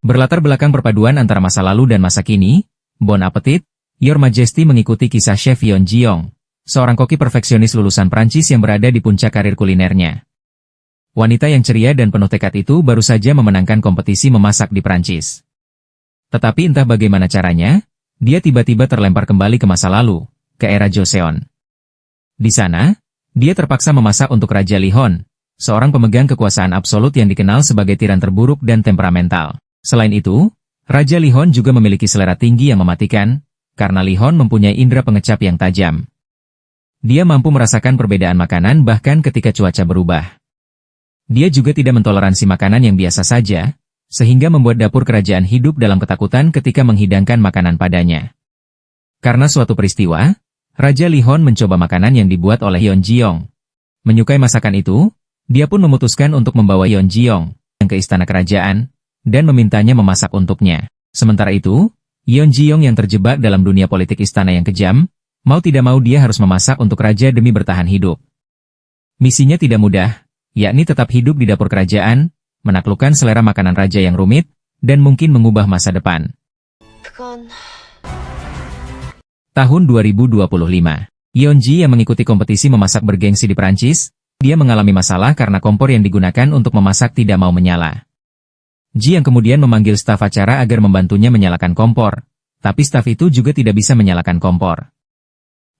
Berlatar belakang perpaduan antara masa lalu dan masa kini, Bon Appetit, Your Majesty mengikuti kisah Chef Yeon Jiong, seorang koki perfeksionis lulusan Prancis yang berada di puncak karir kulinernya. Wanita yang ceria dan penuh tekad itu baru saja memenangkan kompetisi memasak di Prancis. Tetapi entah bagaimana caranya, dia tiba-tiba terlempar kembali ke masa lalu, ke era Joseon. Di sana, dia terpaksa memasak untuk Raja Lihon, seorang pemegang kekuasaan absolut yang dikenal sebagai tiran terburuk dan temperamental. Selain itu, Raja Lihon juga memiliki selera tinggi yang mematikan, karena Lihon mempunyai indera pengecap yang tajam. Dia mampu merasakan perbedaan makanan bahkan ketika cuaca berubah. Dia juga tidak mentoleransi makanan yang biasa saja, sehingga membuat dapur kerajaan hidup dalam ketakutan ketika menghidangkan makanan padanya. Karena suatu peristiwa, Raja Lihon mencoba makanan yang dibuat oleh Yeon Jiong. Menyukai masakan itu, dia pun memutuskan untuk membawa Yeon Jiong ke istana kerajaan, dan memintanya memasak untuknya. Sementara itu, Yeon Jiong yang terjebak dalam dunia politik istana yang kejam, mau tidak mau dia harus memasak untuk raja demi bertahan hidup. Misinya tidak mudah, yakni tetap hidup di dapur kerajaan, menaklukkan selera makanan raja yang rumit, dan mungkin mengubah masa depan. Tahun 2025, Yeon Ji yang mengikuti kompetisi memasak bergengsi di Prancis, dia mengalami masalah karena kompor yang digunakan untuk memasak tidak mau menyala. Ji yang kemudian memanggil staf acara agar membantunya menyalakan kompor, tapi staf itu juga tidak bisa menyalakan kompor.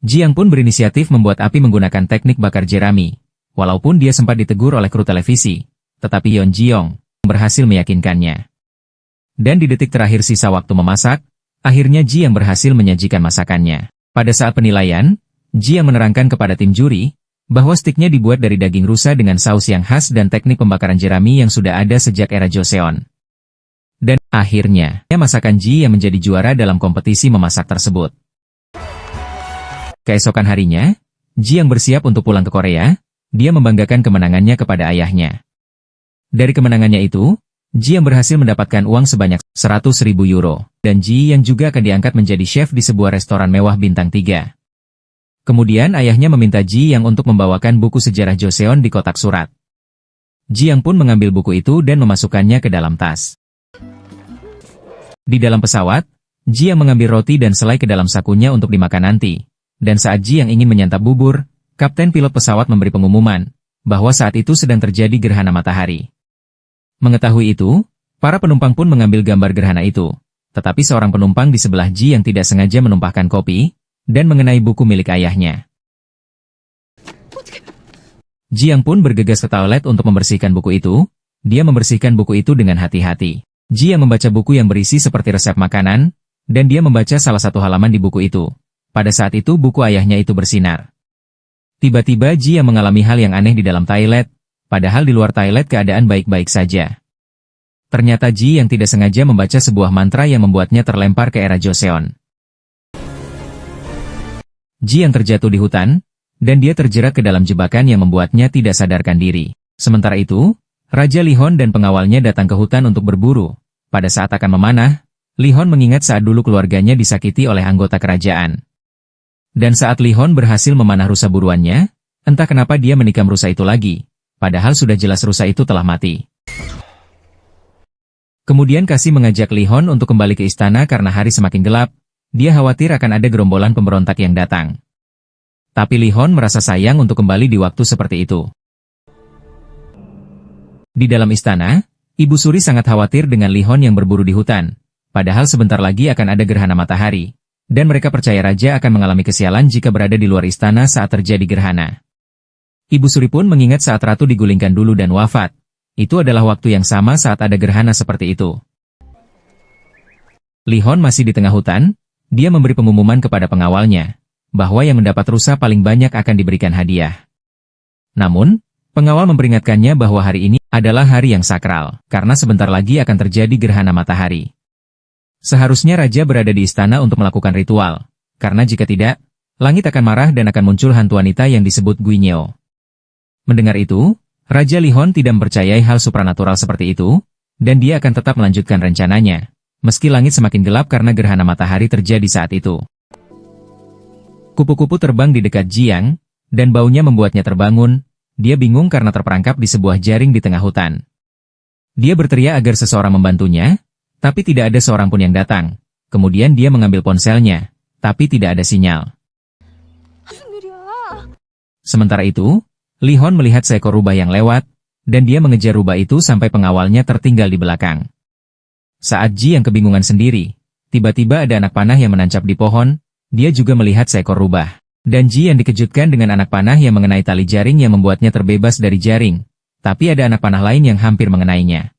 Jiang pun berinisiatif membuat api menggunakan teknik bakar jerami, walaupun dia sempat ditegur oleh kru televisi, tetapi Yeon Jiong berhasil meyakinkannya. Dan di detik terakhir sisa waktu memasak, akhirnya Jiang berhasil menyajikan masakannya. Pada saat penilaian, Jiang menerangkan kepada tim juri, bahwa stiknya dibuat dari daging rusa dengan saus yang khas dan teknik pembakaran jerami yang sudah ada sejak era Joseon. Dan akhirnya, masakan Ji yang menjadi juara dalam kompetisi memasak tersebut. Keesokan harinya, Ji yang bersiap untuk pulang ke Korea, dia membanggakan kemenangannya kepada ayahnya. Dari kemenangannya itu, Ji yang berhasil mendapatkan uang sebanyak 100.000 euro, dan Ji yang juga akan diangkat menjadi chef di sebuah restoran mewah bintang 3. Kemudian ayahnya meminta Ji yang untuk membawakan buku sejarah Joseon di kotak surat. Ji yang pun mengambil buku itu dan memasukkannya ke dalam tas. Di dalam pesawat, Ji yang mengambil roti dan selai ke dalam sakunya untuk dimakan nanti. Dan saat Ji yang ingin menyantap bubur, kapten pilot pesawat memberi pengumuman, bahwa saat itu sedang terjadi gerhana matahari. Mengetahui itu, para penumpang pun mengambil gambar gerhana itu, tetapi seorang penumpang di sebelah Ji yang tidak sengaja menumpahkan kopi, dan mengenai buku milik ayahnya. Ji yang pun bergegas ke toilet untuk membersihkan buku itu, dia membersihkan buku itu dengan hati-hati. Ji yang membaca buku yang berisi seperti resep makanan, dan dia membaca salah satu halaman di buku itu. Pada saat itu buku ayahnya itu bersinar. Tiba-tiba Ji yang mengalami hal yang aneh di dalam toilet, padahal di luar toilet keadaan baik-baik saja. Ternyata Ji yang tidak sengaja membaca sebuah mantra yang membuatnya terlempar ke era Joseon. Ji yang terjatuh di hutan, dan dia terjerat ke dalam jebakan yang membuatnya tidak sadarkan diri. Sementara itu, Raja Lihon dan pengawalnya datang ke hutan untuk berburu. Pada saat akan memanah, Lihon mengingat saat dulu keluarganya disakiti oleh anggota kerajaan. Dan saat Lihon berhasil memanah rusa buruannya, entah kenapa dia menikam rusa itu lagi, padahal sudah jelas rusa itu telah mati. Kemudian Kasih mengajak Lihon untuk kembali ke istana karena hari semakin gelap, dia khawatir akan ada gerombolan pemberontak yang datang. Tapi Lihon merasa sayang untuk kembali di waktu seperti itu. Di dalam istana, Ibu Suri sangat khawatir dengan Lihon yang berburu di hutan, padahal sebentar lagi akan ada gerhana matahari. Dan mereka percaya raja akan mengalami kesialan jika berada di luar istana saat terjadi gerhana. Ibu Suri pun mengingat saat ratu digulingkan dulu dan wafat. Itu adalah waktu yang sama saat ada gerhana seperti itu. Lihon masih di tengah hutan, dia memberi pengumuman kepada pengawalnya, bahwa yang mendapat rusa paling banyak akan diberikan hadiah. Namun, pengawal memperingatkannya bahwa hari ini adalah hari yang sakral, karena sebentar lagi akan terjadi gerhana matahari. Seharusnya raja berada di istana untuk melakukan ritual, karena jika tidak, langit akan marah dan akan muncul hantu wanita yang disebut Guinyeo. Mendengar itu, Raja Lihon tidak mempercayai hal supranatural seperti itu, dan dia akan tetap melanjutkan rencananya, meski langit semakin gelap karena gerhana matahari terjadi saat itu. Kupu-kupu terbang di dekat Jiang, dan baunya membuatnya terbangun, dia bingung karena terperangkap di sebuah jaring di tengah hutan. Dia berteriak agar seseorang membantunya, Tapi tidak ada seorang pun yang datang. Kemudian dia mengambil ponselnya, tapi tidak ada sinyal. Sementara itu, Li Hon melihat seekor rubah yang lewat, dan dia mengejar rubah itu sampai pengawalnya tertinggal di belakang. Saat Ji yang kebingungan sendiri, tiba-tiba ada anak panah yang menancap di pohon, dia juga melihat seekor rubah. Dan Ji yang dikejutkan dengan anak panah yang mengenai tali jaring yang membuatnya terbebas dari jaring. Tapi ada anak panah lain yang hampir mengenainya.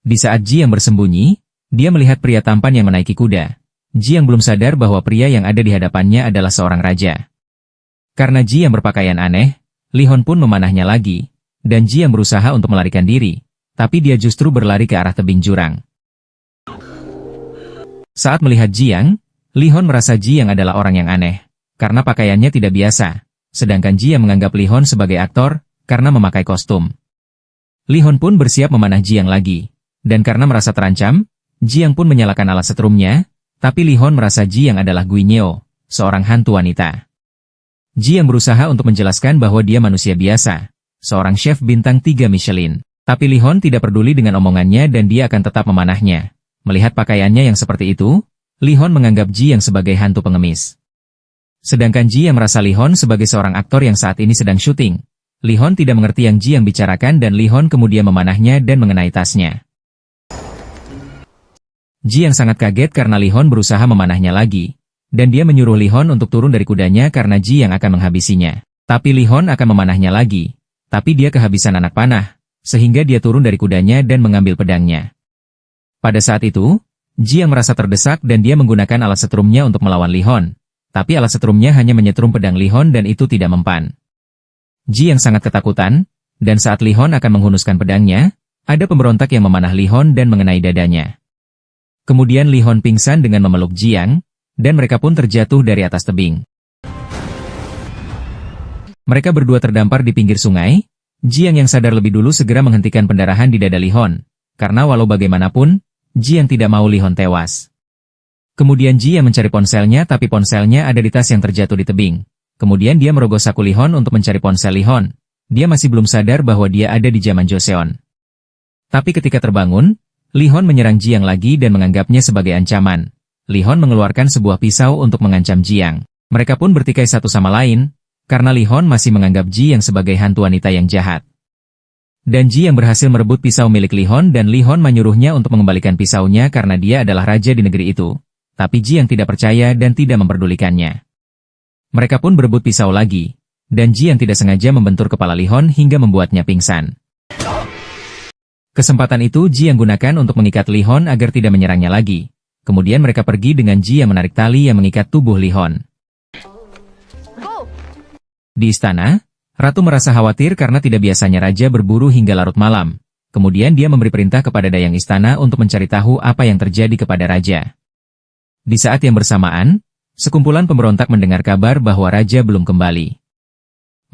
Di saat Ji yang bersembunyi, dia melihat pria tampan yang menaiki kuda. Ji yang belum sadar bahwa pria yang ada di hadapannya adalah seorang raja. Karena Ji yang berpakaian aneh, Li Hon pun memanahnya lagi, dan Ji yang berusaha untuk melarikan diri, tapi dia justru berlari ke arah tebing jurang. Saat melihat Jiang, Li Hon merasa Jiang adalah orang yang aneh, karena pakaiannya tidak biasa, sedangkan Jiang menganggap Li Hon sebagai aktor, karena memakai kostum. Li Hon pun bersiap memanah Jiang lagi, dan karena merasa terancam, Jiang pun menyalakan alat setrumnya, tapi Li Hon merasa Jiang adalah Guinyeo, seorang hantu wanita. Jiang berusaha untuk menjelaskan bahwa dia manusia biasa, seorang chef bintang 3 Michelin. Tapi Li Hon tidak peduli dengan omongannya dan dia akan tetap memanahnya. Melihat pakaiannya yang seperti itu, Li Hon menganggap Ji yang sebagai hantu pengemis. Sedangkan Ji yang merasa Li Hon sebagai seorang aktor yang saat ini sedang syuting. Li Hon tidak mengerti yang Ji yang bicarakan dan Li Hon kemudian memanahnya dan mengenai tasnya. Ji yang sangat kaget karena Li Hon berusaha memanahnya lagi. Dan dia menyuruh Li Hon untuk turun dari kudanya karena Ji yang akan menghabisinya. Tapi Li Hon akan memanahnya lagi. Tapi dia kehabisan anak panah. Sehingga dia turun dari kudanya dan mengambil pedangnya. Pada saat itu, Ji yang merasa terdesak dan dia menggunakan alat setrumnya untuk melawan Li Hon. Tapi alat setrumnya hanya menyetrum pedang Li Hon dan itu tidak mempan. Ji yang sangat ketakutan, dan saat Li Hon akan menghunuskan pedangnya, ada pemberontak yang memanah Li Hon dan mengenai dadanya. Kemudian Li Hon pingsan dengan memeluk Jiang, dan mereka pun terjatuh dari atas tebing. Mereka berdua terdampar di pinggir sungai. Jiang yang sadar lebih dulu segera menghentikan pendarahan di dada Li Hon, karena walau bagaimanapun, Jiang tidak mau Li Hon tewas. Kemudian Jiang mencari ponselnya tapi ponselnya ada di tas yang terjatuh di tebing. Kemudian dia merogoh saku Li Hon untuk mencari ponsel Li Hon. Dia masih belum sadar bahwa dia ada di zaman Joseon. Tapi ketika terbangun, Li Hon menyerang Jiang lagi dan menganggapnya sebagai ancaman. Li Hon mengeluarkan sebuah pisau untuk mengancam Jiang. Mereka pun bertikai satu sama lain, karena Li Hon masih menganggap Ji yang sebagai hantu wanita yang jahat. Dan Ji yang berhasil merebut pisau milik Li Hon dan Li Hon menyuruhnya untuk mengembalikan pisaunya karena dia adalah raja di negeri itu. Tapi Ji yang tidak percaya dan tidak memperdulikannya. Mereka pun berebut pisau lagi, dan Ji yang tidak sengaja membentur kepala Li Hon hingga membuatnya pingsan. Kesempatan itu Ji yang gunakan untuk mengikat Li Hon agar tidak menyerangnya lagi. Kemudian mereka pergi dengan Ji yang menarik tali yang mengikat tubuh Li Hon. Di istana, Ratu merasa khawatir karena tidak biasanya raja berburu hingga larut malam. Kemudian dia memberi perintah kepada dayang istana untuk mencari tahu apa yang terjadi kepada raja. Di saat yang bersamaan, sekumpulan pemberontak mendengar kabar bahwa raja belum kembali.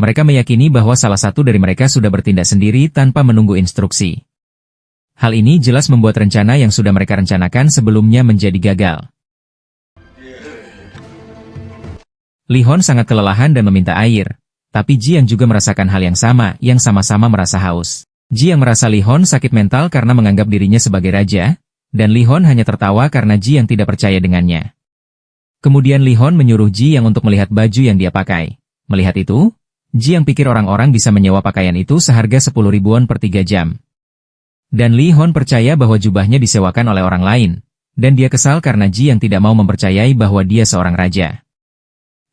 Mereka meyakini bahwa salah satu dari mereka sudah bertindak sendiri tanpa menunggu instruksi. Hal ini jelas membuat rencana yang sudah mereka rencanakan sebelumnya menjadi gagal. Li Hon sangat kelelahan dan meminta air, tapi Jiang juga merasakan hal yang sama merasa haus. Jiang merasa Li Hon sakit mental karena menganggap dirinya sebagai raja, dan Li Hon hanya tertawa karena Jiang tidak percaya dengannya. Kemudian Li Hon menyuruh Jiang untuk melihat baju yang dia pakai. Melihat itu, Jiang pikir orang-orang bisa menyewa pakaian itu seharga 10 ribuan per 3 jam. Dan Li Hon percaya bahwa jubahnya disewakan oleh orang lain, dan dia kesal karena Jiang tidak mau mempercayai bahwa dia seorang raja.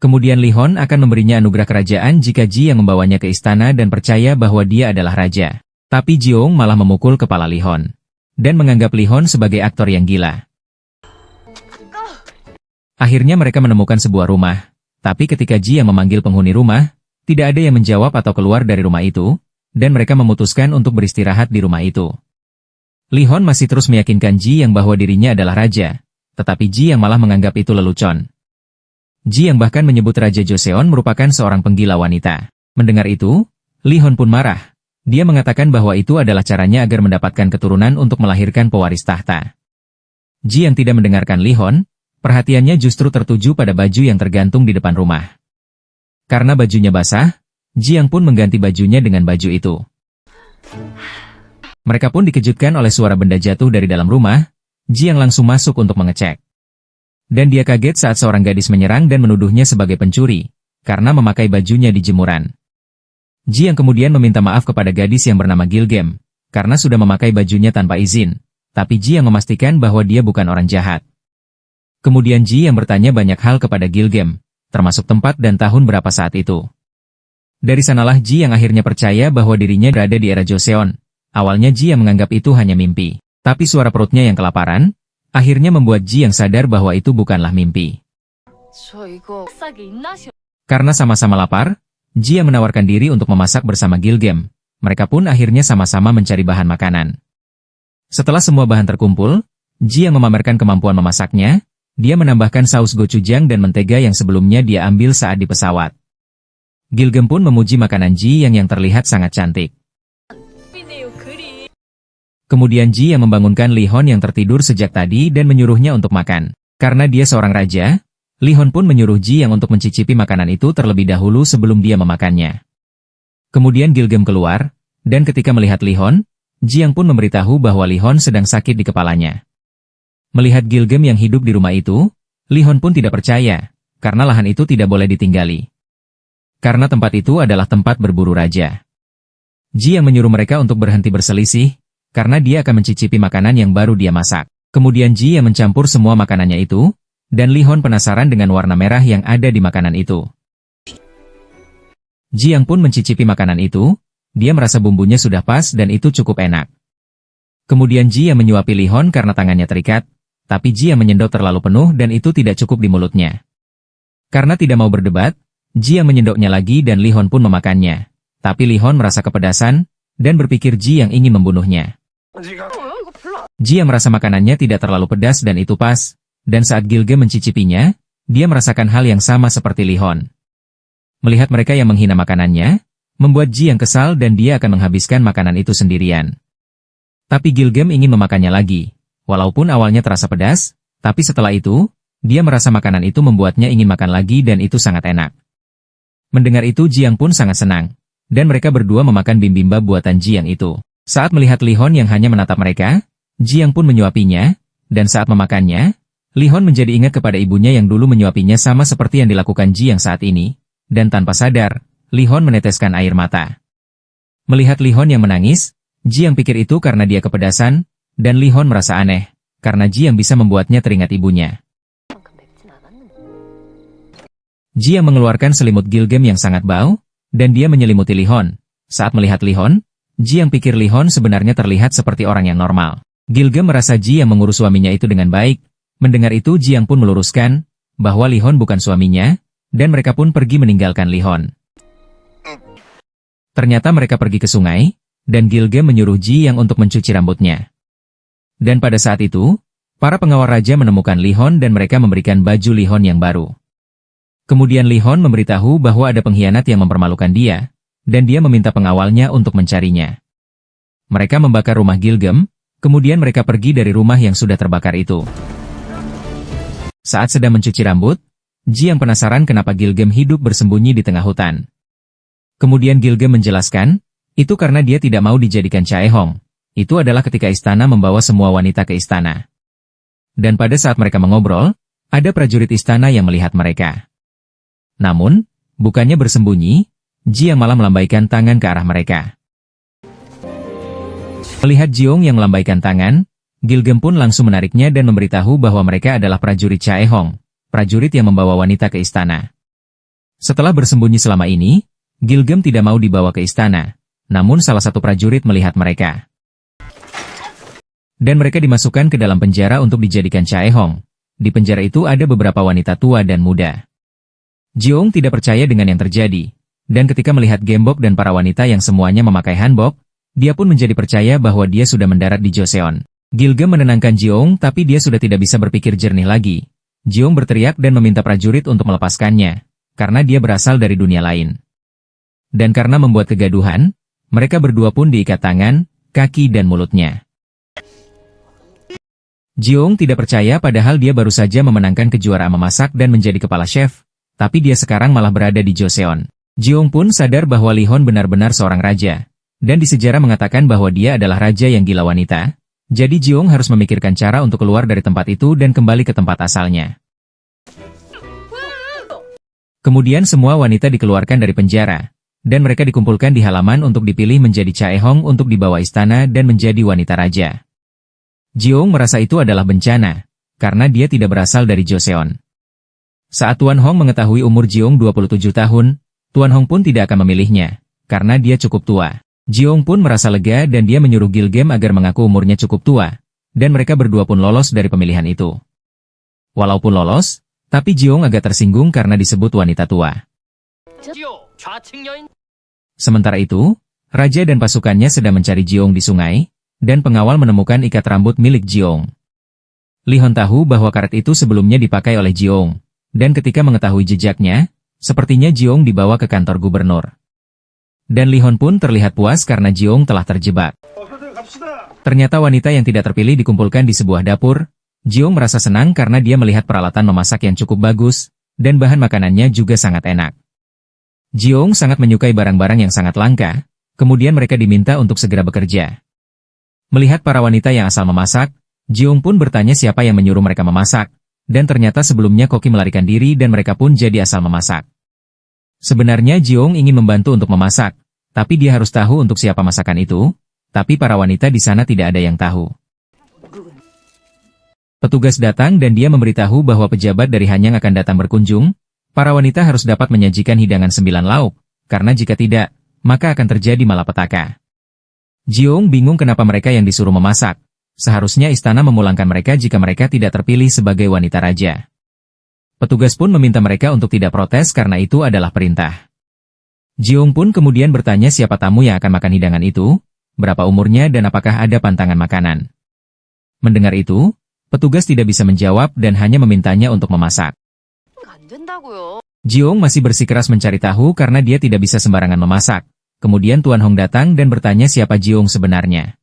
Kemudian Li Hon akan memberinya anugerah kerajaan jika Ji yang membawanya ke istana dan percaya bahwa dia adalah raja. Tapi Jiong malah memukul kepala Li Hon. Dan menganggap Li Hon sebagai aktor yang gila. Akhirnya mereka menemukan sebuah rumah. Tapi ketika Ji yang memanggil penghuni rumah, tidak ada yang menjawab atau keluar dari rumah itu, dan mereka memutuskan untuk beristirahat di rumah itu. Li Hon masih terus meyakinkan Ji yang bahwa dirinya adalah raja. Tetapi Ji yang malah menganggap itu lelucon. Ji yang bahkan menyebut Raja Joseon merupakan seorang penggila wanita. Mendengar itu, Li Hon pun marah. Dia mengatakan bahwa itu adalah caranya agar mendapatkan keturunan untuk melahirkan pewaris tahta. Ji yang tidak mendengarkan Li Hon, perhatiannya justru tertuju pada baju yang tergantung di depan rumah. Karena bajunya basah, Ji yang pun mengganti bajunya dengan baju itu. Mereka pun dikejutkan oleh suara benda jatuh dari dalam rumah. Jiang langsung masuk untuk mengecek. Dan dia kaget saat seorang gadis menyerang dan menuduhnya sebagai pencuri, karena memakai bajunya di jemuran. Jiang kemudian meminta maaf kepada gadis yang bernama Gilgem, karena sudah memakai bajunya tanpa izin, tapi Jiang memastikan bahwa dia bukan orang jahat. Kemudian Jiang bertanya banyak hal kepada Gilgem, termasuk tempat dan tahun berapa saat itu. Dari sanalah Jiang akhirnya percaya bahwa dirinya berada di era Joseon. Awalnya Jiang menganggap itu hanya mimpi, tapi suara perutnya yang kelaparan, akhirnya membuat Jiang sadar bahwa itu bukanlah mimpi. Karena sama-sama lapar, Jiang menawarkan diri untuk memasak bersama Gilgem. Mereka pun akhirnya sama-sama mencari bahan makanan. Setelah semua bahan terkumpul, Jiang memamerkan kemampuan memasaknya. Dia menambahkan saus gochujang dan mentega yang sebelumnya dia ambil saat di pesawat. Gilgem pun memuji makanan Jiang yang terlihat sangat cantik. Kemudian Jiang membangunkan Li-hon yang tertidur sejak tadi dan menyuruhnya untuk makan. Karena dia seorang raja, Li-hon pun menyuruh Jiang untuk mencicipi makanan itu terlebih dahulu sebelum dia memakannya. Kemudian Gilgem keluar, dan ketika melihat Li-hon, Jiang pun memberitahu bahwa Li-hon sedang sakit di kepalanya. Melihat Gilgem yang hidup di rumah itu, Li-hon pun tidak percaya, karena lahan itu tidak boleh ditinggali. Karena tempat itu adalah tempat berburu raja. Jiang menyuruh mereka untuk berhenti berselisih, karena dia akan mencicipi makanan yang baru dia masak. Kemudian Jiang mencampur semua makanannya itu, dan Li-hon penasaran dengan warna merah yang ada di makanan itu. Jiang pun mencicipi makanan itu, dia merasa bumbunya sudah pas dan itu cukup enak. Kemudian Jiang menyuapi Li-hon karena tangannya terikat, tapi Jiang menyendok terlalu penuh dan itu tidak cukup di mulutnya. Karena tidak mau berdebat, Jiang menyendoknya lagi dan Li-hon pun memakannya. Tapi Li-hon merasa kepedasan, dan berpikir Jiang ingin membunuhnya. Jiang merasa makanannya tidak terlalu pedas dan itu pas, dan saat Gilgem mencicipinya, dia merasakan hal yang sama seperti Li-hon. Melihat mereka yang menghina makanannya, membuat Jiang kesal dan dia akan menghabiskan makanan itu sendirian. Tapi Gilgem ingin memakannya lagi, walaupun awalnya terasa pedas, tapi setelah itu, dia merasa makanan itu membuatnya ingin makan lagi dan itu sangat enak. Mendengar itu Jiang pun sangat senang, dan mereka berdua memakan bibimbap buatan Jiang itu. Saat melihat Li-hon yang hanya menatap mereka, Jiang pun menyuapinya, dan saat memakannya, Li-hon menjadi ingat kepada ibunya yang dulu menyuapinya sama seperti yang dilakukan Jiang saat ini, dan tanpa sadar, Li-hon meneteskan air mata. Melihat Li-hon yang menangis, Jiang pikir itu karena dia kepedasan, dan Li-hon merasa aneh, karena Jiang bisa membuatnya teringat ibunya. Jiang mengeluarkan selimut Gilgem yang sangat bau, dan dia menyelimuti Li-hon. Saat melihat Li-hon, Jiang pikir Li-hon sebenarnya terlihat seperti orang yang normal. Gilgem merasa Jiang mengurus suaminya itu dengan baik. Mendengar itu Jiang pun meluruskan, bahwa Li-hon bukan suaminya, dan mereka pun pergi meninggalkan Li-hon. Ternyata mereka pergi ke sungai, dan Gilgem menyuruh Jiang untuk mencuci rambutnya. Dan pada saat itu, para pengawal raja menemukan Li-hon dan mereka memberikan baju Li-hon yang baru. Kemudian Li-hon memberitahu bahwa ada pengkhianat yang mempermalukan dia, dan dia meminta pengawalnya untuk mencarinya. Mereka membakar rumah Gilgem, kemudian mereka pergi dari rumah yang sudah terbakar itu. Saat sedang mencuci rambut, Jiang penasaran kenapa Gilgem hidup bersembunyi di tengah hutan. Kemudian Gilgem menjelaskan, itu karena dia tidak mau dijadikan Chaehong. Itu adalah ketika istana membawa semua wanita ke istana. Dan pada saat mereka mengobrol, ada prajurit istana yang melihat mereka. Namun, bukannya bersembunyi, Jiang malah melambaikan tangan ke arah mereka. Melihat Jiong yang melambaikan tangan, Gilgem pun langsung menariknya dan memberitahu bahwa mereka adalah prajurit Chaehong, prajurit yang membawa wanita ke istana. Setelah bersembunyi selama ini, Gilgem tidak mau dibawa ke istana, namun salah satu prajurit melihat mereka. Dan mereka dimasukkan ke dalam penjara untuk dijadikan Chaehong. Di penjara itu ada beberapa wanita tua dan muda. Jiong tidak percaya dengan yang terjadi. Dan ketika melihat Gembok dan para wanita yang semuanya memakai hanbok, dia pun menjadi percaya bahwa dia sudah mendarat di Joseon. Gilgem menenangkan Jiong tapi dia sudah tidak bisa berpikir jernih lagi. Jiong berteriak dan meminta prajurit untuk melepaskannya, karena dia berasal dari dunia lain. Dan karena membuat kegaduhan, mereka berdua pun diikat tangan, kaki dan mulutnya. Jiong tidak percaya padahal dia baru saja memenangkan kejuaraan memasak dan menjadi kepala chef, tapi dia sekarang malah berada di Joseon. Jiong pun sadar bahwa Li-hon benar-benar seorang raja. Dan di sejarah mengatakan bahwa dia adalah raja yang gila wanita, jadi Jiong harus memikirkan cara untuk keluar dari tempat itu dan kembali ke tempat asalnya. Kemudian semua wanita dikeluarkan dari penjara, dan mereka dikumpulkan di halaman untuk dipilih menjadi Chaehong untuk dibawa istana dan menjadi wanita raja. Jiong merasa itu adalah bencana, karena dia tidak berasal dari Joseon. Saat Tuan Hong mengetahui umur Jiong 27 tahun, Tuan Hong pun tidak akan memilihnya, karena dia cukup tua. Jiong pun merasa lega dan dia menyuruh Gilgem agar mengaku umurnya cukup tua, dan mereka berdua pun lolos dari pemilihan itu. Walaupun lolos, tapi Jiong agak tersinggung karena disebut wanita tua. Sementara itu, raja dan pasukannya sedang mencari Jiong di sungai, dan pengawal menemukan ikat rambut milik Jiong. Li Hon tahu bahwa karet itu sebelumnya dipakai oleh Jiong, dan ketika mengetahui jejaknya, sepertinya Jiong dibawa ke kantor gubernur. Dan Li Hon pun terlihat puas karena Jiong telah terjebak. Ternyata wanita yang tidak terpilih dikumpulkan di sebuah dapur. Jiong merasa senang karena dia melihat peralatan memasak yang cukup bagus, dan bahan makanannya juga sangat enak. Jiong sangat menyukai barang-barang yang sangat langka, kemudian mereka diminta untuk segera bekerja. Melihat para wanita yang asal memasak, Jiong pun bertanya siapa yang menyuruh mereka memasak, dan ternyata sebelumnya koki melarikan diri dan mereka pun jadi asal memasak. Sebenarnya Jiong ingin membantu untuk memasak, tapi dia harus tahu untuk siapa masakan itu, tapi para wanita di sana tidak ada yang tahu. Petugas datang dan dia memberitahu bahwa pejabat dari Hanyang akan datang berkunjung. Para wanita harus dapat menyajikan hidangan 9 lauk, karena jika tidak, maka akan terjadi malapetaka. Jiong bingung kenapa mereka yang disuruh memasak. Seharusnya istana memulangkan mereka jika mereka tidak terpilih sebagai wanita raja. Petugas pun meminta mereka untuk tidak protes karena itu adalah perintah. Jiong pun kemudian bertanya siapa tamu yang akan makan hidangan itu, berapa umurnya dan apakah ada pantangan makanan. Mendengar itu, petugas tidak bisa menjawab dan hanya memintanya untuk memasak. Jiong masih bersikeras mencari tahu karena dia tidak bisa sembarangan memasak. Kemudian Tuan Hong datang dan bertanya siapa Jiong sebenarnya.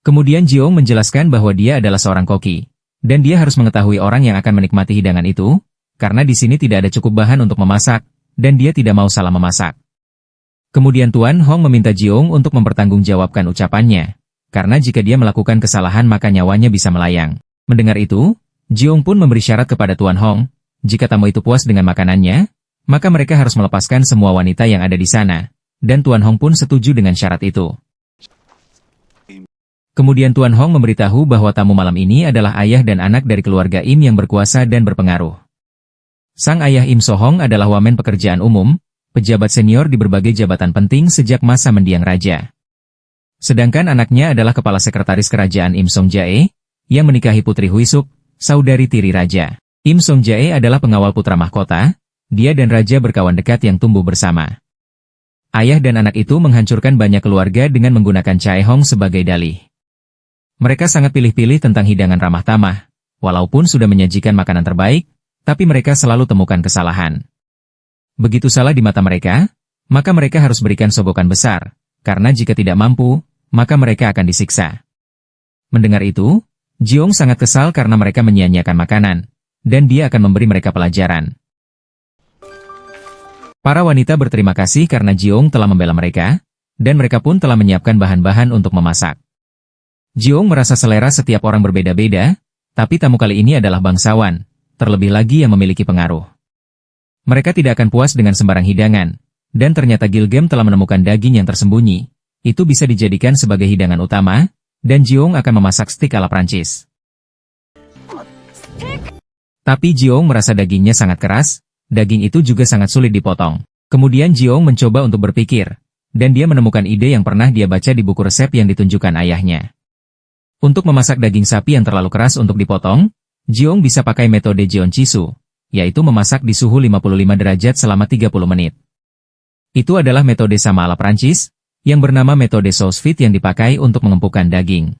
Kemudian Jiong menjelaskan bahwa dia adalah seorang koki, dan dia harus mengetahui orang yang akan menikmati hidangan itu, karena di sini tidak ada cukup bahan untuk memasak, dan dia tidak mau salah memasak. Kemudian Tuan Hong meminta Jiong untuk mempertanggungjawabkan ucapannya, karena jika dia melakukan kesalahan maka nyawanya bisa melayang. Mendengar itu, Jiong pun memberi syarat kepada Tuan Hong, jika tamu itu puas dengan makanannya, maka mereka harus melepaskan semua wanita yang ada di sana, dan Tuan Hong pun setuju dengan syarat itu. Kemudian Tuan Hong memberitahu bahwa tamu malam ini adalah ayah dan anak dari keluarga Im yang berkuasa dan berpengaruh. Sang ayah Im So-hong adalah wamen pekerjaan umum, pejabat senior di berbagai jabatan penting sejak masa mendiang raja. Sedangkan anaknya adalah kepala sekretaris kerajaan Im Song-jae, yang menikahi putri Huisuk, saudari tiri raja. Im Song-jae adalah pengawal putra mahkota, dia dan raja berkawan dekat yang tumbuh bersama. Ayah dan anak itu menghancurkan banyak keluarga dengan menggunakan Chaehong sebagai dalih. Mereka sangat pilih-pilih tentang hidangan ramah tamah, walaupun sudah menyajikan makanan terbaik, tapi mereka selalu temukan kesalahan. Begitu salah di mata mereka, maka mereka harus berikan sogokan besar, karena jika tidak mampu, maka mereka akan disiksa. Mendengar itu, Jiong sangat kesal karena mereka menyia-nyiakan makanan, dan dia akan memberi mereka pelajaran. Para wanita berterima kasih karena Jiong telah membela mereka, dan mereka pun telah menyiapkan bahan-bahan untuk memasak. Jiong merasa selera setiap orang berbeda-beda, tapi tamu kali ini adalah bangsawan, terlebih lagi yang memiliki pengaruh. Mereka tidak akan puas dengan sembarang hidangan, dan ternyata Gilgem telah menemukan daging yang tersembunyi. Itu bisa dijadikan sebagai hidangan utama, dan Jiong akan memasak stik ala Prancis. Tapi Jiong merasa dagingnya sangat keras, daging itu juga sangat sulit dipotong. Kemudian Jiong mencoba untuk berpikir, dan dia menemukan ide yang pernah dia baca di buku resep yang ditunjukkan ayahnya. Untuk memasak daging sapi yang terlalu keras untuk dipotong, Jiong bisa pakai metode Jeon Chisu, yaitu memasak di suhu 55 derajat selama 30 menit. Itu adalah metode sama ala Prancis, yang bernama metode sous vide yang dipakai untuk mengempukkan daging.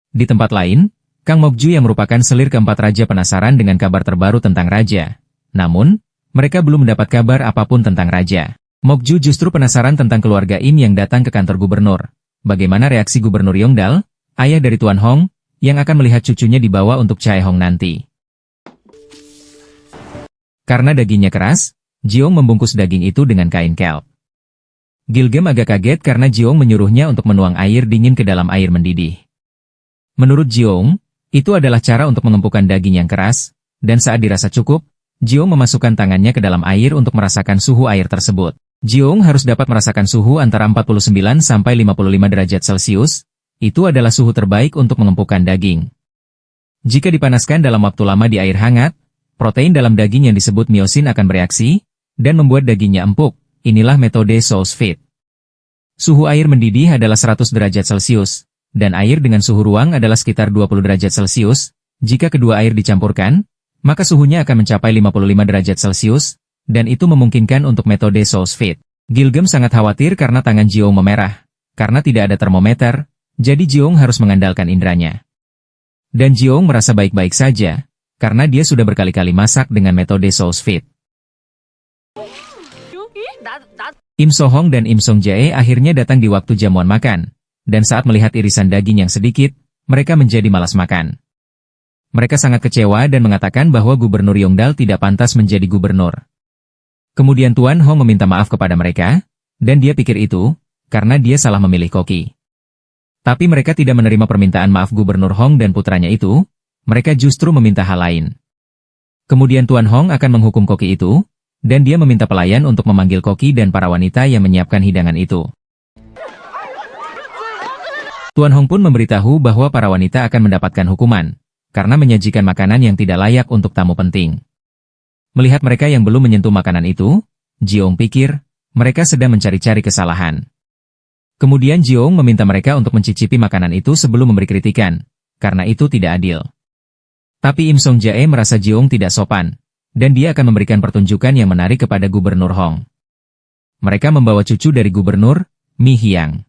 Di tempat lain, Kang Mokju yang merupakan selir keempat raja penasaran dengan kabar terbaru tentang raja. Namun, mereka belum mendapat kabar apapun tentang raja. Mokju justru penasaran tentang keluarga Im yang datang ke kantor gubernur. Bagaimana reaksi Gubernur Yongdal, ayah dari Tuan Hong, yang akan melihat cucunya dibawa untuk Chaehong nanti. Karena dagingnya keras, Jiong membungkus daging itu dengan kain kelp. Gilgem agak kaget karena Jiong menyuruhnya untuk menuang air dingin ke dalam air mendidih. Menurut Jiong, itu adalah cara untuk mengempukkan daging yang keras, dan saat dirasa cukup, Jiong memasukkan tangannya ke dalam air untuk merasakan suhu air tersebut. Jiong harus dapat merasakan suhu antara 49 sampai 55 derajat Celcius, itu adalah suhu terbaik untuk mengempukkan daging. Jika dipanaskan dalam waktu lama di air hangat, protein dalam daging yang disebut myosin akan bereaksi, dan membuat dagingnya empuk. Inilah metode Sous Vide. Suhu air mendidih adalah 100 derajat Celcius, dan air dengan suhu ruang adalah sekitar 20 derajat Celcius. Jika kedua air dicampurkan, maka suhunya akan mencapai 55 derajat Celcius, dan itu memungkinkan untuk metode Sous Vide. Gilgem sangat khawatir karena tangan Jiong memerah. Karena tidak ada termometer, jadi Jiong harus mengandalkan indranya. Dan Jiong merasa baik-baik saja, karena dia sudah berkali-kali masak dengan metode Sous Vide. Im So-hong dan Im Song-jae akhirnya datang di waktu jamuan makan, dan saat melihat irisan daging yang sedikit, mereka menjadi malas makan. Mereka sangat kecewa dan mengatakan bahwa Gubernur Yongdal tidak pantas menjadi gubernur. Kemudian Tuan Hong meminta maaf kepada mereka, dan dia pikir itu, karena dia salah memilih koki. Tapi mereka tidak menerima permintaan maaf Gubernur Hong dan putranya itu, mereka justru meminta hal lain. Kemudian Tuan Hong akan menghukum koki itu, dan dia meminta pelayan untuk memanggil koki dan para wanita yang menyiapkan hidangan itu. Tuan Hong pun memberitahu bahwa para wanita akan mendapatkan hukuman, karena menyajikan makanan yang tidak layak untuk tamu penting. Melihat mereka yang belum menyentuh makanan itu, Jiong pikir, mereka sedang mencari-cari kesalahan. Kemudian Jiong meminta mereka untuk mencicipi makanan itu sebelum memberi kritikan, karena itu tidak adil. Tapi Im Song-jae merasa Jiong tidak sopan, dan dia akan memberikan pertunjukan yang menarik kepada Gubernur Hong. Mereka membawa cucu dari Gubernur, Mi Hyang.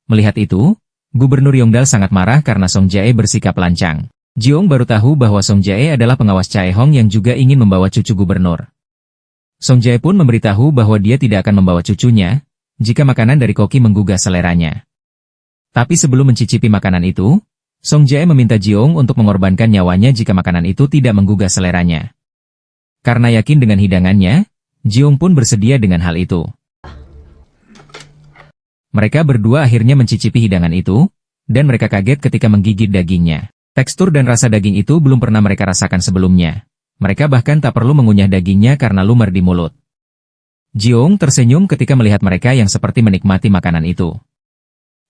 Melihat itu, Gubernur Yongdal sangat marah karena Song-jae bersikap lancang. Jiong baru tahu bahwa Song-jae adalah pengawas Chae Hong yang juga ingin membawa cucu gubernur. Song-jae pun memberitahu bahwa dia tidak akan membawa cucunya, jika makanan dari koki menggugah seleranya. Tapi sebelum mencicipi makanan itu, Song-jae meminta Jiong untuk mengorbankan nyawanya jika makanan itu tidak menggugah seleranya. Karena yakin dengan hidangannya, Jiong pun bersedia dengan hal itu. Mereka berdua akhirnya mencicipi hidangan itu, dan mereka kaget ketika menggigit dagingnya. Tekstur dan rasa daging itu belum pernah mereka rasakan sebelumnya. Mereka bahkan tak perlu mengunyah dagingnya karena lumer di mulut. Jiong tersenyum ketika melihat mereka yang seperti menikmati makanan itu.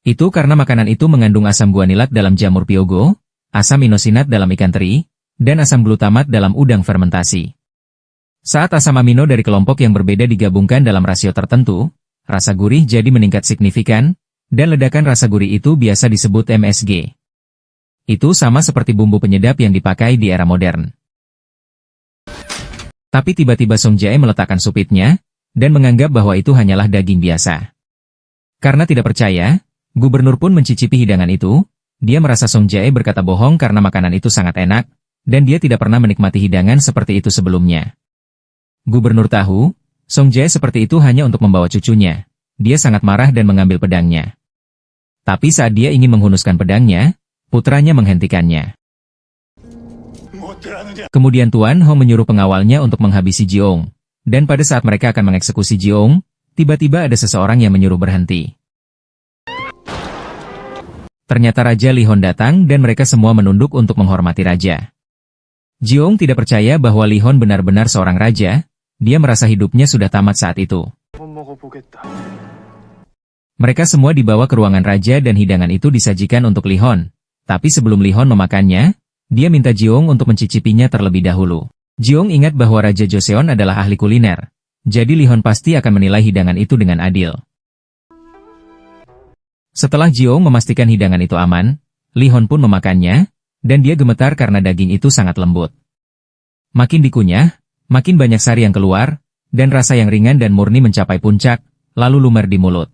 Itu karena makanan itu mengandung asam guanilat dalam jamur pyogo, asam inosinat dalam ikan teri, dan asam glutamat dalam udang fermentasi. Saat asam amino dari kelompok yang berbeda digabungkan dalam rasio tertentu, rasa gurih jadi meningkat signifikan, dan ledakan rasa gurih itu biasa disebut MSG. Itu sama seperti bumbu penyedap yang dipakai di era modern. Tapi tiba-tiba Song-jae meletakkan supitnya, dan menganggap bahwa itu hanyalah daging biasa. Karena tidak percaya, Gubernur pun mencicipi hidangan itu, dia merasa Song-jae berkata bohong karena makanan itu sangat enak, dan dia tidak pernah menikmati hidangan seperti itu sebelumnya. Gubernur tahu, Song-jae seperti itu hanya untuk membawa cucunya. Dia sangat marah dan mengambil pedangnya. Tapi saat dia ingin menghunuskan pedangnya, putranya menghentikannya. Kemudian Tuan Hong menyuruh pengawalnya untuk menghabisi Jiong. Dan pada saat mereka akan mengeksekusi Jiong, tiba-tiba ada seseorang yang menyuruh berhenti. Ternyata Raja Li Hon datang dan mereka semua menunduk untuk menghormati Raja. Jiong tidak percaya bahwa Li Hon benar-benar seorang raja. Dia merasa hidupnya sudah tamat saat itu. Mereka semua dibawa ke ruangan raja dan hidangan itu disajikan untuk Li Hon. Tapi sebelum Li Hon memakannya, dia minta Jiong untuk mencicipinya terlebih dahulu. Jiong ingat bahwa Raja Joseon adalah ahli kuliner. Jadi Li Hon pasti akan menilai hidangan itu dengan adil. Setelah Jiong memastikan hidangan itu aman, Li Hon pun memakannya, dan dia gemetar karena daging itu sangat lembut. Makin dikunyah, makin banyak sari yang keluar, dan rasa yang ringan dan murni mencapai puncak, lalu lumer di mulut.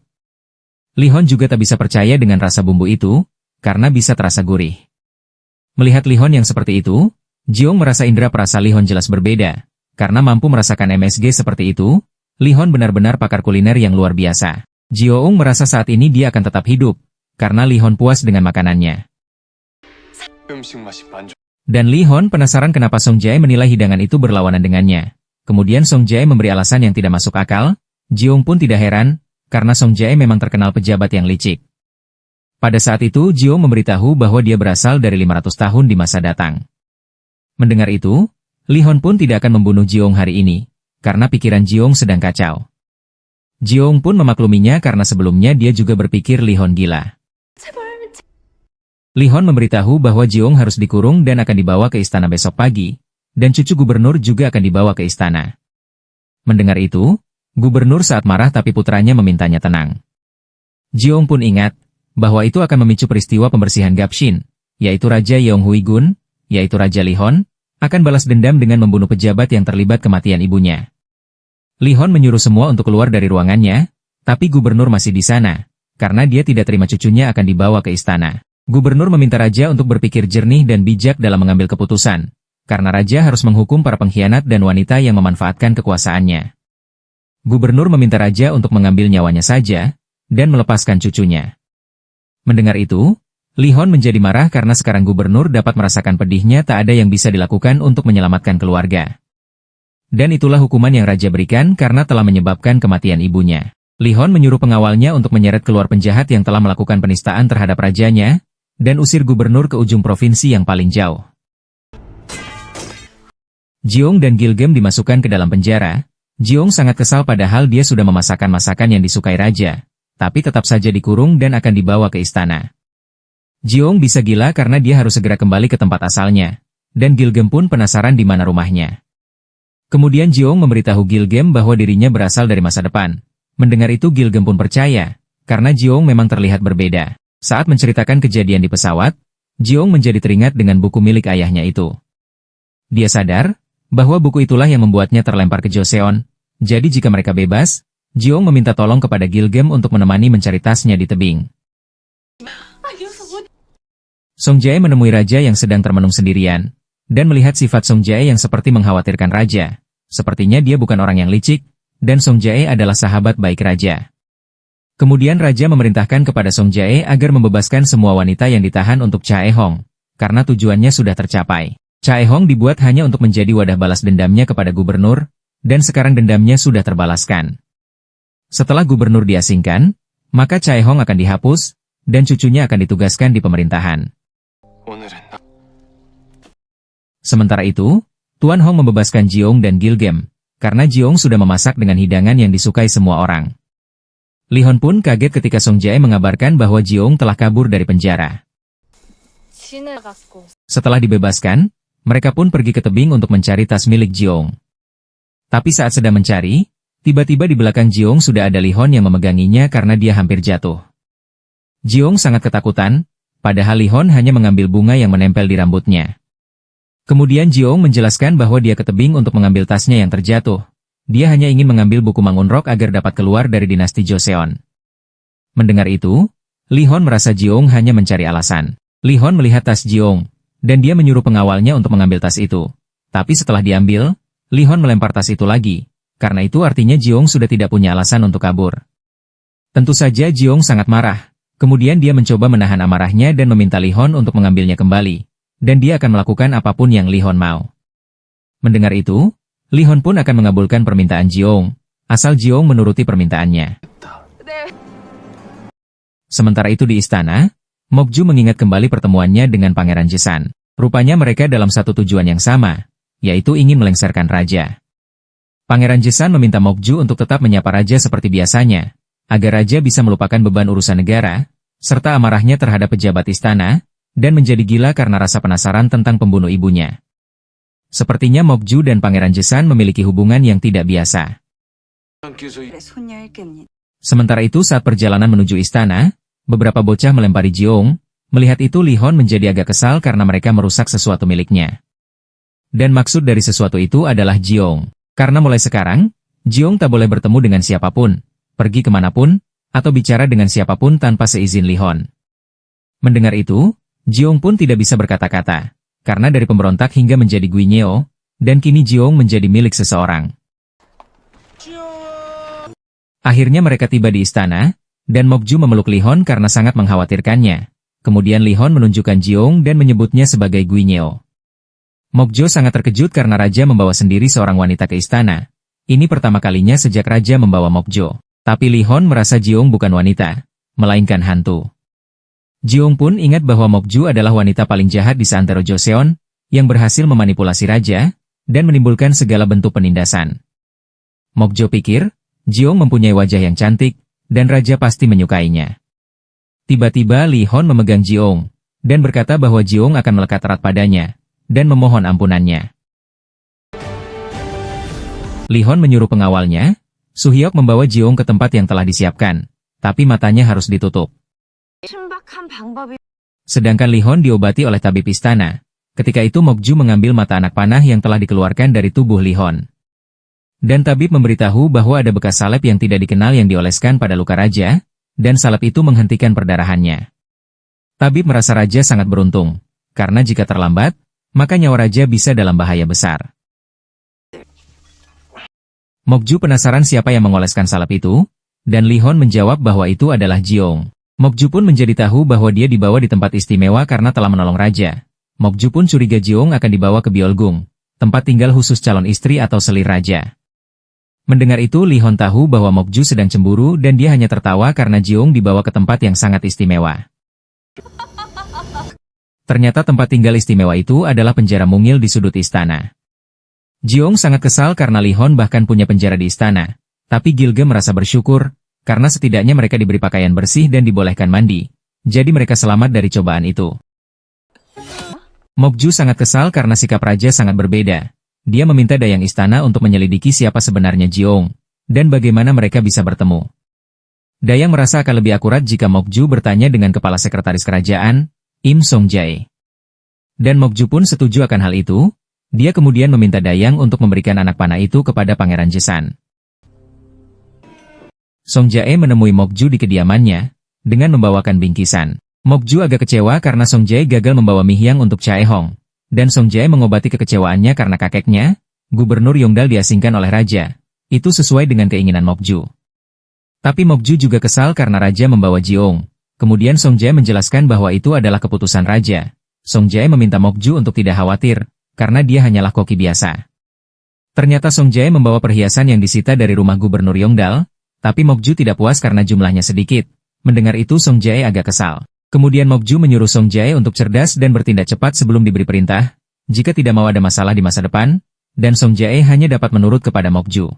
Li Hon juga tak bisa percaya dengan rasa bumbu itu, karena bisa terasa gurih. Melihat Li Hon yang seperti itu, Jiong merasa indera perasa Li Hon jelas berbeda. Karena mampu merasakan MSG seperti itu, Li Hon benar-benar pakar kuliner yang luar biasa. Jiong merasa saat ini dia akan tetap hidup, karena Li Hon puas dengan makanannya. Dan Li Hon penasaran kenapa Song-jae menilai hidangan itu berlawanan dengannya. Kemudian Song-jae memberi alasan yang tidak masuk akal, Jiong pun tidak heran, karena Song Jae memang terkenal pejabat yang licik. Pada saat itu Jiong memberitahu bahwa dia berasal dari 500 tahun di masa datang. Mendengar itu, Li Hon pun tidak akan membunuh Jiong hari ini, karena pikiran Jiong sedang kacau. Jiong pun memakluminya karena sebelumnya dia juga berpikir Li Hon gila. Li Hon memberitahu bahwa Jiong harus dikurung dan akan dibawa ke istana besok pagi, dan cucu gubernur juga akan dibawa ke istana. Mendengar itu, gubernur saat marah tapi putranya memintanya tenang. Jiong pun ingat bahwa itu akan memicu peristiwa pembersihan Gapshin, yaitu Raja Yeong Hui Gun, yaitu Raja Li Hon, akan balas dendam dengan membunuh pejabat yang terlibat kematian ibunya. Li Hon menyuruh semua untuk keluar dari ruangannya, tapi gubernur masih di sana, karena dia tidak terima cucunya akan dibawa ke istana. Gubernur meminta raja untuk berpikir jernih dan bijak dalam mengambil keputusan, karena raja harus menghukum para pengkhianat dan wanita yang memanfaatkan kekuasaannya. Gubernur meminta raja untuk mengambil nyawanya saja, dan melepaskan cucunya. Mendengar itu, Li Hon menjadi marah karena sekarang gubernur dapat merasakan pedihnya tak ada yang bisa dilakukan untuk menyelamatkan keluarga. Dan itulah hukuman yang raja berikan karena telah menyebabkan kematian ibunya. Li Hon menyuruh pengawalnya untuk menyeret keluar penjahat yang telah melakukan penistaan terhadap rajanya, dan usir gubernur ke ujung provinsi yang paling jauh. Jiong dan Gilgem dimasukkan ke dalam penjara. Jiong sangat kesal padahal dia sudah memasakkan masakan yang disukai raja, tapi tetap saja dikurung dan akan dibawa ke istana. Jiong bisa gila karena dia harus segera kembali ke tempat asalnya, dan Gilgem pun penasaran di mana rumahnya. Kemudian Jiong memberitahu Gilgem bahwa dirinya berasal dari masa depan. Mendengar itu Gilgem pun percaya, karena Jiong memang terlihat berbeda. Saat menceritakan kejadian di pesawat, Jiong menjadi teringat dengan buku milik ayahnya itu. Dia sadar bahwa buku itulah yang membuatnya terlempar ke Joseon, jadi jika mereka bebas, Jiong meminta tolong kepada Gilgem untuk menemani mencari tasnya di tebing. Song Jae menemui raja yang sedang termenung sendirian, dan melihat sifat Song Jae yang seperti mengkhawatirkan raja. Sepertinya dia bukan orang yang licik, dan Song Jae adalah sahabat baik raja. Kemudian raja memerintahkan kepada Song Jae agar membebaskan semua wanita yang ditahan untuk Cha E-hong, karena tujuannya sudah tercapai. Cha E-hong dibuat hanya untuk menjadi wadah balas dendamnya kepada gubernur, dan sekarang dendamnya sudah terbalaskan. Setelah gubernur diasingkan, maka Cha E-hong akan dihapus, dan cucunya akan ditugaskan di pemerintahan. Sementara itu, Tuan Hong membebaskan Jiong dan Gilgem, karena Jiong sudah memasak dengan hidangan yang disukai semua orang. Li Hon pun kaget ketika Song Jae mengabarkan bahwa Jiong telah kabur dari penjara. Setelah dibebaskan, mereka pun pergi ke tebing untuk mencari tas milik Jiong. Tapi saat sedang mencari, tiba-tiba di belakang Jiong sudah ada Li Hon yang memeganginya karena dia hampir jatuh. Jiong sangat ketakutan, padahal Li Hon hanya mengambil bunga yang menempel di rambutnya. Kemudian Jiong menjelaskan bahwa dia ke tebing untuk mengambil tasnya yang terjatuh. Dia hanya ingin mengambil buku Mangunrok agar dapat keluar dari dinasti Joseon. Mendengar itu, Li Hon merasa Jiong hanya mencari alasan. Li Hon melihat tas Jiong, dan dia menyuruh pengawalnya untuk mengambil tas itu. Tapi setelah diambil, Li Hon melempar tas itu lagi, karena itu artinya Jiong sudah tidak punya alasan untuk kabur. Tentu saja Jiong sangat marah, kemudian dia mencoba menahan amarahnya dan meminta Li Hon untuk mengambilnya kembali, dan dia akan melakukan apapun yang Li Hon mau. Mendengar itu, Li Hon pun akan mengabulkan permintaan Jiong, asal Jiong menuruti permintaannya. Sementara itu di istana, Mokju mengingat kembali pertemuannya dengan Pangeran Jesan. Rupanya mereka dalam satu tujuan yang sama, yaitu ingin melengsarkan raja. Pangeran Jesan meminta Mokju untuk tetap menyapa raja seperti biasanya, agar raja bisa melupakan beban urusan negara, serta amarahnya terhadap pejabat istana, dan menjadi gila karena rasa penasaran tentang pembunuh ibunya. Sepertinya Mokju dan Pangeran Jesan memiliki hubungan yang tidak biasa. Sementara itu saat perjalanan menuju istana, beberapa bocah melempari Jiong. Melihat itu Li Hon menjadi agak kesal karena mereka merusak sesuatu miliknya. Dan maksud dari sesuatu itu adalah Jiong. Karena mulai sekarang, Jiong tak boleh bertemu dengan siapapun, pergi kemanapun, atau bicara dengan siapapun tanpa seizin Li Hon. Mendengar itu, Jiong pun tidak bisa berkata-kata. Karena dari pemberontak hingga menjadi Guinyeo, dan kini Jiong menjadi milik seseorang. Akhirnya mereka tiba di istana, dan Mokju memeluk Li Hon karena sangat mengkhawatirkannya. Kemudian Li Hon menunjukkan Jiong dan menyebutnya sebagai Guinyeo. Mokjo sangat terkejut karena raja membawa sendiri seorang wanita ke istana. Ini pertama kalinya sejak raja membawa Mokjo. Tapi Li Hon merasa Jiong bukan wanita, melainkan hantu. Jiong pun ingat bahwa Mokju adalah wanita paling jahat di seantero Joseon, yang berhasil memanipulasi raja, dan menimbulkan segala bentuk penindasan. Mokjo pikir, Jiong mempunyai wajah yang cantik, dan raja pasti menyukainya. Tiba-tiba Li Hon memegang Jiong, dan berkata bahwa Jiong akan melekat erat padanya, dan memohon ampunannya. Li Hon menyuruh pengawalnya, Suhyok membawa Jiong ke tempat yang telah disiapkan, tapi matanya harus ditutup. Sedangkan Li Hon diobati oleh tabib istana. Ketika itu Mokju mengambil mata anak panah yang telah dikeluarkan dari tubuh Li Hon. Dan tabib memberitahu bahwa ada bekas salep yang tidak dikenal yang dioleskan pada luka raja, dan salep itu menghentikan perdarahannya. Tabib merasa raja sangat beruntung, karena jika terlambat, maka nyawa raja bisa dalam bahaya besar. Mokju penasaran siapa yang mengoleskan salep itu, dan Li Hon menjawab bahwa itu adalah Jiong. Mokju pun menjadi tahu bahwa dia dibawa di tempat istimewa karena telah menolong raja. Mokju pun curiga Jiong akan dibawa ke Byolgung, tempat tinggal khusus calon istri atau selir raja. Mendengar itu Li Hon tahu bahwa Mokju sedang cemburu dan dia hanya tertawa karena Jiong dibawa ke tempat yang sangat istimewa. Ternyata tempat tinggal istimewa itu adalah penjara mungil di sudut istana. Jiong sangat kesal karena Li Hon bahkan punya penjara di istana, tapi Gilge merasa bersyukur, karena setidaknya mereka diberi pakaian bersih dan dibolehkan mandi, jadi mereka selamat dari cobaan itu. Mokju sangat kesal karena sikap raja sangat berbeda. Dia meminta dayang istana untuk menyelidiki siapa sebenarnya Jiong, dan bagaimana mereka bisa bertemu. Dayang merasa akan lebih akurat jika Mokju bertanya dengan kepala sekretaris kerajaan, Im Song-jae. Dan Mokju pun setuju akan hal itu. Dia kemudian meminta Dayang untuk memberikan anak panah itu kepada Pangeran Jesan. Song-jae menemui Mokju di kediamannya, dengan membawakan bingkisan. Mokju agak kecewa karena Song-jae gagal membawa Mihyang untuk Chae-hong, dan Song-jae mengobati kekecewaannya karena kakeknya, Gubernur Yongdal diasingkan oleh raja. Itu sesuai dengan keinginan Mokju. Tapi Mokju juga kesal karena raja membawa Jiong. Kemudian Song-jae menjelaskan bahwa itu adalah keputusan raja. Song-jae meminta Mokju untuk tidak khawatir, karena dia hanyalah koki biasa. Ternyata Song-jae membawa perhiasan yang disita dari rumah Gubernur Yongdal, tapi Mokju tidak puas karena jumlahnya sedikit. Mendengar itu Song-jae agak kesal. Kemudian Mokju menyuruh Song-jae untuk cerdas dan bertindak cepat sebelum diberi perintah, jika tidak mau ada masalah di masa depan, dan Song-jae hanya dapat menurut kepada Mokju.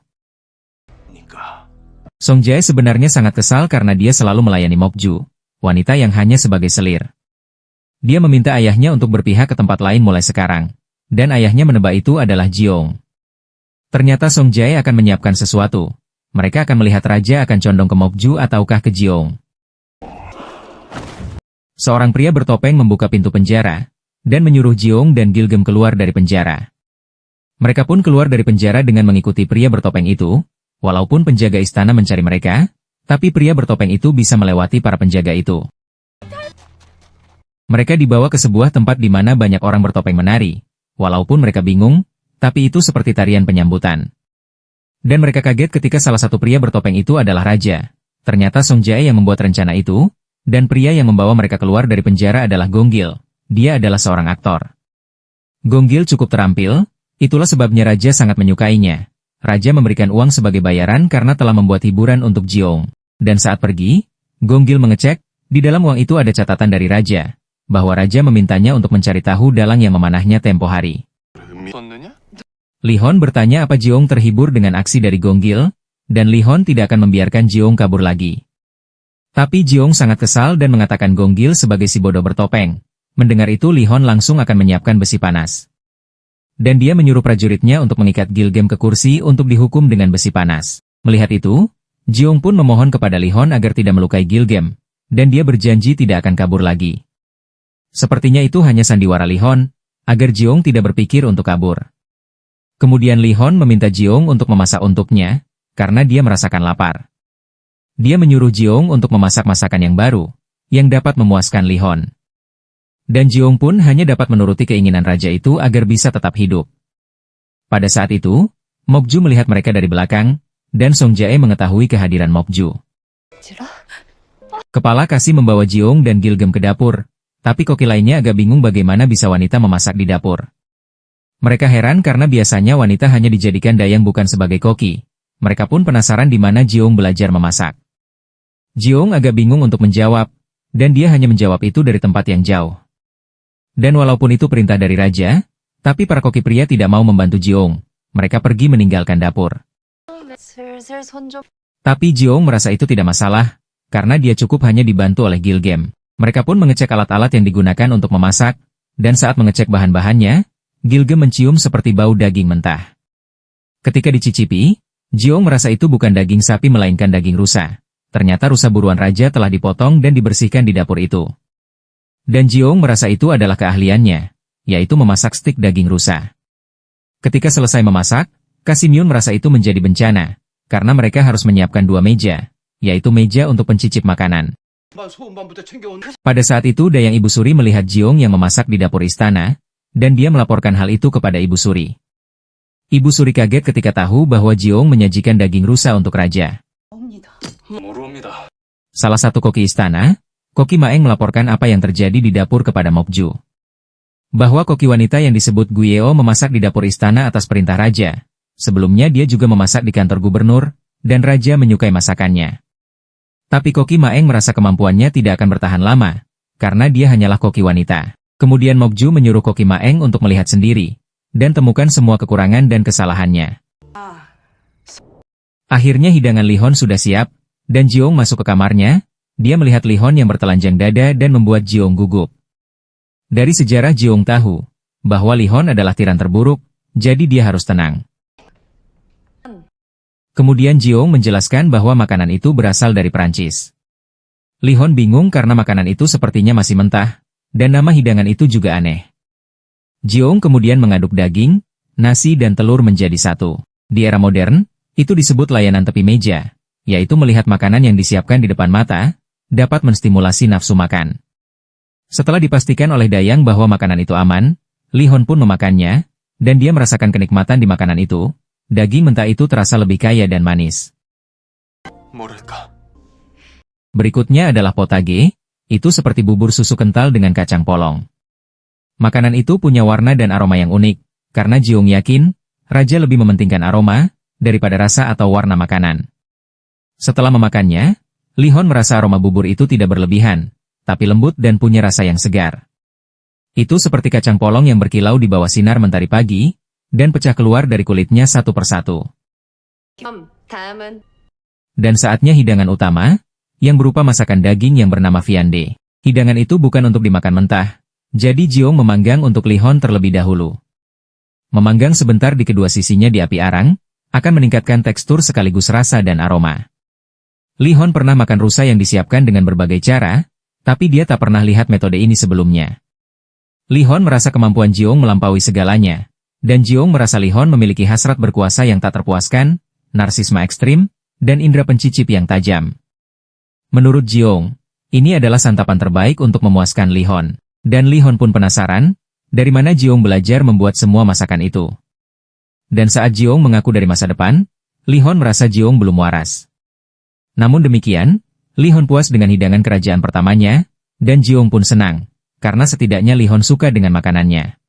Song-jae sebenarnya sangat kesal karena dia selalu melayani Mokju, wanita yang hanya sebagai selir. Dia meminta ayahnya untuk berpihak ke tempat lain mulai sekarang, dan ayahnya menebak itu adalah Jiong. Ternyata Song-jae akan menyiapkan sesuatu. Mereka akan melihat raja akan condong ke Mokju ataukah ke Jiong. Seorang pria bertopeng membuka pintu penjara, dan menyuruh Jiong dan Gilgem keluar dari penjara. Mereka pun keluar dari penjara dengan mengikuti pria bertopeng itu, walaupun penjaga istana mencari mereka, tapi pria bertopeng itu bisa melewati para penjaga itu. Mereka dibawa ke sebuah tempat di mana banyak orang bertopeng menari, walaupun mereka bingung, tapi itu seperti tarian penyambutan. Dan mereka kaget ketika salah satu pria bertopeng itu adalah raja. Ternyata Song-jae yang membuat rencana itu, dan pria yang membawa mereka keluar dari penjara adalah Gonggil. Dia adalah seorang aktor. Gonggil cukup terampil, itulah sebabnya raja sangat menyukainya. Raja memberikan uang sebagai bayaran karena telah membuat hiburan untuk Jiong. Dan saat pergi, Gonggil mengecek, di dalam uang itu ada catatan dari raja, bahwa raja memintanya untuk mencari tahu dalang yang memanahnya tempo hari. Li Hon bertanya apa Jiong terhibur dengan aksi dari Gonggil, dan Li Hon tidak akan membiarkan Jiong kabur lagi. Tapi Jiong sangat kesal dan mengatakan Gonggil sebagai si bodoh bertopeng. Mendengar itu Li Hon langsung akan menyiapkan besi panas. Dan dia menyuruh prajuritnya untuk mengikat Gilgem ke kursi untuk dihukum dengan besi panas. Melihat itu, Jiong pun memohon kepada Li Hon agar tidak melukai Gilgem, dan dia berjanji tidak akan kabur lagi. Sepertinya itu hanya sandiwara Li Hon, agar Jiong tidak berpikir untuk kabur. Kemudian Li Hon meminta Jiong untuk memasak untuknya, karena dia merasakan lapar. Dia menyuruh Jiong untuk memasak masakan yang baru, yang dapat memuaskan Li Hon. Dan Jiong pun hanya dapat menuruti keinginan raja itu agar bisa tetap hidup. Pada saat itu, Mokju melihat mereka dari belakang, dan Song-jae mengetahui kehadiran Mokju. Kepala Kasih membawa Jiong dan Gilgem ke dapur, tapi koki lainnya agak bingung bagaimana bisa wanita memasak di dapur. Mereka heran karena biasanya wanita hanya dijadikan dayang bukan sebagai koki. Mereka pun penasaran di mana Jiong belajar memasak. Jiong agak bingung untuk menjawab, dan dia hanya menjawab itu dari tempat yang jauh. Dan walaupun itu perintah dari raja, tapi para koki pria tidak mau membantu Jiong. Mereka pergi meninggalkan dapur. Tapi Jiong merasa itu tidak masalah, karena dia cukup hanya dibantu oleh Gilgem. Mereka pun mengecek alat-alat yang digunakan untuk memasak, dan saat mengecek bahan-bahannya, Gilgem mencium seperti bau daging mentah. Ketika dicicipi, Jiong merasa itu bukan daging sapi melainkan daging rusa. Ternyata rusa buruan raja telah dipotong dan dibersihkan di dapur itu. Dan Jiong merasa itu adalah keahliannya, yaitu memasak stik daging rusa. Ketika selesai memasak, Kasimyun merasa itu menjadi bencana, karena mereka harus menyiapkan 2 meja, yaitu meja untuk pencicip makanan. Pada saat itu Dayang Ibu Suri melihat Jiong yang memasak di dapur istana, dan dia melaporkan hal itu kepada Ibu Suri. Ibu Suri kaget ketika tahu bahwa Jiong menyajikan daging rusa untuk raja. Salah satu koki istana, Koki Maeng melaporkan apa yang terjadi di dapur kepada Mokju. Bahwa koki wanita yang disebut Guiyeo memasak di dapur istana atas perintah raja. Sebelumnya dia juga memasak di kantor gubernur, dan raja menyukai masakannya. Tapi Koki Maeng merasa kemampuannya tidak akan bertahan lama, karena dia hanyalah koki wanita. Kemudian Mokju menyuruh Koki Maeng untuk melihat sendiri, dan temukan semua kekurangan dan kesalahannya. Akhirnya hidangan Lihon sudah siap, dan Jiong masuk ke kamarnya. Dia melihat Lihon yang bertelanjang dada dan membuat Jiong gugup. Dari sejarah Jiong tahu bahwa Lihon adalah tiran terburuk, jadi dia harus tenang. Kemudian Jiong menjelaskan bahwa makanan itu berasal dari Perancis. Lihon bingung karena makanan itu sepertinya masih mentah, dan nama hidangan itu juga aneh. Jiong kemudian mengaduk daging, nasi dan telur menjadi satu. Di era modern, itu disebut layanan tepi meja, yaitu melihat makanan yang disiapkan di depan mata, dapat menstimulasi nafsu makan. Setelah dipastikan oleh Dayang bahwa makanan itu aman, Lihon pun memakannya, dan dia merasakan kenikmatan di makanan itu. Daging mentah itu terasa lebih kaya dan manis. Berikutnya adalah potage, itu seperti bubur susu kental dengan kacang polong. Makanan itu punya warna dan aroma yang unik, karena Jiong yakin, raja lebih mementingkan aroma, daripada rasa atau warna makanan. Setelah memakannya, Lihon merasa aroma bubur itu tidak berlebihan, tapi lembut dan punya rasa yang segar. Itu seperti kacang polong yang berkilau di bawah sinar mentari pagi, dan pecah keluar dari kulitnya satu persatu. Dan saatnya hidangan utama, yang berupa masakan daging yang bernama viande. Hidangan itu bukan untuk dimakan mentah, jadi Jiong memanggang untuk Lihon terlebih dahulu. Memanggang sebentar di kedua sisinya di api arang, akan meningkatkan tekstur sekaligus rasa dan aroma. Lihon pernah makan rusa yang disiapkan dengan berbagai cara, tapi dia tak pernah lihat metode ini sebelumnya. Lihon merasa kemampuan Jiong melampaui segalanya, dan Jiong merasa Lihon memiliki hasrat berkuasa yang tak terpuaskan, narsisme ekstrim, dan indera pencicip yang tajam. Menurut Jiong, ini adalah santapan terbaik untuk memuaskan Lihon. Dan Lihon pun penasaran, dari mana Jiong belajar membuat semua masakan itu. Dan saat Jiong mengaku dari masa depan, Lihon merasa Jiong belum waras. Namun demikian, Lihon puas dengan hidangan kerajaan pertamanya, dan Jiong pun senang, karena setidaknya Lihon suka dengan makanannya.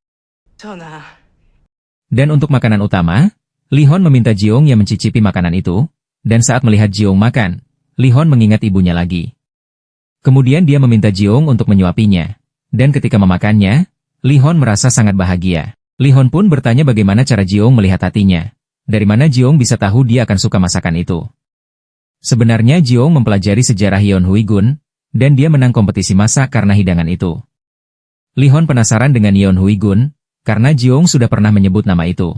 Dan untuk makanan utama, Lihon meminta Jiong yang mencicipi makanan itu, dan saat melihat Jiong makan, Lihon mengingat ibunya lagi. Kemudian dia meminta Jiong untuk menyuapinya, dan ketika memakannya, Lihon merasa sangat bahagia. Lihon pun bertanya bagaimana cara Jiong melihat hatinya. Dari mana Jiong bisa tahu dia akan suka masakan itu. Sebenarnya Jiong mempelajari sejarah Yeon Hui-gun, dan dia menang kompetisi masak karena hidangan itu. Lihon penasaran dengan Yeon Hui-gun, karena Jiong sudah pernah menyebut nama itu.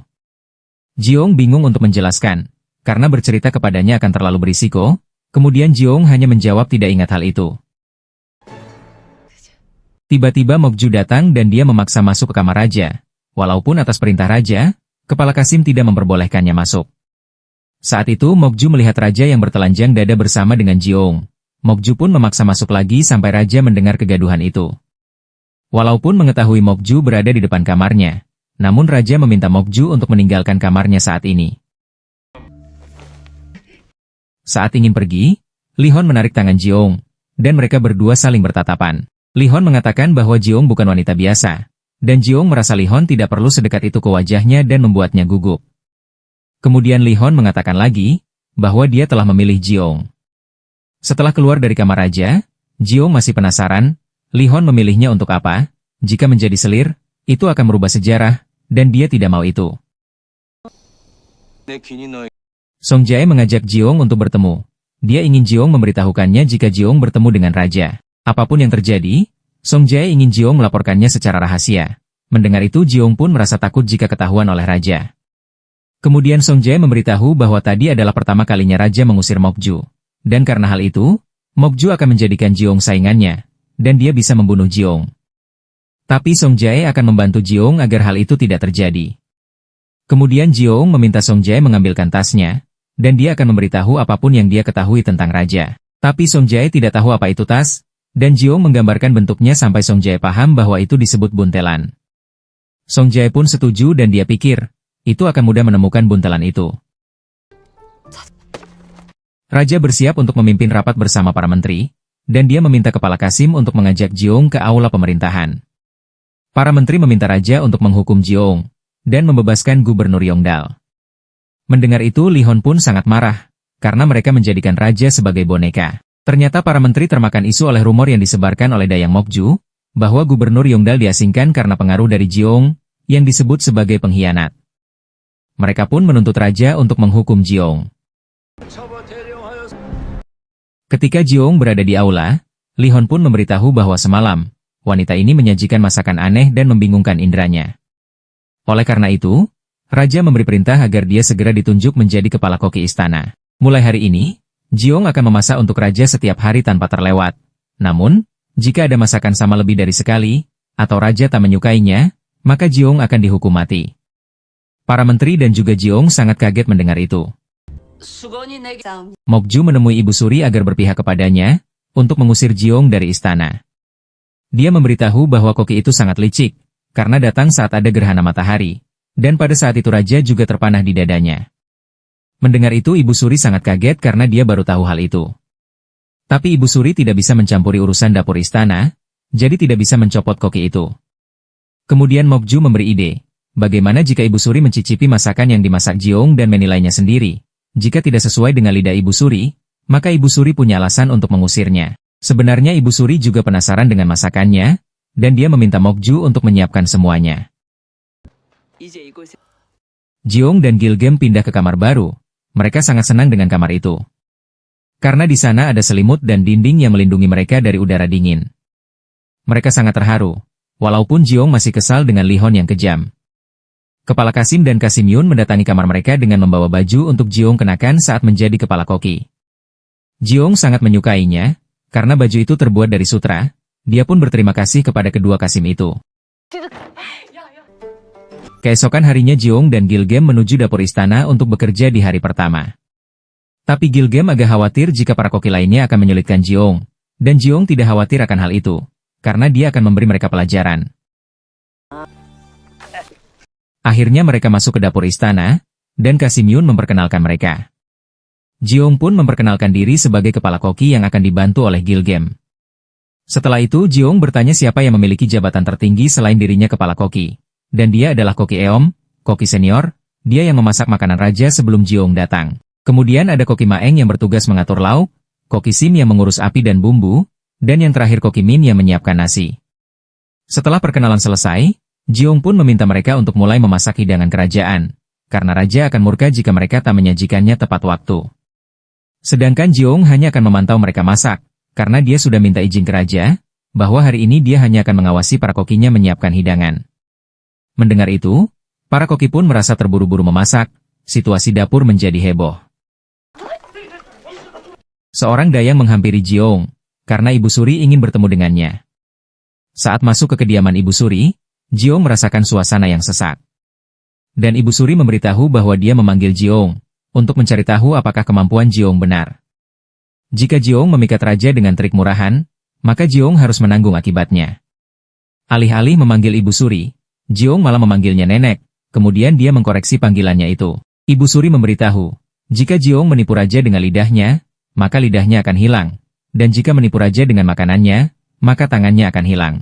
Jiong bingung untuk menjelaskan, karena bercerita kepadanya akan terlalu berisiko, kemudian Jiong hanya menjawab tidak ingat hal itu. Tiba-tiba Mokju datang dan dia memaksa masuk ke kamar raja. Walaupun atas perintah raja, Kepala Kasim tidak memperbolehkannya masuk. Saat itu Mokju melihat raja yang bertelanjang dada bersama dengan Jiong. Mokju pun memaksa masuk lagi sampai raja mendengar kegaduhan itu. Walaupun mengetahui Mokju berada di depan kamarnya, namun raja meminta Mokju untuk meninggalkan kamarnya saat ini. Saat ingin pergi, Lihon menarik tangan Jiong, dan mereka berdua saling bertatapan. Lihon mengatakan bahwa Jiong bukan wanita biasa, dan Jiong merasa Lihon tidak perlu sedekat itu ke wajahnya dan membuatnya gugup. Kemudian Lihon mengatakan lagi, bahwa dia telah memilih Jiong. Setelah keluar dari kamar raja, Jiong masih penasaran, Li Hon memilihnya untuk apa? Jika menjadi selir, itu akan merubah sejarah, dan dia tidak mau itu. Song Jae mengajak Jiong untuk bertemu. Dia ingin Jiong memberitahukannya jika Jiong bertemu dengan raja. Apapun yang terjadi, Song Jae ingin Jiong melaporkannya secara rahasia. Mendengar itu Jiong pun merasa takut jika ketahuan oleh raja. Kemudian Song Jae memberitahu bahwa tadi adalah pertama kalinya raja mengusir Mokju. Dan karena hal itu, Mokju akan menjadikan Jiong saingannya, dan dia bisa membunuh Jiong. Tapi Song Jae akan membantu Jiong agar hal itu tidak terjadi. Kemudian Jiong meminta Song Jae mengambilkan tasnya, dan dia akan memberitahu apapun yang dia ketahui tentang raja. Tapi Song Jae tidak tahu apa itu tas, dan Jiong menggambarkan bentuknya sampai Song Jae paham bahwa itu disebut buntelan. Song Jae pun setuju dan dia pikir, itu akan mudah menemukan buntelan itu. Raja bersiap untuk memimpin rapat bersama para menteri, dan dia meminta Kepala Qasim untuk mengajak Jiong ke aula pemerintahan. Para menteri meminta raja untuk menghukum Jiong, dan membebaskan Gubernur Yongdal. Mendengar itu Li Hon pun sangat marah, karena mereka menjadikan raja sebagai boneka. Ternyata para menteri termakan isu oleh rumor yang disebarkan oleh Dayang Mokju, bahwa Gubernur Yongdal diasingkan karena pengaruh dari Jiong, yang disebut sebagai pengkhianat. Mereka pun menuntut raja untuk menghukum Jiong. Ketika Jiong berada di aula, Li Hon pun memberitahu bahwa semalam, wanita ini menyajikan masakan aneh dan membingungkan inderanya. Oleh karena itu, raja memberi perintah agar dia segera ditunjuk menjadi kepala koki istana. Mulai hari ini, Jiong akan memasak untuk raja setiap hari tanpa terlewat. Namun, jika ada masakan sama lebih dari sekali, atau raja tak menyukainya, maka Jiong akan dihukum mati. Para menteri dan juga Jiong sangat kaget mendengar itu. Mokju menemui Ibu Suri agar berpihak kepadanya, untuk mengusir Jiong dari istana. Dia memberitahu bahwa koki itu sangat licik, karena datang saat ada gerhana matahari, dan pada saat itu raja juga terpanah di dadanya. Mendengar itu Ibu Suri sangat kaget karena dia baru tahu hal itu. Tapi Ibu Suri tidak bisa mencampuri urusan dapur istana, jadi tidak bisa mencopot koki itu. Kemudian Mokju memberi ide, bagaimana jika Ibu Suri mencicipi masakan yang dimasak Jiong dan menilainya sendiri. Jika tidak sesuai dengan lidah Ibu Suri, maka Ibu Suri punya alasan untuk mengusirnya. Sebenarnya Ibu Suri juga penasaran dengan masakannya, dan dia meminta Mokju untuk menyiapkan semuanya. Jiong dan Gilgem pindah ke kamar baru. Mereka sangat senang dengan kamar itu. Karena di sana ada selimut dan dinding yang melindungi mereka dari udara dingin. Mereka sangat terharu, walaupun Jiong masih kesal dengan Li Hon yang kejam. Kepala Qasim dan Qasim Yun mendatangi kamar mereka dengan membawa baju untuk Jiong kenakan saat menjadi kepala koki. Jiong sangat menyukainya, karena baju itu terbuat dari sutra. Dia pun berterima kasih kepada kedua Qasim itu. Keesokan harinya Jiong dan Gilgem menuju dapur istana untuk bekerja di hari pertama. Tapi Gilgem agak khawatir jika para koki lainnya akan menyulitkan Jiong, dan Jiong tidak khawatir akan hal itu, karena dia akan memberi mereka pelajaran. Akhirnya mereka masuk ke dapur istana, dan Qasim Yun memperkenalkan mereka. Jiong pun memperkenalkan diri sebagai kepala koki yang akan dibantu oleh Gilgem. Setelah itu Jiong bertanya siapa yang memiliki jabatan tertinggi selain dirinya kepala koki. Dan dia adalah koki Eom, koki senior, dia yang memasak makanan raja sebelum Jiong datang. Kemudian ada koki Maeng yang bertugas mengatur lauk, koki Sim yang mengurus api dan bumbu, dan yang terakhir koki Min yang menyiapkan nasi. Setelah perkenalan selesai, Jiong pun meminta mereka untuk mulai memasak hidangan kerajaan, karena raja akan murka jika mereka tak menyajikannya tepat waktu. Sedangkan Jiong hanya akan memantau mereka masak, karena dia sudah minta izin ke raja, bahwa hari ini dia hanya akan mengawasi para kokinya menyiapkan hidangan. Mendengar itu, para koki pun merasa terburu-buru memasak, situasi dapur menjadi heboh. Seorang dayang menghampiri Jiong, karena Ibu Suri ingin bertemu dengannya. Saat masuk ke kediaman Ibu Suri, Jiong merasakan suasana yang sesak. Dan Ibu Suri memberitahu bahwa dia memanggil Jiong, untuk mencari tahu apakah kemampuan Jiong benar. Jika Jiong memikat raja dengan trik murahan, maka Jiong harus menanggung akibatnya. Alih-alih memanggil Ibu Suri, Jiong malah memanggilnya nenek, kemudian dia mengkoreksi panggilannya itu. Ibu Suri memberitahu, jika Jiong menipu raja dengan lidahnya, maka lidahnya akan hilang, dan jika menipu raja dengan makanannya, maka tangannya akan hilang.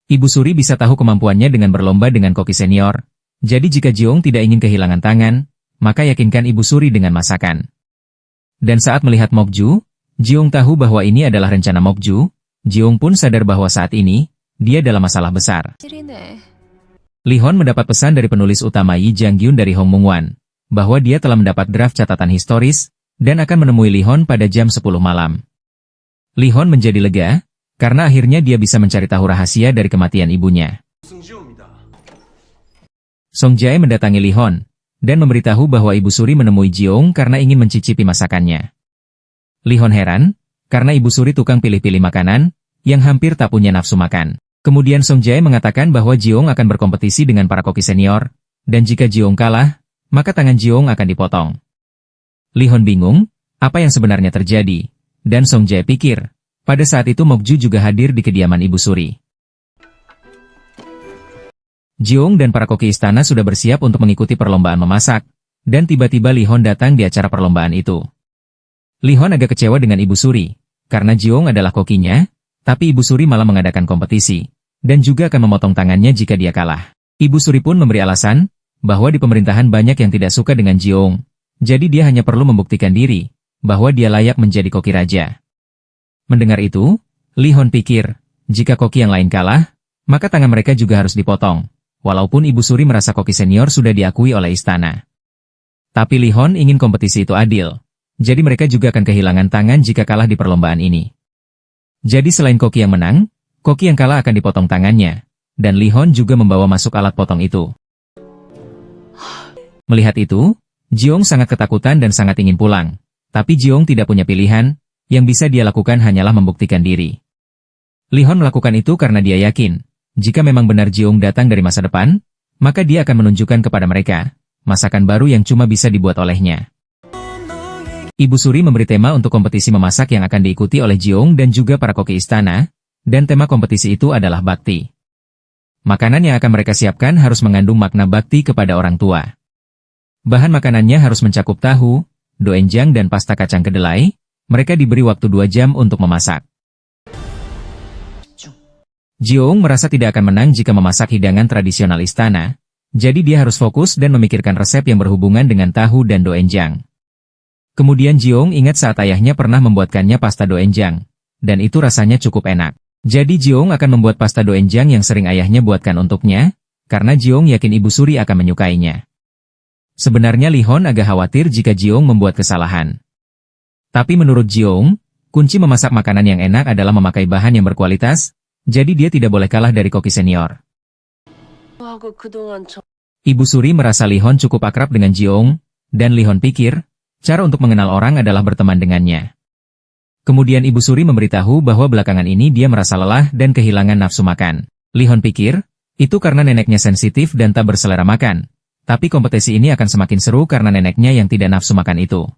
Ibu Suri bisa tahu kemampuannya dengan berlomba dengan koki senior, jadi jika Jiong tidak ingin kehilangan tangan, maka yakinkan Ibu Suri dengan masakan. Dan saat melihat Mokju, Jiung tahu bahwa ini adalah rencana Mokju. Jiung pun sadar bahwa saat ini, dia dalam masalah besar. Lee Hon mendapat pesan dari penulis utama Yi Jang-gyun dari Hong Mung-wan, bahwa dia telah mendapat draft catatan historis, dan akan menemui Lee Hon pada jam 10 malam. Lee Hon menjadi lega, karena akhirnya dia bisa mencari tahu rahasia dari kematian ibunya. Song Jae mendatangi Lee Hon, dan memberitahu bahwa Ibu Suri menemui Jiung karena ingin mencicipi masakannya. Lee Hon heran, karena Ibu Suri tukang pilih-pilih makanan, yang hampir tak punya nafsu makan. Kemudian Song Jae mengatakan bahwa Jiung akan berkompetisi dengan para koki senior, dan jika Jiung kalah, maka tangan Jiung akan dipotong. Lee Hon bingung, apa yang sebenarnya terjadi, dan Song Jae pikir, pada saat itu Mokju juga hadir di kediaman Ibu Suri. Jiung dan para koki istana sudah bersiap untuk mengikuti perlombaan memasak, dan tiba-tiba Lee Hon datang di acara perlombaan itu. Lee Hon agak kecewa dengan Ibu Suri, karena Jiung adalah kokinya, tapi Ibu Suri malah mengadakan kompetisi, dan juga akan memotong tangannya jika dia kalah. Ibu Suri pun memberi alasan, bahwa di pemerintahan banyak yang tidak suka dengan Jiung, jadi dia hanya perlu membuktikan diri, bahwa dia layak menjadi koki raja. Mendengar itu, Lee Hon pikir, jika koki yang lain kalah, maka tangan mereka juga harus dipotong, walaupun Ibu Suri merasa koki senior sudah diakui oleh istana. Tapi Lee Hon ingin kompetisi itu adil, jadi mereka juga akan kehilangan tangan jika kalah di perlombaan ini. Jadi selain koki yang menang, koki yang kalah akan dipotong tangannya, dan Lee Hon juga membawa masuk alat potong itu. Melihat itu, Jiung sangat ketakutan dan sangat ingin pulang, tapi Jiung tidak punya pilihan, yang bisa dia lakukan hanyalah membuktikan diri. Lee Hon melakukan itu karena dia yakin, jika memang benar Jiung datang dari masa depan, maka dia akan menunjukkan kepada mereka, masakan baru yang cuma bisa dibuat olehnya. Ibu Suri memberi tema untuk kompetisi memasak yang akan diikuti oleh Jiung dan juga para koki istana, dan tema kompetisi itu adalah bakti. Makanan yang akan mereka siapkan harus mengandung makna bakti kepada orang tua. Bahan makanannya harus mencakup tahu, doenjang dan pasta kacang kedelai. Mereka diberi waktu 2 jam untuk memasak. Jiung merasa tidak akan menang jika memasak hidangan tradisional istana, jadi dia harus fokus dan memikirkan resep yang berhubungan dengan tahu dan doenjang. Kemudian Jiung ingat saat ayahnya pernah membuatkannya pasta doenjang, dan itu rasanya cukup enak. Jadi Jiung akan membuat pasta doenjang yang sering ayahnya buatkan untuknya, karena Jiung yakin Ibu Suri akan menyukainya. Sebenarnya Lee Hon agak khawatir jika Jiung membuat kesalahan. Tapi menurut Jiung, kunci memasak makanan yang enak adalah memakai bahan yang berkualitas, jadi dia tidak boleh kalah dari koki senior. Ibu Suri merasa Lee Hon cukup akrab dengan Jiung, dan Lee Hon pikir, cara untuk mengenal orang adalah berteman dengannya. Kemudian Ibu Suri memberitahu bahwa belakangan ini dia merasa lelah dan kehilangan nafsu makan. Lee Hon pikir, itu karena neneknya sensitif dan tak berselera makan. Tapi kompetisi ini akan semakin seru karena neneknya yang tidak nafsu makan itu.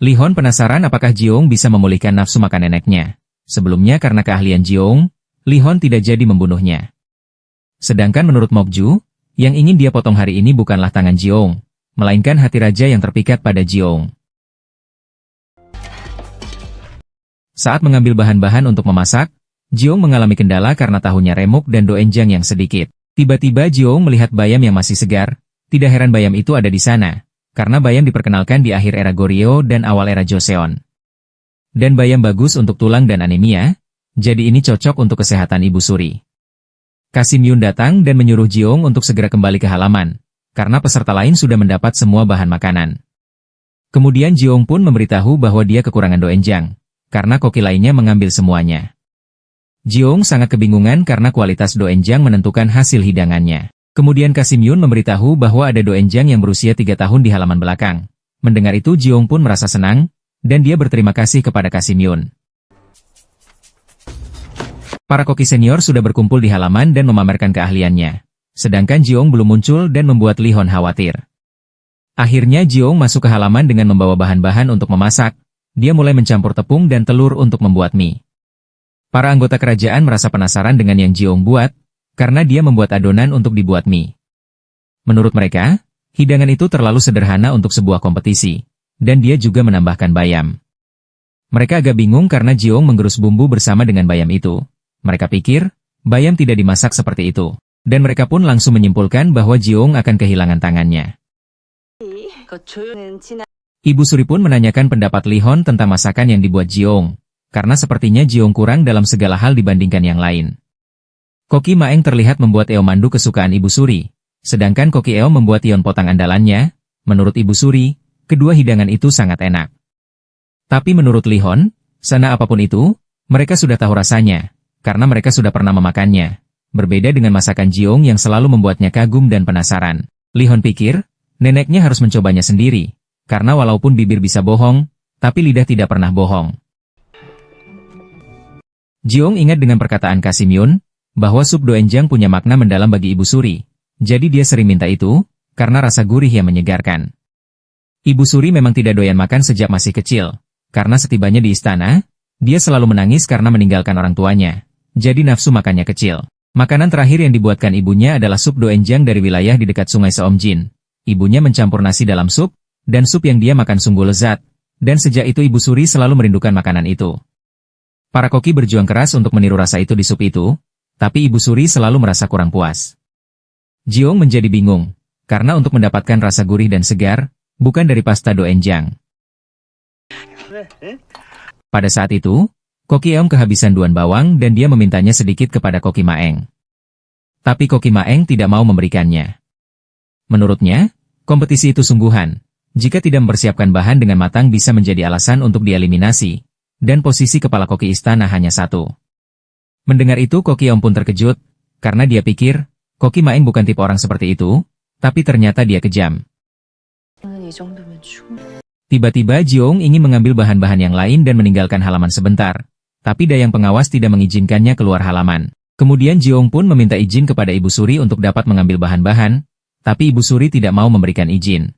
Lee Hon penasaran apakah Jiung bisa memulihkan nafsu makan neneknya. Sebelumnya karena keahlian Jiung, Lee Hon tidak jadi membunuhnya. Sedangkan menurut Mokju, yang ingin dia potong hari ini bukanlah tangan Jiung, melainkan hati raja yang terpikat pada Jiung. Saat mengambil bahan-bahan untuk memasak, Jiung mengalami kendala karena tahunya remuk dan doenjang yang sedikit. Tiba-tiba Jiung melihat bayam yang masih segar, tidak heran bayam itu ada di sana, karena bayam diperkenalkan di akhir era Goryeo dan awal era Joseon. Dan bayam bagus untuk tulang dan anemia, jadi ini cocok untuk kesehatan Ibu Suri. Kasim Yun datang dan menyuruh Jiung untuk segera kembali ke halaman, karena peserta lain sudah mendapat semua bahan makanan. Kemudian Jiung pun memberitahu bahwa dia kekurangan doenjang, karena koki lainnya mengambil semuanya. Jiung sangat kebingungan karena kualitas doenjang menentukan hasil hidangannya. Kemudian Kasim Yun memberitahu bahwa ada doenjang yang berusia 3 tahun di halaman belakang. Mendengar itu Jiung pun merasa senang, dan dia berterima kasih kepada Kasim Yun. Para koki senior sudah berkumpul di halaman dan memamerkan keahliannya. Sedangkan Jiung belum muncul dan membuat Lee Hon khawatir. Akhirnya Jiung masuk ke halaman dengan membawa bahan-bahan untuk memasak. Dia mulai mencampur tepung dan telur untuk membuat mie. Para anggota kerajaan merasa penasaran dengan yang Jiung buat, karena dia membuat adonan untuk dibuat mie. Menurut mereka, hidangan itu terlalu sederhana untuk sebuah kompetisi, dan dia juga menambahkan bayam. Mereka agak bingung karena Jiung menggerus bumbu bersama dengan bayam itu. Mereka pikir, bayam tidak dimasak seperti itu, dan mereka pun langsung menyimpulkan bahwa Jiung akan kehilangan tangannya. Ibu Suri pun menanyakan pendapat Li Hon tentang masakan yang dibuat Jiong, karena sepertinya Jiong kurang dalam segala hal dibandingkan yang lain. Koki Maeng terlihat membuat Eo mandu kesukaan Ibu Suri, sedangkan Koki Eo membuat Ion potang andalannya. Menurut Ibu Suri, kedua hidangan itu sangat enak. Tapi menurut Li Hon, sana apapun itu, mereka sudah tahu rasanya, karena mereka sudah pernah memakannya. Berbeda dengan masakan Jiong yang selalu membuatnya kagum dan penasaran. Li Hon pikir, neneknya harus mencobanya sendiri. Karena walaupun bibir bisa bohong, tapi lidah tidak pernah bohong. Jiong ingat dengan perkataan Kasim Yun, bahwa sup doenjang punya makna mendalam bagi Ibu Suri. Jadi dia sering minta itu, karena rasa gurih yang menyegarkan. Ibu Suri memang tidak doyan makan sejak masih kecil. Karena setibanya di istana, dia selalu menangis karena meninggalkan orang tuanya. Jadi nafsu makannya kecil. Makanan terakhir yang dibuatkan ibunya adalah sup doenjang dari wilayah di dekat sungai Seomjin. Ibunya mencampur nasi dalam sup, dan sup yang dia makan sungguh lezat, dan sejak itu Ibu Suri selalu merindukan makanan itu. Para koki berjuang keras untuk meniru rasa itu di sup itu, tapi Ibu Suri selalu merasa kurang puas. Jiong menjadi bingung, karena untuk mendapatkan rasa gurih dan segar, bukan dari pasta doenjang. Pada saat itu, Koki Eom kehabisan duan bawang dan dia memintanya sedikit kepada Koki Maeng. Tapi Koki Maeng tidak mau memberikannya. Menurutnya, kompetisi itu sungguhan. Jika tidak mempersiapkan bahan dengan matang bisa menjadi alasan untuk dieliminasi, dan posisi kepala koki istana hanya satu. Mendengar itu Koki Eom pun terkejut, karena dia pikir, Koki Maeng bukan tipe orang seperti itu, tapi ternyata dia kejam. Tiba-tiba Jiong ingin mengambil bahan-bahan yang lain dan meninggalkan halaman sebentar, tapi dayang pengawas tidak mengizinkannya keluar halaman. Kemudian Jiong pun meminta izin kepada Ibu Suri untuk dapat mengambil bahan-bahan, tapi Ibu Suri tidak mau memberikan izin.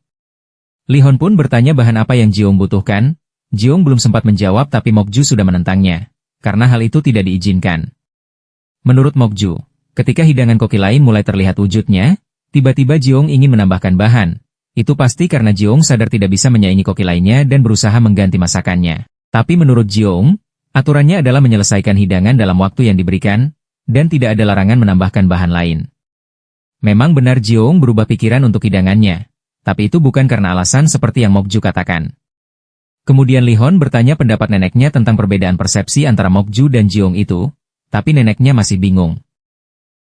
Li Hon pun bertanya bahan apa yang Jiong butuhkan. Jiong belum sempat menjawab tapi Mokju sudah menentangnya, karena hal itu tidak diizinkan. Menurut Mokju, ketika hidangan koki lain mulai terlihat wujudnya, tiba-tiba Jiong ingin menambahkan bahan. Itu pasti karena Jiong sadar tidak bisa menyaingi koki lainnya dan berusaha mengganti masakannya. Tapi menurut Jiong, aturannya adalah menyelesaikan hidangan dalam waktu yang diberikan, dan tidak ada larangan menambahkan bahan lain. Memang benar Jiong berubah pikiran untuk hidangannya. Tapi itu bukan karena alasan seperti yang Mokju katakan. Kemudian Li Hon bertanya pendapat neneknya tentang perbedaan persepsi antara Mokju dan Jiong itu, tapi neneknya masih bingung.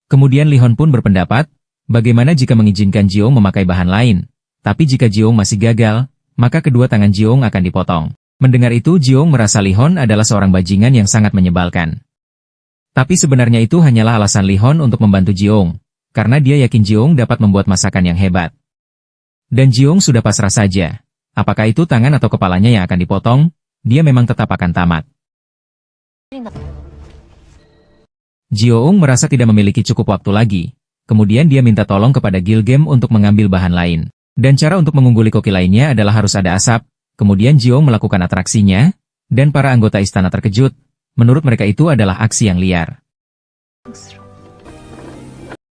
Kemudian Li Hon pun berpendapat, bagaimana jika mengizinkan Jiong memakai bahan lain, tapi jika Jiong masih gagal, maka kedua tangan Jiong akan dipotong. Mendengar itu Jiong merasa Li Hon adalah seorang bajingan yang sangat menyebalkan. Tapi sebenarnya itu hanyalah alasan Li Hon untuk membantu Jiong, karena dia yakin Jiong dapat membuat masakan yang hebat. Dan Jiong sudah pasrah saja. Apakah itu tangan atau kepalanya yang akan dipotong, dia memang tetap akan tamat. Jiong merasa tidak memiliki cukup waktu lagi. Kemudian dia minta tolong kepada Gilgem untuk mengambil bahan lain. Dan cara untuk mengungguli koki lainnya adalah harus ada asap. Kemudian Jiong melakukan atraksinya, dan para anggota istana terkejut. Menurut mereka itu adalah aksi yang liar.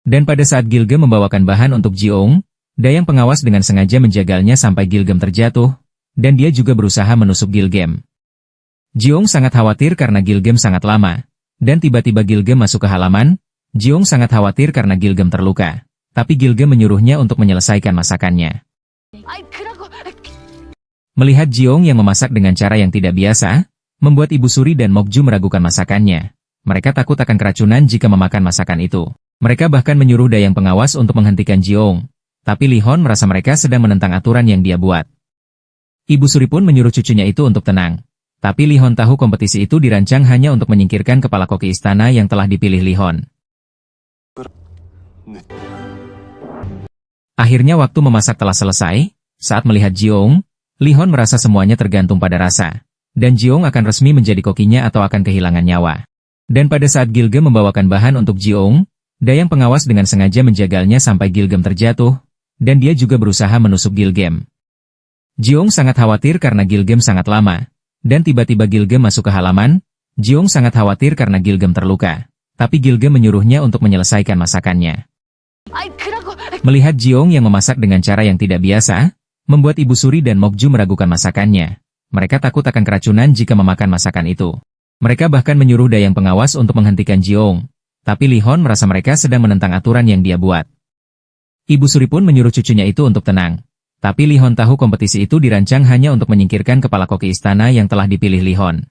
Dan pada saat Gilgem membawakan bahan untuk Jiong, dayang pengawas dengan sengaja menjagalnya sampai Gilgem terjatuh, dan dia juga berusaha menusuk Gilgem. Jiong sangat khawatir karena Gilgem sangat lama, dan tiba-tiba Gilgem masuk ke halaman. Jiong sangat khawatir karena Gilgem terluka, tapi Gilgem menyuruhnya untuk menyelesaikan masakannya. Melihat Jiong yang memasak dengan cara yang tidak biasa, membuat Ibu Suri dan Mokju meragukan masakannya. Mereka takut akan keracunan jika memakan masakan itu. Mereka bahkan menyuruh dayang pengawas untuk menghentikan Jiong. Tapi Li Hon merasa mereka sedang menentang aturan yang dia buat. Ibu Suri pun menyuruh cucunya itu untuk tenang. Tapi Li Hon tahu kompetisi itu dirancang hanya untuk menyingkirkan kepala koki istana yang telah dipilih Li Hon. Akhirnya waktu memasak telah selesai. Saat melihat Jiong, Li Hon merasa semuanya tergantung pada rasa. Dan Jiong akan resmi menjadi kokinya atau akan kehilangan nyawa. Dan pada saat Gilgem membawakan bahan untuk Jiong, dayang pengawas dengan sengaja menjagalnya sampai Gilgem terjatuh. Dan dia juga berusaha menusuk Gilgem. Jiong sangat khawatir karena Gilgem sangat lama. Dan tiba-tiba Gilgem masuk ke halaman. Jiong sangat khawatir karena Gilgem terluka. Tapi Gilgem menyuruhnya untuk menyelesaikan masakannya. Melihat Jiong yang memasak dengan cara yang tidak biasa, membuat Ibu Suri dan Mokju meragukan masakannya. Mereka takut akan keracunan jika memakan masakan itu. Mereka bahkan menyuruh dayang pengawas untuk menghentikan Jiong. Tapi Li Hon merasa mereka sedang menentang aturan yang dia buat. Ibu Suri pun menyuruh cucunya itu untuk tenang. Tapi Li Hon tahu kompetisi itu dirancang hanya untuk menyingkirkan kepala koki istana yang telah dipilih Li Hon.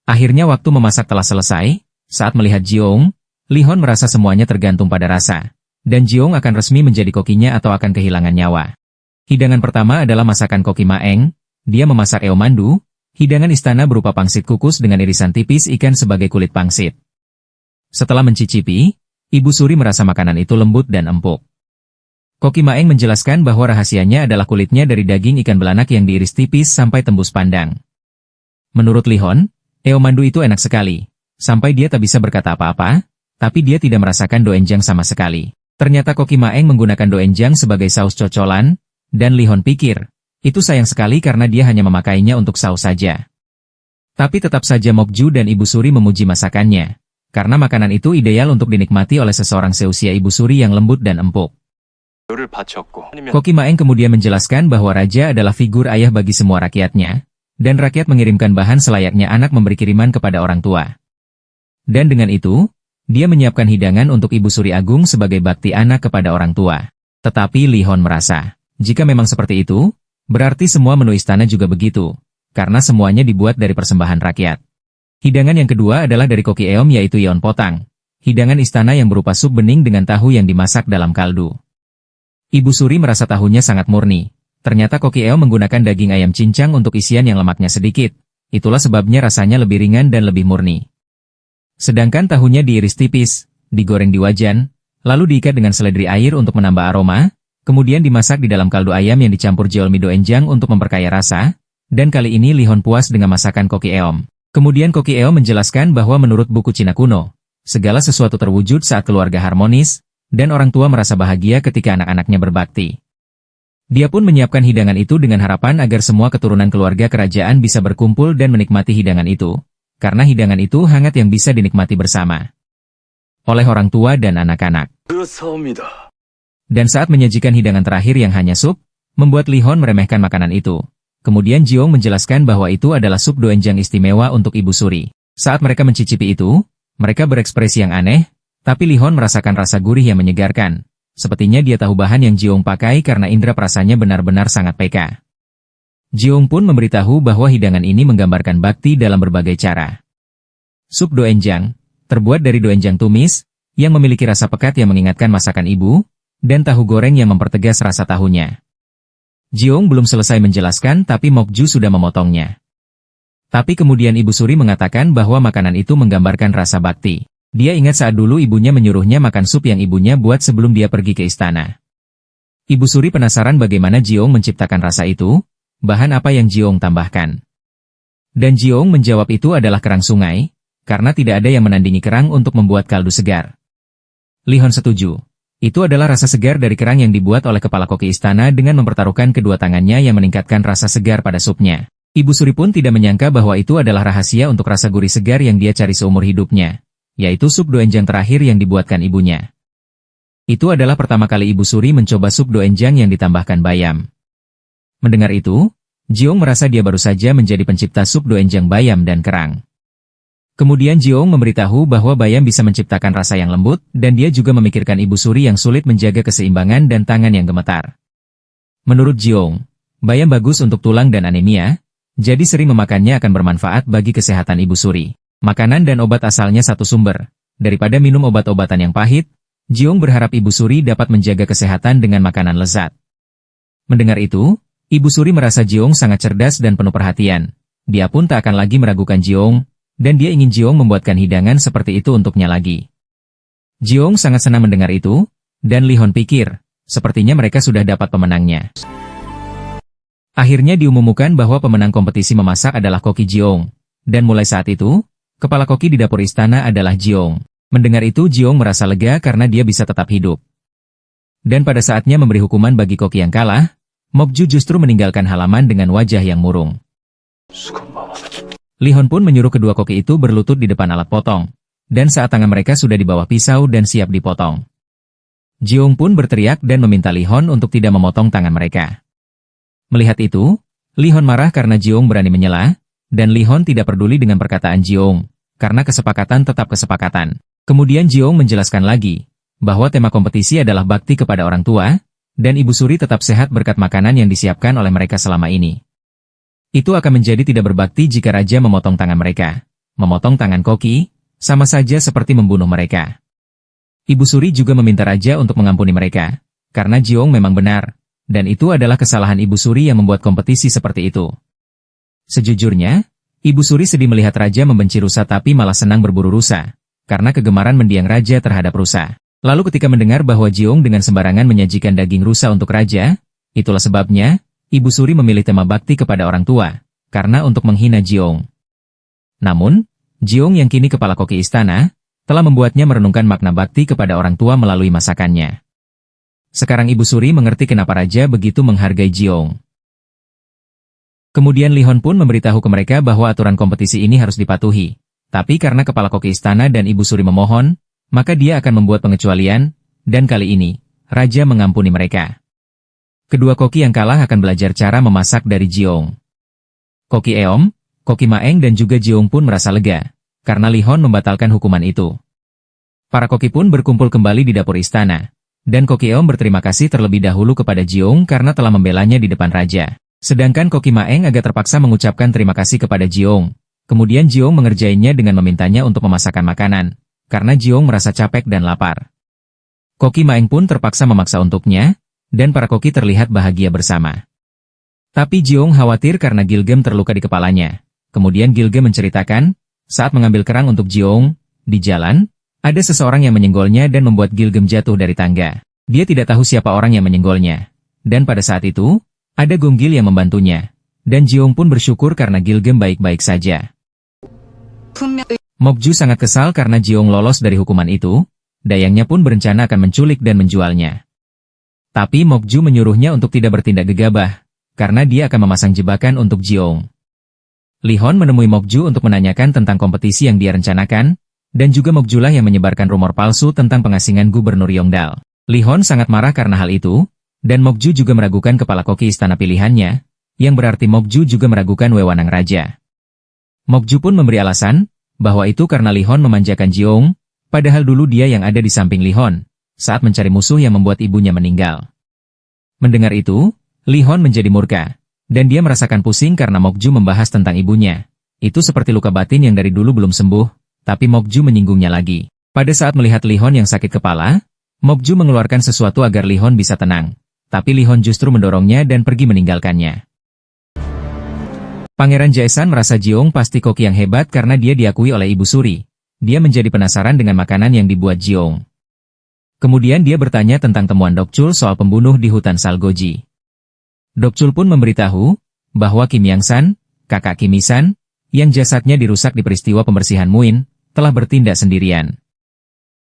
Akhirnya waktu memasak telah selesai. Saat melihat Jiong, Li Hon merasa semuanya tergantung pada rasa. Dan Jiong akan resmi menjadi kokinya atau akan kehilangan nyawa. Hidangan pertama adalah masakan koki Maeng. Dia memasak eo mandu. Hidangan istana berupa pangsit kukus dengan irisan tipis ikan sebagai kulit pangsit. Setelah mencicipi, Ibu Suri merasa makanan itu lembut dan empuk. Koki Maeng menjelaskan bahwa rahasianya adalah kulitnya dari daging ikan belanak yang diiris tipis sampai tembus pandang. Menurut Li Hon, eo mandu itu enak sekali. Sampai dia tak bisa berkata apa-apa, tapi dia tidak merasakan doenjang sama sekali. Ternyata Koki Maeng menggunakan doenjang sebagai saus cocolan, dan Li Hon pikir, itu sayang sekali karena dia hanya memakainya untuk saus saja. Tapi tetap saja Mokju dan Ibu Suri memuji masakannya, karena makanan itu ideal untuk dinikmati oleh seseorang seusia Ibu Suri yang lembut dan empuk. Koki Maeng kemudian menjelaskan bahwa raja adalah figur ayah bagi semua rakyatnya, dan rakyat mengirimkan bahan selayaknya anak memberi kiriman kepada orang tua. Dan dengan itu, dia menyiapkan hidangan untuk Ibu Suri Agung sebagai bakti anak kepada orang tua. Tetapi Li Hon merasa, jika memang seperti itu, berarti semua menu istana juga begitu, karena semuanya dibuat dari persembahan rakyat. Hidangan yang kedua adalah dari Koki Eom yaitu Yeon Potang, hidangan istana yang berupa sup bening dengan tahu yang dimasak dalam kaldu. Ibu Suri merasa tahunya sangat murni. Ternyata Koki Eom menggunakan daging ayam cincang untuk isian yang lemaknya sedikit. Itulah sebabnya rasanya lebih ringan dan lebih murni. Sedangkan tahunya diiris tipis, digoreng di wajan, lalu diikat dengan seledri air untuk menambah aroma, kemudian dimasak di dalam kaldu ayam yang dicampur jeolmi doenjang untuk memperkaya rasa, dan kali ini Li Hon puas dengan masakan Koki Eom. Kemudian Koki Eom menjelaskan bahwa menurut buku Cina kuno, segala sesuatu terwujud saat keluarga harmonis, dan orang tua merasa bahagia ketika anak-anaknya berbakti. Dia pun menyiapkan hidangan itu dengan harapan agar semua keturunan keluarga kerajaan bisa berkumpul dan menikmati hidangan itu. Karena hidangan itu hangat yang bisa dinikmati bersama oleh orang tua dan anak-anak. Dan saat menyajikan hidangan terakhir yang hanya sup, membuat Li Hon meremehkan makanan itu. Kemudian Jiong menjelaskan bahwa itu adalah sup doenjang istimewa untuk Ibu Suri. Saat mereka mencicipi itu, mereka berekspresi yang aneh, tapi Li Hon merasakan rasa gurih yang menyegarkan. Sepertinya dia tahu bahan yang Jiong pakai karena indera perasaannya benar-benar sangat peka. Jiong pun memberitahu bahwa hidangan ini menggambarkan bakti dalam berbagai cara. Sup doenjang, terbuat dari doenjang tumis, yang memiliki rasa pekat yang mengingatkan masakan ibu, dan tahu goreng yang mempertegas rasa tahunya. Jiong belum selesai menjelaskan tapi Mokju sudah memotongnya. Tapi kemudian Ibu Suri mengatakan bahwa makanan itu menggambarkan rasa bakti. Dia ingat saat dulu ibunya menyuruhnya makan sup yang ibunya buat sebelum dia pergi ke istana. Ibu Suri penasaran bagaimana Jiong menciptakan rasa itu. Bahan apa yang Jiong tambahkan? Dan Jiong menjawab itu adalah kerang sungai, karena tidak ada yang menandingi kerang untuk membuat kaldu segar. Li Hon setuju. Itu adalah rasa segar dari kerang yang dibuat oleh kepala koki istana dengan mempertaruhkan kedua tangannya yang meningkatkan rasa segar pada supnya. Ibu Suri pun tidak menyangka bahwa itu adalah rahasia untuk rasa gurih segar yang dia cari seumur hidupnya, yaitu sup doenjang terakhir yang dibuatkan ibunya. Itu adalah pertama kali Ibu Suri mencoba sup doenjang yang ditambahkan bayam. Mendengar itu, Jiong merasa dia baru saja menjadi pencipta sup doenjang bayam dan kerang. Kemudian Jiong memberitahu bahwa bayam bisa menciptakan rasa yang lembut, dan dia juga memikirkan Ibu Suri yang sulit menjaga keseimbangan dan tangan yang gemetar. Menurut Jiong, bayam bagus untuk tulang dan anemia, jadi sering memakannya akan bermanfaat bagi kesehatan Ibu Suri. Makanan dan obat asalnya satu sumber. Daripada minum obat-obatan yang pahit, Jiong berharap Ibu Suri dapat menjaga kesehatan dengan makanan lezat. Mendengar itu, Ibu Suri merasa Jiong sangat cerdas dan penuh perhatian. Dia pun tak akan lagi meragukan Jiong, dan dia ingin Jiong membuatkan hidangan seperti itu untuknya lagi. Jiong sangat senang mendengar itu, dan Li Hon pikir, sepertinya mereka sudah dapat pemenangnya. Akhirnya diumumkan bahwa pemenang kompetisi memasak adalah Koki Jiong, dan mulai saat itu, kepala koki di dapur istana adalah Jiong. Mendengar itu Jiong merasa lega karena dia bisa tetap hidup. Dan pada saatnya memberi hukuman bagi koki yang kalah, Mokju justru meninggalkan halaman dengan wajah yang murung. Li Hon pun menyuruh kedua koki itu berlutut di depan alat potong, dan saat tangan mereka sudah di bawah pisau dan siap dipotong. Jiong pun berteriak dan meminta Li Hon untuk tidak memotong tangan mereka. Melihat itu, Li Hon marah karena Jiong berani menyela, dan Li Hon tidak peduli dengan perkataan Jiong, karena kesepakatan tetap kesepakatan. Kemudian Jiong menjelaskan lagi, bahwa tema kompetisi adalah bakti kepada orang tua, dan Ibu Suri tetap sehat berkat makanan yang disiapkan oleh mereka selama ini. Itu akan menjadi tidak berbakti jika Raja memotong tangan mereka. Memotong tangan Koki, sama saja seperti membunuh mereka. Ibu Suri juga meminta Raja untuk mengampuni mereka, karena Jiong memang benar, dan itu adalah kesalahan Ibu Suri yang membuat kompetisi seperti itu. Sejujurnya, Ibu Suri sedih melihat Raja membenci rusa tapi malah senang berburu rusa, karena kegemaran mendiang Raja terhadap rusa. Lalu ketika mendengar bahwa Jiong dengan sembarangan menyajikan daging rusa untuk Raja, itulah sebabnya, Ibu Suri memilih tema bakti kepada orang tua, karena untuk menghina Jiong. Namun, Jiong yang kini kepala koki istana, telah membuatnya merenungkan makna bakti kepada orang tua melalui masakannya. Sekarang Ibu Suri mengerti kenapa Raja begitu menghargai Jiong. Kemudian Li Hon pun memberitahu ke mereka bahwa aturan kompetisi ini harus dipatuhi, tapi karena kepala koki istana dan Ibu Suri memohon, maka dia akan membuat pengecualian, dan kali ini, Raja mengampuni mereka. Kedua koki yang kalah akan belajar cara memasak dari Jiong. Koki Eom, Koki Maeng dan juga Jiong pun merasa lega, karena Li Hon membatalkan hukuman itu. Para koki pun berkumpul kembali di dapur istana, dan Koki Eom berterima kasih terlebih dahulu kepada Jiong karena telah membelanya di depan Raja. Sedangkan Koki Maeng agak terpaksa mengucapkan terima kasih kepada Jiong. Kemudian Jiong mengerjainya dengan memintanya untuk memasakkan makanan, karena Jiong merasa capek dan lapar. Koki Maeng pun terpaksa memaksa untuknya, dan para koki terlihat bahagia bersama. Tapi Jiong khawatir karena Gilgem terluka di kepalanya. Kemudian Gilgem menceritakan, saat mengambil kerang untuk Jiong, di jalan, ada seseorang yang menyenggolnya dan membuat Gilgem jatuh dari tangga. Dia tidak tahu siapa orang yang menyenggolnya. Dan pada saat itu, ada Gonggil yang membantunya. Dan Jiong pun bersyukur karena Gilgem baik-baik saja. Mokju sangat kesal karena Jiong lolos dari hukuman itu, dayangnya pun berencana akan menculik dan menjualnya. Tapi Mokju menyuruhnya untuk tidak bertindak gegabah, karena dia akan memasang jebakan untuk Jiong. Li Hon menemui Mokju untuk menanyakan tentang kompetisi yang dia rencanakan, dan juga Mokjulah yang menyebarkan rumor palsu tentang pengasingan Gubernur Yongdal. Li Hon sangat marah karena hal itu, dan Mokju juga meragukan kepala koki istana pilihannya, yang berarti Mokju juga meragukan wewanang Raja. Mokju pun memberi alasan, bahwa itu karena Li Hon memanjakan Jiong, padahal dulu dia yang ada di samping Li Hon, saat mencari musuh yang membuat ibunya meninggal. Mendengar itu, Li Hon menjadi murka, dan dia merasakan pusing karena Mokju membahas tentang ibunya. Itu seperti luka batin yang dari dulu belum sembuh, tapi Mokju menyinggungnya lagi. Pada saat melihat Li Hon yang sakit kepala, Mokju mengeluarkan sesuatu agar Li Hon bisa tenang, tapi Li Hon justru mendorongnya dan pergi meninggalkannya. Pangeran Jaesan merasa Jiong pasti koki yang hebat karena dia diakui oleh Ibu Suri. Dia menjadi penasaran dengan makanan yang dibuat Jiong. Kemudian dia bertanya tentang temuan Dokchul soal pembunuh di hutan Salgoji. Dokchul pun memberitahu bahwa Kim Yang-san, kakak Kim Mi-san, yang jasadnya dirusak di peristiwa pembersihan Muin, telah bertindak sendirian.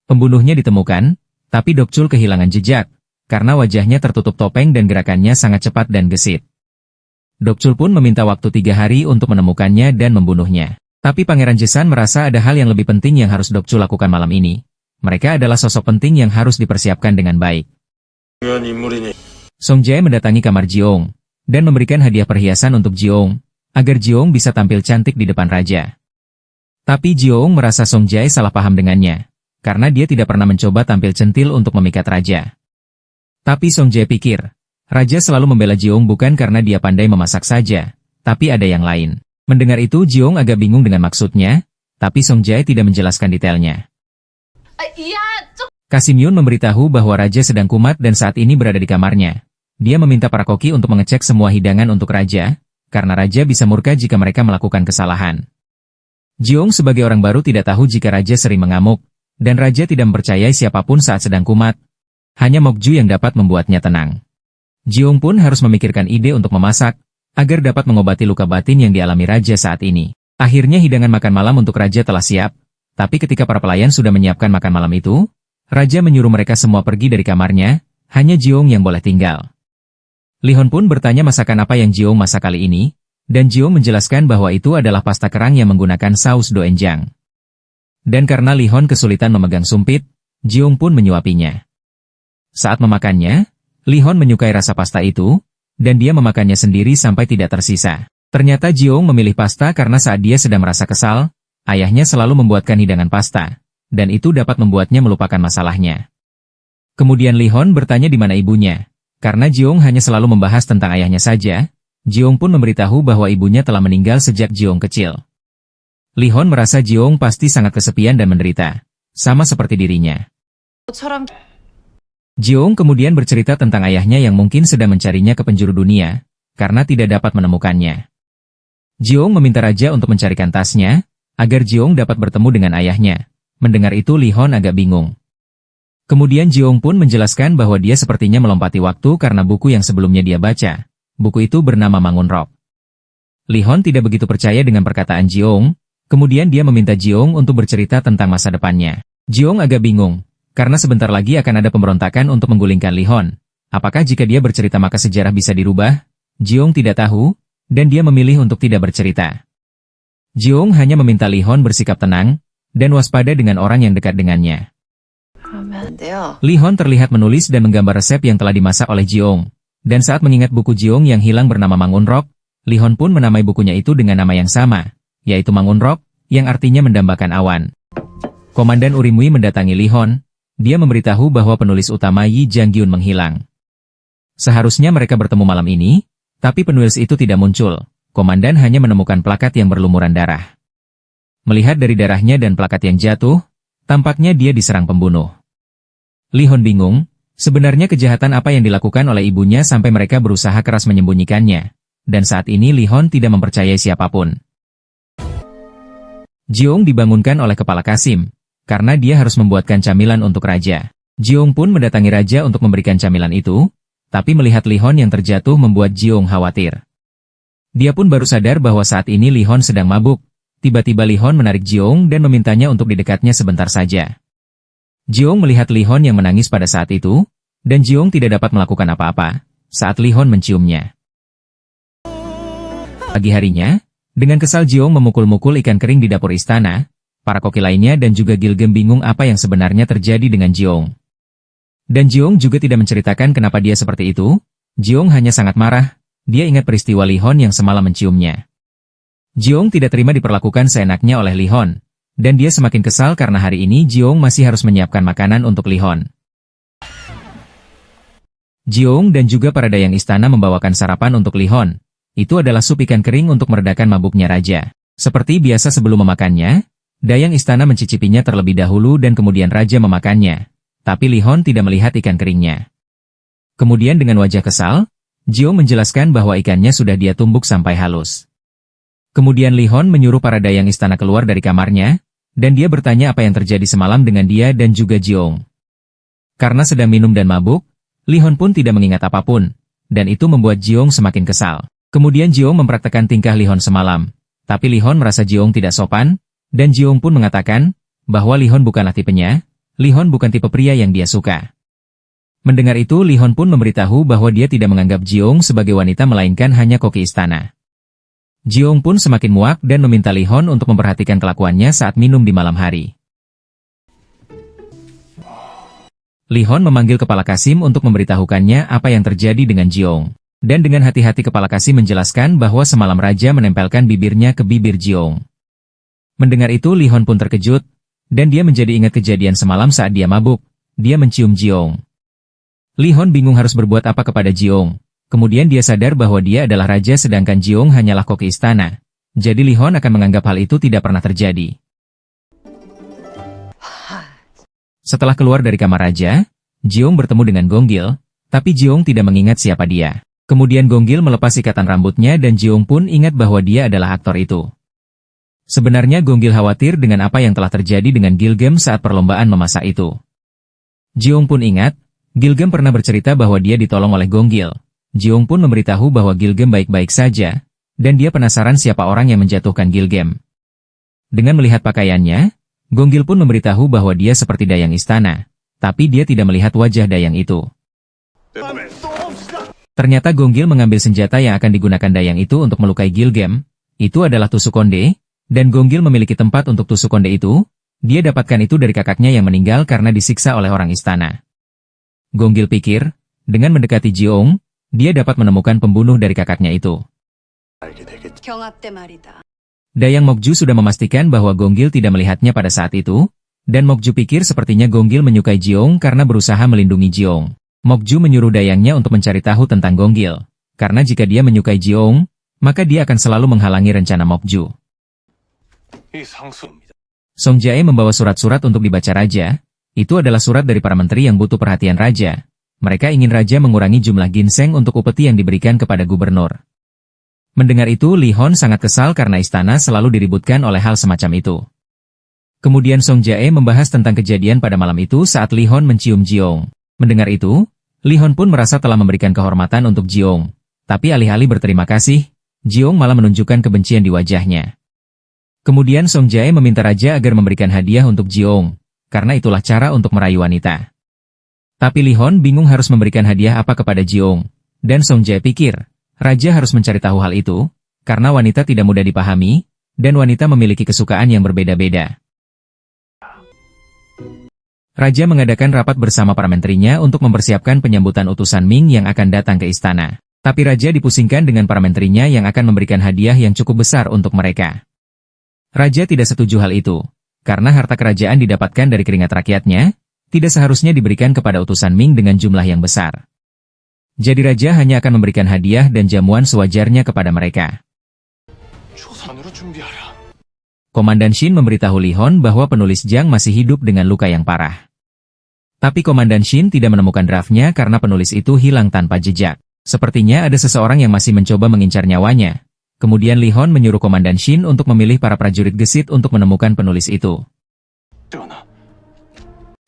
Pembunuhnya ditemukan, tapi Dokchul kehilangan jejak, karena wajahnya tertutup topeng dan gerakannya sangat cepat dan gesit. Dokchul pun meminta waktu 3 hari untuk menemukannya dan membunuhnya. Tapi Pangeran Jaesan merasa ada hal yang lebih penting yang harus Dokchul lakukan malam ini. Mereka adalah sosok penting yang harus dipersiapkan dengan baik. Song Jae mendatangi kamar Jiong, dan memberikan hadiah perhiasan untuk Jiong, agar Jiong bisa tampil cantik di depan Raja. Tapi Jiong merasa Song Jae salah paham dengannya, karena dia tidak pernah mencoba tampil centil untuk memikat Raja. Tapi Song Jae pikir, Raja selalu membela Jiong bukan karena dia pandai memasak saja, tapi ada yang lain. Mendengar itu Jiong agak bingung dengan maksudnya, tapi Song Jae tidak menjelaskan detailnya. Kasimyun memberitahu bahwa Raja sedang kumat dan saat ini berada di kamarnya. Dia meminta para koki untuk mengecek semua hidangan untuk Raja, karena Raja bisa murka jika mereka melakukan kesalahan. Jiong sebagai orang baru tidak tahu jika Raja sering mengamuk, dan Raja tidak mempercayai siapapun saat sedang kumat. Hanya Mokju yang dapat membuatnya tenang. Jiong pun harus memikirkan ide untuk memasak, agar dapat mengobati luka batin yang dialami Raja saat ini. Akhirnya hidangan makan malam untuk Raja telah siap, tapi ketika para pelayan sudah menyiapkan makan malam itu, Raja menyuruh mereka semua pergi dari kamarnya, hanya Jiong yang boleh tinggal. Li Hon pun bertanya masakan apa yang Jiong masak kali ini, dan Jiong menjelaskan bahwa itu adalah pasta kerang yang menggunakan saus doenjang. Dan karena Li Hon kesulitan memegang sumpit, Jiong pun menyuapinya. Saat memakannya, Li Hon menyukai rasa pasta itu, dan dia memakannya sendiri sampai tidak tersisa. Ternyata Jiong memilih pasta karena saat dia sedang merasa kesal, ayahnya selalu membuatkan hidangan pasta, dan itu dapat membuatnya melupakan masalahnya. Kemudian Li Hon bertanya di mana ibunya, Karena Jiong hanya selalu membahas tentang ayahnya saja, Jiong pun memberitahu bahwa ibunya telah meninggal sejak Jiong kecil. Li-hon merasa Jiong pasti sangat kesepian dan menderita, sama seperti dirinya. Jiong kemudian bercerita tentang ayahnya yang mungkin sedang mencarinya ke penjuru dunia, karena tidak dapat menemukannya. Jiong meminta raja untuk mencarikan tasnya, agar Jiong dapat bertemu dengan ayahnya. Mendengar itu Li-hon agak bingung. Kemudian Jiong pun menjelaskan bahwa dia sepertinya melompati waktu karena buku yang sebelumnya dia baca. Buku itu bernama Mangun Rock. Li-hon tidak begitu percaya dengan perkataan Jiong, kemudian dia meminta Jiong untuk bercerita tentang masa depannya. Jiong agak bingung, karena sebentar lagi akan ada pemberontakan untuk menggulingkan Li-hon. Apakah jika dia bercerita maka sejarah bisa dirubah? Jiong tidak tahu, dan dia memilih untuk tidak bercerita. Jiong hanya meminta Li-hon bersikap tenang, dan waspada dengan orang yang dekat dengannya. Li-hon terlihat menulis dan menggambar resep yang telah dimasak oleh Jiong. Dan saat mengingat buku Jiong yang hilang bernama Mangun Rock, Li-hon pun menamai bukunya itu dengan nama yang sama, yaitu Mangun Rock, yang artinya mendambakan awan. Komandan Urimui mendatangi Li-hon, dia memberitahu bahwa penulis utama Yi Jang-gyun menghilang. Seharusnya mereka bertemu malam ini, tapi penulis itu tidak muncul. Komandan hanya menemukan plakat yang berlumuran darah. Melihat dari darahnya dan plakat yang jatuh, tampaknya dia diserang pembunuh. Li-hon bingung, sebenarnya kejahatan apa yang dilakukan oleh ibunya sampai mereka berusaha keras menyembunyikannya. Dan saat ini Li-hon tidak mempercayai siapapun. Jiong dibangunkan oleh kepala Kasim, karena dia harus membuatkan camilan untuk raja. Jiong pun mendatangi raja untuk memberikan camilan itu, tapi melihat Li-hon yang terjatuh membuat Jiong khawatir. Dia pun baru sadar bahwa saat ini Li-hon sedang mabuk. Tiba-tiba Li-hon menarik Jiong dan memintanya untuk didekatnya sebentar saja. Jiong melihat Li-hon yang menangis pada saat itu, dan Jiong tidak dapat melakukan apa-apa saat Li-hon menciumnya. Pagi harinya, dengan kesal Jiong memukul-mukul ikan kering di dapur istana. Para koki lainnya dan juga Gilgem bingung apa yang sebenarnya terjadi dengan Jiong. Dan Jiong juga tidak menceritakan kenapa dia seperti itu. Jiong hanya sangat marah, dia ingat peristiwa Li-hon yang semalam menciumnya. Jiong tidak terima diperlakukan seenaknya oleh Li-hon, dan dia semakin kesal karena hari ini Jiong masih harus menyiapkan makanan untuk Li-hon. Jiong dan juga para dayang istana membawakan sarapan untuk Li-hon. Itu adalah sup ikan kering untuk meredakan mabuknya raja. Seperti biasa sebelum memakannya, dayang istana mencicipinya terlebih dahulu dan kemudian raja memakannya. Tapi Li-hon tidak melihat ikan keringnya. Kemudian dengan wajah kesal, Jiong menjelaskan bahwa ikannya sudah dia tumbuk sampai halus. Kemudian Li-hon menyuruh para dayang istana keluar dari kamarnya, dan dia bertanya apa yang terjadi semalam dengan dia dan juga Jiong. Karena sedang minum dan mabuk, Li-hon pun tidak mengingat apapun, dan itu membuat Jiong semakin kesal. Kemudian Jiong mempraktekkan tingkah Li-hon semalam, tapi Li-hon merasa Jiong tidak sopan, dan Jiong pun mengatakan bahwa Li-hon bukanlah tipenya. Li-hon bukan tipe pria yang dia suka. Mendengar itu Li-hon pun memberitahu bahwa dia tidak menganggap Jiong sebagai wanita melainkan hanya koki istana. Jiong pun semakin muak dan meminta Li-hon untuk memperhatikan kelakuannya saat minum di malam hari. Li-hon memanggil kepala Kasim untuk memberitahukannya apa yang terjadi dengan Jiong. Dan dengan hati-hati kepala Kasim menjelaskan bahwa semalam raja menempelkan bibirnya ke bibir Jiong. Mendengar itu Li-hon pun terkejut, dan dia menjadi ingat kejadian semalam saat dia mabuk. Dia mencium Jiong. Li-hon bingung harus berbuat apa kepada Jiong. Kemudian dia sadar bahwa dia adalah raja sedangkan Jiong hanyalah koki istana. Jadi Li-hon akan menganggap hal itu tidak pernah terjadi. Setelah keluar dari kamar raja, Jiong bertemu dengan Gonggil, tapi Jiong tidak mengingat siapa dia. Kemudian Gonggil melepas ikatan rambutnya dan Jiong pun ingat bahwa dia adalah aktor itu. Sebenarnya Gonggil khawatir dengan apa yang telah terjadi dengan Gilgem saat perlombaan memasak itu. Jiong pun ingat, Gilgem pernah bercerita bahwa dia ditolong oleh Gonggil. Jiong pun memberitahu bahwa Gilgem baik-baik saja, dan dia penasaran siapa orang yang menjatuhkan Gilgem. Dengan melihat pakaiannya, Gonggil pun memberitahu bahwa dia seperti dayang istana, tapi dia tidak melihat wajah dayang itu. Ternyata Gonggil mengambil senjata yang akan digunakan dayang itu untuk melukai Gilgem. Itu adalah tusuk konde. Dan Gonggil memiliki tempat untuk tusuk konde itu, dia dapatkan itu dari kakaknya yang meninggal karena disiksa oleh orang istana. Gonggil pikir, dengan mendekati Jiong, dia dapat menemukan pembunuh dari kakaknya itu. Dayang Mokju sudah memastikan bahwa Gonggil tidak melihatnya pada saat itu, dan Mokju pikir sepertinya Gonggil menyukai Jiong karena berusaha melindungi Jiong. Mokju menyuruh dayangnya untuk mencari tahu tentang Gonggil, karena jika dia menyukai Jiong, maka dia akan selalu menghalangi rencana Mokju. Song Jae membawa surat-surat untuk dibaca raja. Itu adalah surat dari para menteri yang butuh perhatian raja. Mereka ingin raja mengurangi jumlah ginseng untuk upeti yang diberikan kepada gubernur. Mendengar itu, Li Hon sangat kesal karena istana selalu diributkan oleh hal semacam itu. Kemudian Song Jae membahas tentang kejadian pada malam itu saat Li Hon mencium Jiong. Mendengar itu, Li Hon pun merasa telah memberikan kehormatan untuk Jiong. Tapi alih-alih berterima kasih, Jiong malah menunjukkan kebencian di wajahnya. Kemudian Song Jae meminta raja agar memberikan hadiah untuk Jiong, karena itulah cara untuk merayu wanita. Tapi Li Hon bingung harus memberikan hadiah apa kepada Jiong, dan Song Jae pikir, raja harus mencari tahu hal itu, karena wanita tidak mudah dipahami, dan wanita memiliki kesukaan yang berbeda-beda. Raja mengadakan rapat bersama para menterinya untuk mempersiapkan penyambutan utusan Ming yang akan datang ke istana. Tapi raja dipusingkan dengan para menterinya yang akan memberikan hadiah yang cukup besar untuk mereka. Raja tidak setuju hal itu, karena harta kerajaan didapatkan dari keringat rakyatnya, tidak seharusnya diberikan kepada utusan Ming dengan jumlah yang besar. Jadi raja hanya akan memberikan hadiah dan jamuan sewajarnya kepada mereka. Komandan Shin memberitahu Li Hon bahwa penulis Jiang masih hidup dengan luka yang parah. Tapi Komandan Shin tidak menemukan draftnya karena penulis itu hilang tanpa jejak. Sepertinya ada seseorang yang masih mencoba mengincar nyawanya. Kemudian Li Hon menyuruh Komandan Shin untuk memilih para prajurit gesit untuk menemukan penulis itu.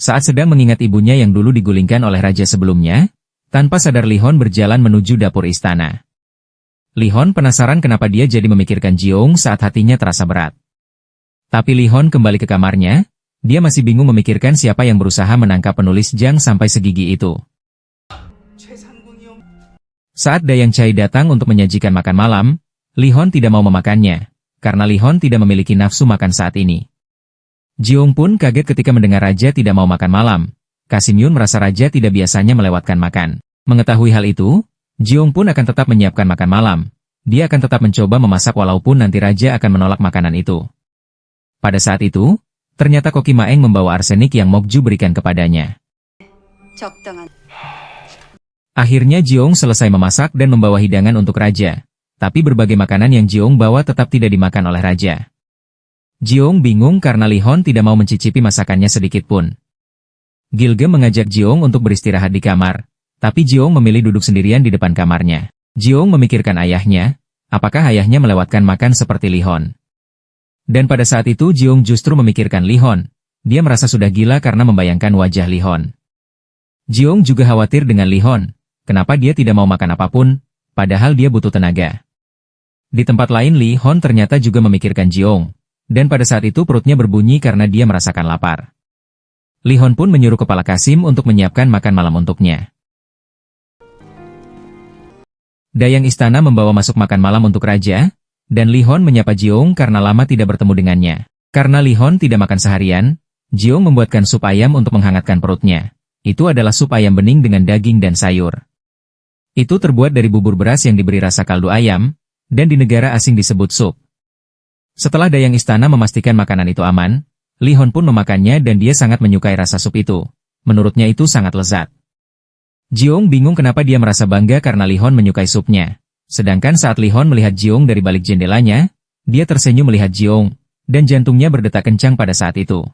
Saat sedang mengingat ibunya yang dulu digulingkan oleh raja sebelumnya, tanpa sadar Li Hon berjalan menuju dapur istana. Li Hon penasaran kenapa dia jadi memikirkan Jiong saat hatinya terasa berat. Tapi Li Hon kembali ke kamarnya, dia masih bingung memikirkan siapa yang berusaha menangkap penulis Jiang sampai segigi itu. Saat Dayang Chai datang untuk menyajikan makan malam, Li Hon tidak mau memakannya, karena Li Hon tidak memiliki nafsu makan saat ini. Jiong pun kaget ketika mendengar raja tidak mau makan malam. Kasim Yun merasa raja tidak biasanya melewatkan makan. Mengetahui hal itu, Jiong pun akan tetap menyiapkan makan malam. Dia akan tetap mencoba memasak walaupun nanti raja akan menolak makanan itu. Pada saat itu, ternyata Koki Maeng membawa arsenik yang Mokju berikan kepadanya. Akhirnya Jiong selesai memasak dan membawa hidangan untuk raja. Tapi berbagai makanan yang Jiong bawa tetap tidak dimakan oleh raja. Jiong bingung karena Li Hon tidak mau mencicipi masakannya sedikit pun. Gilge mengajak Jiong untuk beristirahat di kamar, tapi Jiong memilih duduk sendirian di depan kamarnya. Jiong memikirkan ayahnya, apakah ayahnya melewatkan makan seperti Li Hon. Dan pada saat itu Jiong justru memikirkan Li Hon. Dia merasa sudah gila karena membayangkan wajah Li Hon. Jiong juga khawatir dengan Li Hon. Kenapa dia tidak mau makan apapun, padahal dia butuh tenaga. Di tempat lain Li Hon ternyata juga memikirkan Jiong, dan pada saat itu perutnya berbunyi karena dia merasakan lapar. Li Hon pun menyuruh kepala Kasim untuk menyiapkan makan malam untuknya. Dayang istana membawa masuk makan malam untuk raja, dan Li Hon menyapa Jiong karena lama tidak bertemu dengannya. Karena Li Hon tidak makan seharian, Jiong membuatkan sup ayam untuk menghangatkan perutnya. Itu adalah sup ayam bening dengan daging dan sayur. Itu terbuat dari bubur beras yang diberi rasa kaldu ayam, dan di negara asing disebut sup. Setelah dayang istana memastikan makanan itu aman, Li Hon pun memakannya dan dia sangat menyukai rasa sup itu. Menurutnya itu sangat lezat. Jiong bingung kenapa dia merasa bangga karena Li Hon menyukai supnya. Sedangkan saat Li Hon melihat Jiong dari balik jendelanya, dia tersenyum melihat Jiong, dan jantungnya berdetak kencang pada saat itu.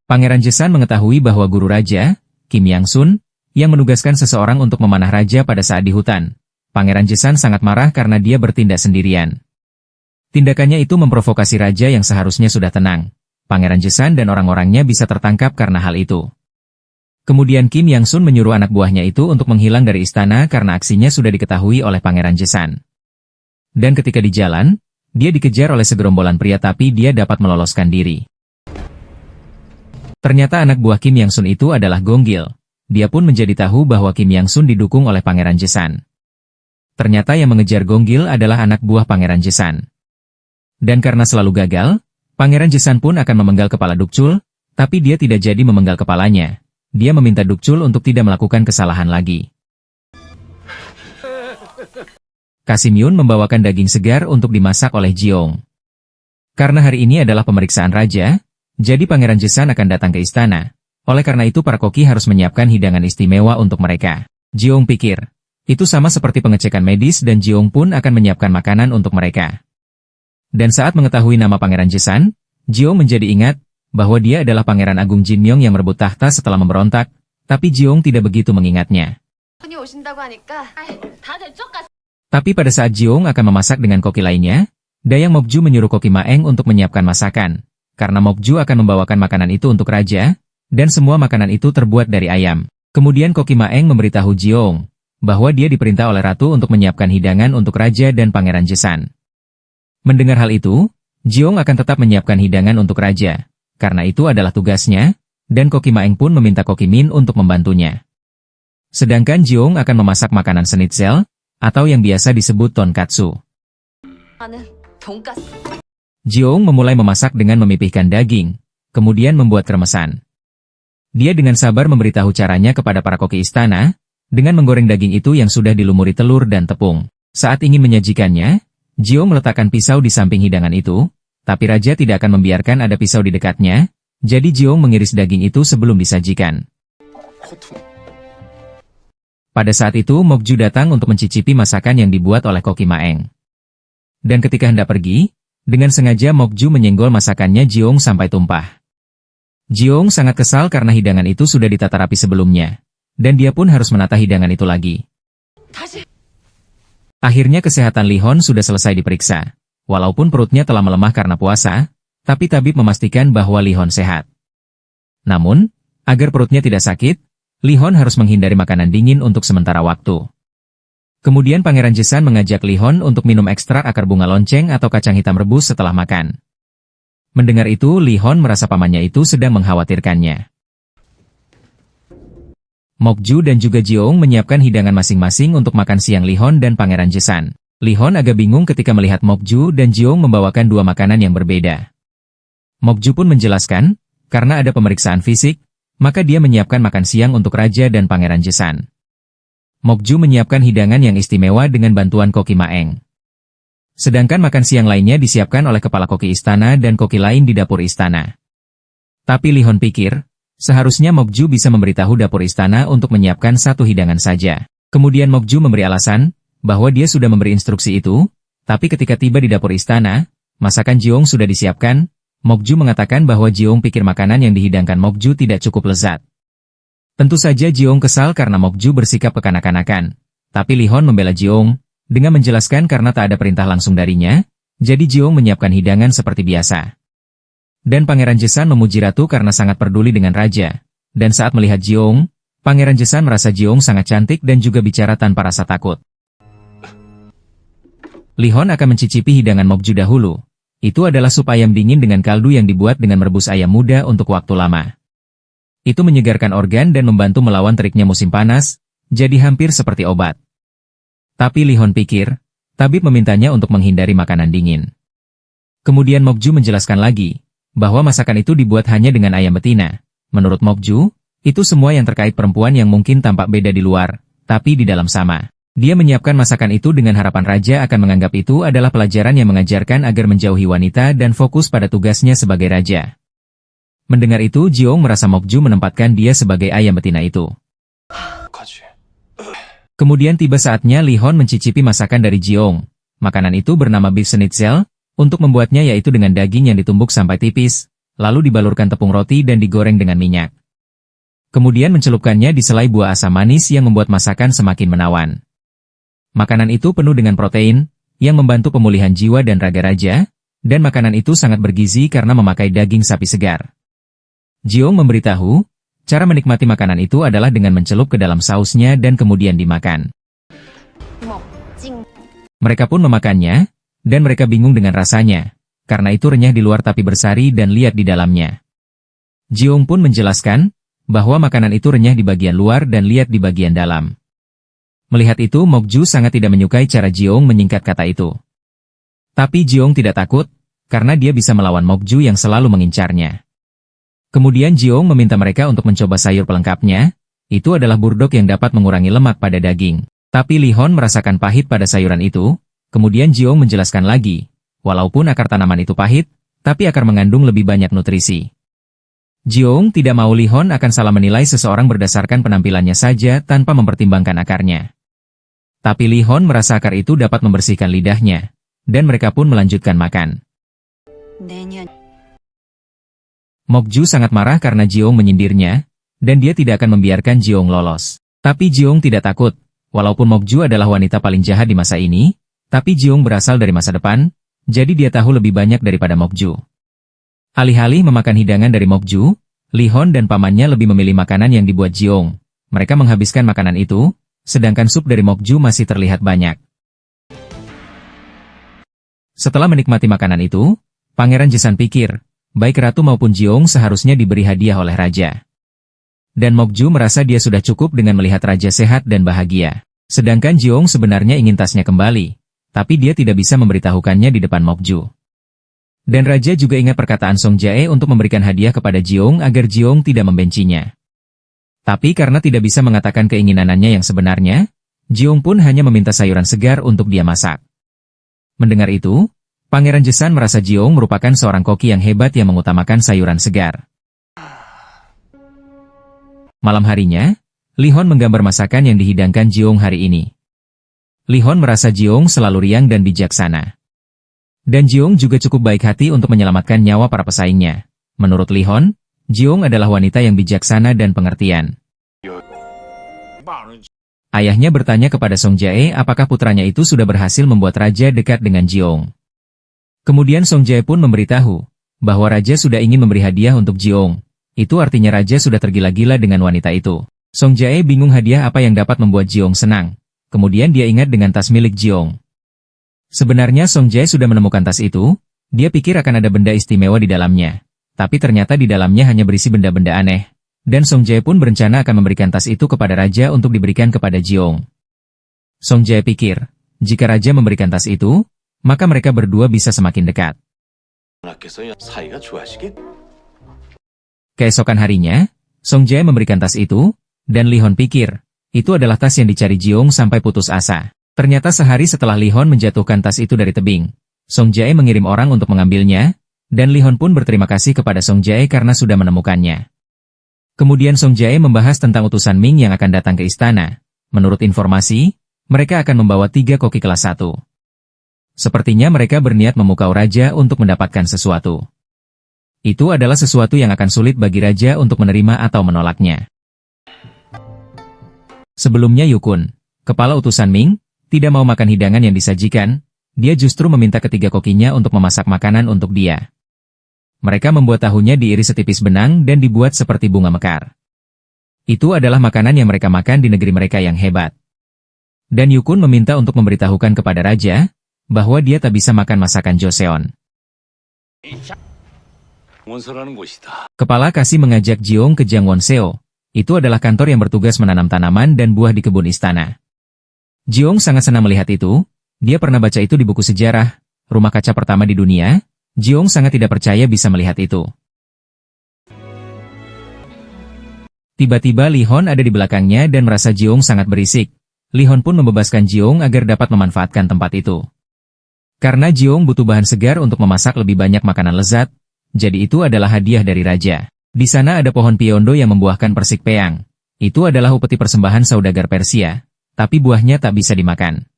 Pangeran Jesan mengetahui bahwa guru raja, Kim Yang Sun, yang menugaskan seseorang untuk memanah raja pada saat di hutan. Pangeran Jesan sangat marah karena dia bertindak sendirian. Tindakannya itu memprovokasi raja yang seharusnya sudah tenang. Pangeran Jesan dan orang-orangnya bisa tertangkap karena hal itu. Kemudian Kim Yang Sun menyuruh anak buahnya itu untuk menghilang dari istana karena aksinya sudah diketahui oleh Pangeran Jesan. Dan ketika di jalan, dia dikejar oleh segerombolan pria tapi dia dapat meloloskan diri. Ternyata anak buah Kim Yang Sun itu adalah Gonggil. Dia pun menjadi tahu bahwa Kim Yang Sun didukung oleh Pangeran Jesan. Ternyata yang mengejar Gonggil adalah anak buah Pangeran Jesan. Dan karena selalu gagal, Pangeran Jesan pun akan memenggal kepala Dukcul, tapi dia tidak jadi memenggal kepalanya. Dia meminta Dukcul untuk tidak melakukan kesalahan lagi. Kasim Yun membawakan daging segar untuk dimasak oleh Jiong. Karena hari ini adalah pemeriksaan raja, jadi Pangeran Jesan akan datang ke istana. Oleh karena itu para koki harus menyiapkan hidangan istimewa untuk mereka. Jiong pikir, itu sama seperti pengecekan medis dan Jiong pun akan menyiapkan makanan untuk mereka. Dan saat mengetahui nama Pangeran Jesan, Jiong menjadi ingat bahwa dia adalah Pangeran Agung Jinmyong yang merebut tahta setelah memberontak, tapi Jiong tidak begitu mengingatnya. Tapi pada saat Jiong akan memasak dengan koki lainnya, Dayang Mokju menyuruh koki Maeng untuk menyiapkan masakan, karena Mokju akan membawakan makanan itu untuk raja, dan semua makanan itu terbuat dari ayam. Kemudian koki Maeng memberitahu Jiong bahwa dia diperintah oleh ratu untuk menyiapkan hidangan untuk raja dan Pangeran Jesan. Mendengar hal itu, Jiong akan tetap menyiapkan hidangan untuk raja, karena itu adalah tugasnya, dan koki Maeng pun meminta koki Min untuk membantunya. Sedangkan Jiong akan memasak makanan schnitzel, atau yang biasa disebut tonkatsu. Jiong memulai memasak dengan memipihkan daging, kemudian membuat kremesan. Dia dengan sabar memberitahu caranya kepada para koki istana, dengan menggoreng daging itu yang sudah dilumuri telur dan tepung. Saat ingin menyajikannya, Jiong meletakkan pisau di samping hidangan itu, tapi raja tidak akan membiarkan ada pisau di dekatnya, jadi Jiong mengiris daging itu sebelum disajikan. Pada saat itu Mokju datang untuk mencicipi masakan yang dibuat oleh koki Maeng. Dan ketika hendak pergi, dengan sengaja Mokju menyenggol masakannya Jiong sampai tumpah. Jiong sangat kesal karena hidangan itu sudah ditata rapi sebelumnya, dan dia pun harus menata hidangan itu lagi. Akhirnya kesehatan Li Hon sudah selesai diperiksa. Walaupun perutnya telah melemah karena puasa, tapi tabib memastikan bahwa Li Hon sehat. Namun, agar perutnya tidak sakit, Li Hon harus menghindari makanan dingin untuk sementara waktu. Kemudian Pangeran Jesan mengajak Li Hon untuk minum ekstrak akar bunga lonceng atau kacang hitam rebus setelah makan. Mendengar itu, Li Hon merasa pamannya itu sedang mengkhawatirkannya. Mokju dan juga Jiong menyiapkan hidangan masing-masing untuk makan siang Li Hon dan Pangeran Jesan. Li Hon agak bingung ketika melihat Mokju dan Jiong membawakan dua makanan yang berbeda. Mokju pun menjelaskan, karena ada pemeriksaan fisik, maka dia menyiapkan makan siang untuk Raja dan Pangeran Jesan. Mokju menyiapkan hidangan yang istimewa dengan bantuan koki Maeng. Sedangkan makan siang lainnya disiapkan oleh kepala koki istana dan koki lain di dapur istana. Tapi Li Hon pikir, seharusnya Mokju bisa memberitahu dapur istana untuk menyiapkan satu hidangan saja. Kemudian Mokju memberi alasan, bahwa dia sudah memberi instruksi itu, tapi ketika tiba di dapur istana, masakan Jiong sudah disiapkan. Mokju mengatakan bahwa Jiong pikir makanan yang dihidangkan Mokju tidak cukup lezat. Tentu saja Jiong kesal karena Mokju bersikap kekanak-kanakan, tapi Li Hon membela Jiong, dengan menjelaskan karena tak ada perintah langsung darinya, jadi Jiong menyiapkan hidangan seperti biasa. Dan Pangeran Jesan memuji ratu karena sangat peduli dengan raja, dan saat melihat Jiong, Pangeran Jesan merasa Jiong sangat cantik dan juga bicara tanpa rasa takut. Li Hon akan mencicipi hidangan Mokju dahulu. Itu adalah sup ayam dingin dengan kaldu yang dibuat dengan merebus ayam muda untuk waktu lama. Itu menyegarkan organ dan membantu melawan teriknya musim panas, jadi hampir seperti obat. Tapi Li Hon pikir, tabib memintanya untuk menghindari makanan dingin. Kemudian Mokju menjelaskan lagi, bahwa masakan itu dibuat hanya dengan ayam betina. Menurut Mokju, itu semua yang terkait perempuan yang mungkin tampak beda di luar, tapi di dalam sama. Dia menyiapkan masakan itu dengan harapan raja akan menganggap itu adalah pelajaran yang mengajarkan agar menjauhi wanita dan fokus pada tugasnya sebagai raja. Mendengar itu, Jiong merasa Mokju menempatkan dia sebagai ayam betina itu. Kemudian tiba saatnya Li Hon mencicipi masakan dari Jiong. Makanan itu bernama beef schnitzel, untuk membuatnya yaitu dengan daging yang ditumbuk sampai tipis, lalu dibalurkan tepung roti dan digoreng dengan minyak. Kemudian mencelupkannya di selai buah asam manis yang membuat masakan semakin menawan. Makanan itu penuh dengan protein, yang membantu pemulihan jiwa dan raga raja, dan makanan itu sangat bergizi karena memakai daging sapi segar. Jiong memberitahu, cara menikmati makanan itu adalah dengan mencelup ke dalam sausnya dan kemudian dimakan. Mereka pun memakannya, dan mereka bingung dengan rasanya, karena itu renyah di luar tapi bersari dan liat di dalamnya. Jiong pun menjelaskan, bahwa makanan itu renyah di bagian luar dan liat di bagian dalam. Melihat itu Mokju sangat tidak menyukai cara Jiong menyingkat kata itu. Tapi Jiong tidak takut, karena dia bisa melawan Mokju yang selalu mengincarnya. Kemudian Jiong meminta mereka untuk mencoba sayur pelengkapnya, itu adalah burdok yang dapat mengurangi lemak pada daging. Tapi Li Hon merasakan pahit pada sayuran itu, kemudian Jiong menjelaskan lagi, walaupun akar tanaman itu pahit, tapi akar mengandung lebih banyak nutrisi. Jiong tidak mau Li Hon akan salah menilai seseorang berdasarkan penampilannya saja tanpa mempertimbangkan akarnya. Tapi Li Hon merasa akar itu dapat membersihkan lidahnya, dan mereka pun melanjutkan makan. Mokju sangat marah karena Jiong menyindirnya, dan dia tidak akan membiarkan Jiong lolos. Tapi Jiong tidak takut, walaupun Mokju adalah wanita paling jahat di masa ini, tapi Jiong berasal dari masa depan, jadi dia tahu lebih banyak daripada Mokju. Alih-alih memakan hidangan dari Mokju, Li Hon dan pamannya lebih memilih makanan yang dibuat Jiong. Mereka menghabiskan makanan itu, sedangkan sup dari Mokju masih terlihat banyak. Setelah menikmati makanan itu, Pangeran Jesan pikir, baik Ratu maupun Jiong seharusnya diberi hadiah oleh Raja. Dan Mokju merasa dia sudah cukup dengan melihat Raja sehat dan bahagia. Sedangkan Jiong sebenarnya ingin tasnya kembali, tapi dia tidak bisa memberitahukannya di depan Mokju. Dan Raja juga ingat perkataan Song Jae untuk memberikan hadiah kepada Jiong agar Jiong tidak membencinya. Tapi karena tidak bisa mengatakan keinginannya yang sebenarnya, Jiong pun hanya meminta sayuran segar untuk dia masak. Mendengar itu, Pangeran Jesan merasa Jiong merupakan seorang koki yang hebat yang mengutamakan sayuran segar. Malam harinya, Li Hon menggambar masakan yang dihidangkan Jiong hari ini. Li Hon merasa Jiong selalu riang dan bijaksana. Dan Jiong juga cukup baik hati untuk menyelamatkan nyawa para pesaingnya. Menurut Li Hon, Jiong adalah wanita yang bijaksana dan pengertian. Ayahnya bertanya kepada Song Jae apakah putranya itu sudah berhasil membuat Raja dekat dengan Jiong. Kemudian Song Jae pun memberitahu bahwa Raja sudah ingin memberi hadiah untuk Jiong. Itu artinya Raja sudah tergila-gila dengan wanita itu. Song Jae bingung hadiah apa yang dapat membuat Jiong senang. Kemudian dia ingat dengan tas milik Jiong. Sebenarnya Song Jae sudah menemukan tas itu, dia pikir akan ada benda istimewa di dalamnya. Tapi ternyata di dalamnya hanya berisi benda-benda aneh. Dan Song Jae pun berencana akan memberikan tas itu kepada Raja untuk diberikan kepada Jiong. Song Jae pikir, jika Raja memberikan tas itu, maka mereka berdua bisa semakin dekat. Keesokan harinya, Song Jae memberikan tas itu, dan Li Hon pikir, itu adalah tas yang dicari Jiong sampai putus asa. Ternyata sehari setelah Li Hon menjatuhkan tas itu dari tebing, Song Jae mengirim orang untuk mengambilnya, dan Li Hon pun berterima kasih kepada Song Jae karena sudah menemukannya. Kemudian Song Jae membahas tentang utusan Ming yang akan datang ke istana. Menurut informasi, mereka akan membawa 3 koki kelas 1. Sepertinya mereka berniat memukau Raja untuk mendapatkan sesuatu. Itu adalah sesuatu yang akan sulit bagi Raja untuk menerima atau menolaknya. Sebelumnya Yukun, kepala utusan Ming, tidak mau makan hidangan yang disajikan, dia justru meminta ketiga kokinya untuk memasak makanan untuk dia. Mereka membuat tahunya diiris setipis benang dan dibuat seperti bunga mekar. Itu adalah makanan yang mereka makan di negeri mereka yang hebat. Dan Yukun meminta untuk memberitahukan kepada Raja, bahwa dia tak bisa makan masakan Joseon. Kepala kasih mengajak Jiong ke Jangwonseo. Itu adalah kantor yang bertugas menanam tanaman dan buah di kebun istana. Jiong sangat senang melihat itu, dia pernah baca itu di buku sejarah, rumah kaca pertama di dunia. Jiong sangat tidak percaya bisa melihat itu. Tiba-tiba Li Hon ada di belakangnya dan merasa Jiong sangat berisik. Li Hon pun membebaskan Jiong agar dapat memanfaatkan tempat itu. Karena Jiong butuh bahan segar untuk memasak lebih banyak makanan lezat, jadi itu adalah hadiah dari Raja. Di sana ada pohon piondo yang membuahkan persik peang. Itu adalah upeti persembahan saudagar Persia. Tapi buahnya tak bisa dimakan.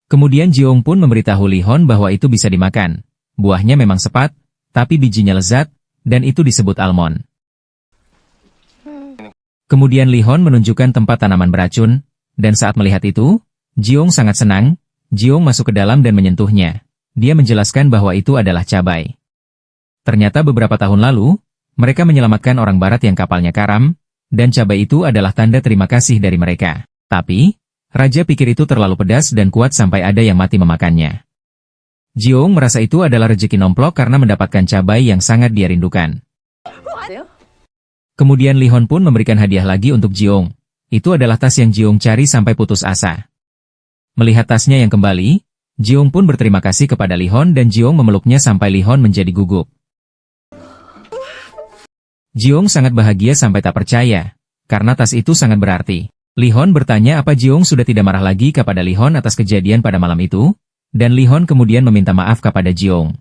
Kemudian Jiong pun memberitahu Li Hon bahwa itu bisa dimakan. Buahnya memang sepat, tapi bijinya lezat, dan itu disebut almond. Kemudian Li Hon menunjukkan tempat tanaman beracun, dan saat melihat itu, Jiong sangat senang. Jiong masuk ke dalam dan menyentuhnya. Dia menjelaskan bahwa itu adalah cabai. Ternyata beberapa tahun lalu, mereka menyelamatkan orang barat yang kapalnya karam, dan cabai itu adalah tanda terima kasih dari mereka. Tapi, Raja pikir itu terlalu pedas dan kuat sampai ada yang mati memakannya. Jiong merasa itu adalah rezeki nomplok karena mendapatkan cabai yang sangat dia rindukan. Kemudian Li Hon pun memberikan hadiah lagi untuk Jiong. Itu adalah tas yang Jiong cari sampai putus asa. Melihat tasnya yang kembali, Jiong pun berterima kasih kepada Li Hon dan Jiong memeluknya sampai Li Hon menjadi gugup. Jiong sangat bahagia sampai tak percaya, karena tas itu sangat berarti. Li Hon bertanya apa Jiong sudah tidak marah lagi kepada Li Hon atas kejadian pada malam itu, dan Li Hon kemudian meminta maaf kepada Jiong.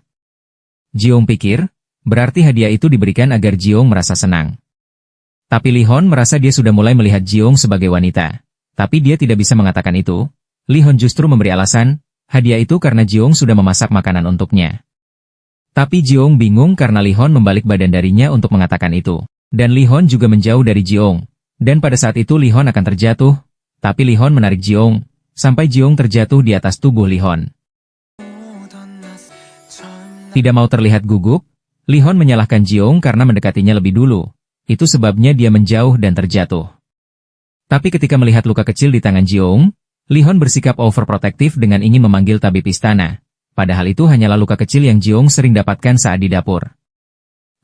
Jiong pikir, Berarti hadiah itu diberikan agar Jiong merasa senang. Tapi Li Hon merasa dia sudah mulai melihat Jiong sebagai wanita. Tapi dia tidak bisa mengatakan itu. Li Hon justru memberi alasan, hadiah itu karena Jiong sudah memasak makanan untuknya. Tapi Jiong bingung karena Li Hon membalik badan darinya untuk mengatakan itu. Dan Li Hon juga menjauh dari Jiong. Dan pada saat itu Li Hon akan terjatuh. Tapi Li Hon menarik Jiong, sampai Jiong terjatuh di atas tubuh Li Hon. Tidak mau terlihat gugup, Li Hon menyalahkan Jiong karena mendekatinya lebih dulu. Itu sebabnya dia menjauh dan terjatuh. Tapi ketika melihat luka kecil di tangan Jiong, Li Hon bersikap overprotektif dengan ingin memanggil tabib istana. Padahal itu hanyalah luka kecil yang Jiong sering dapatkan saat di dapur.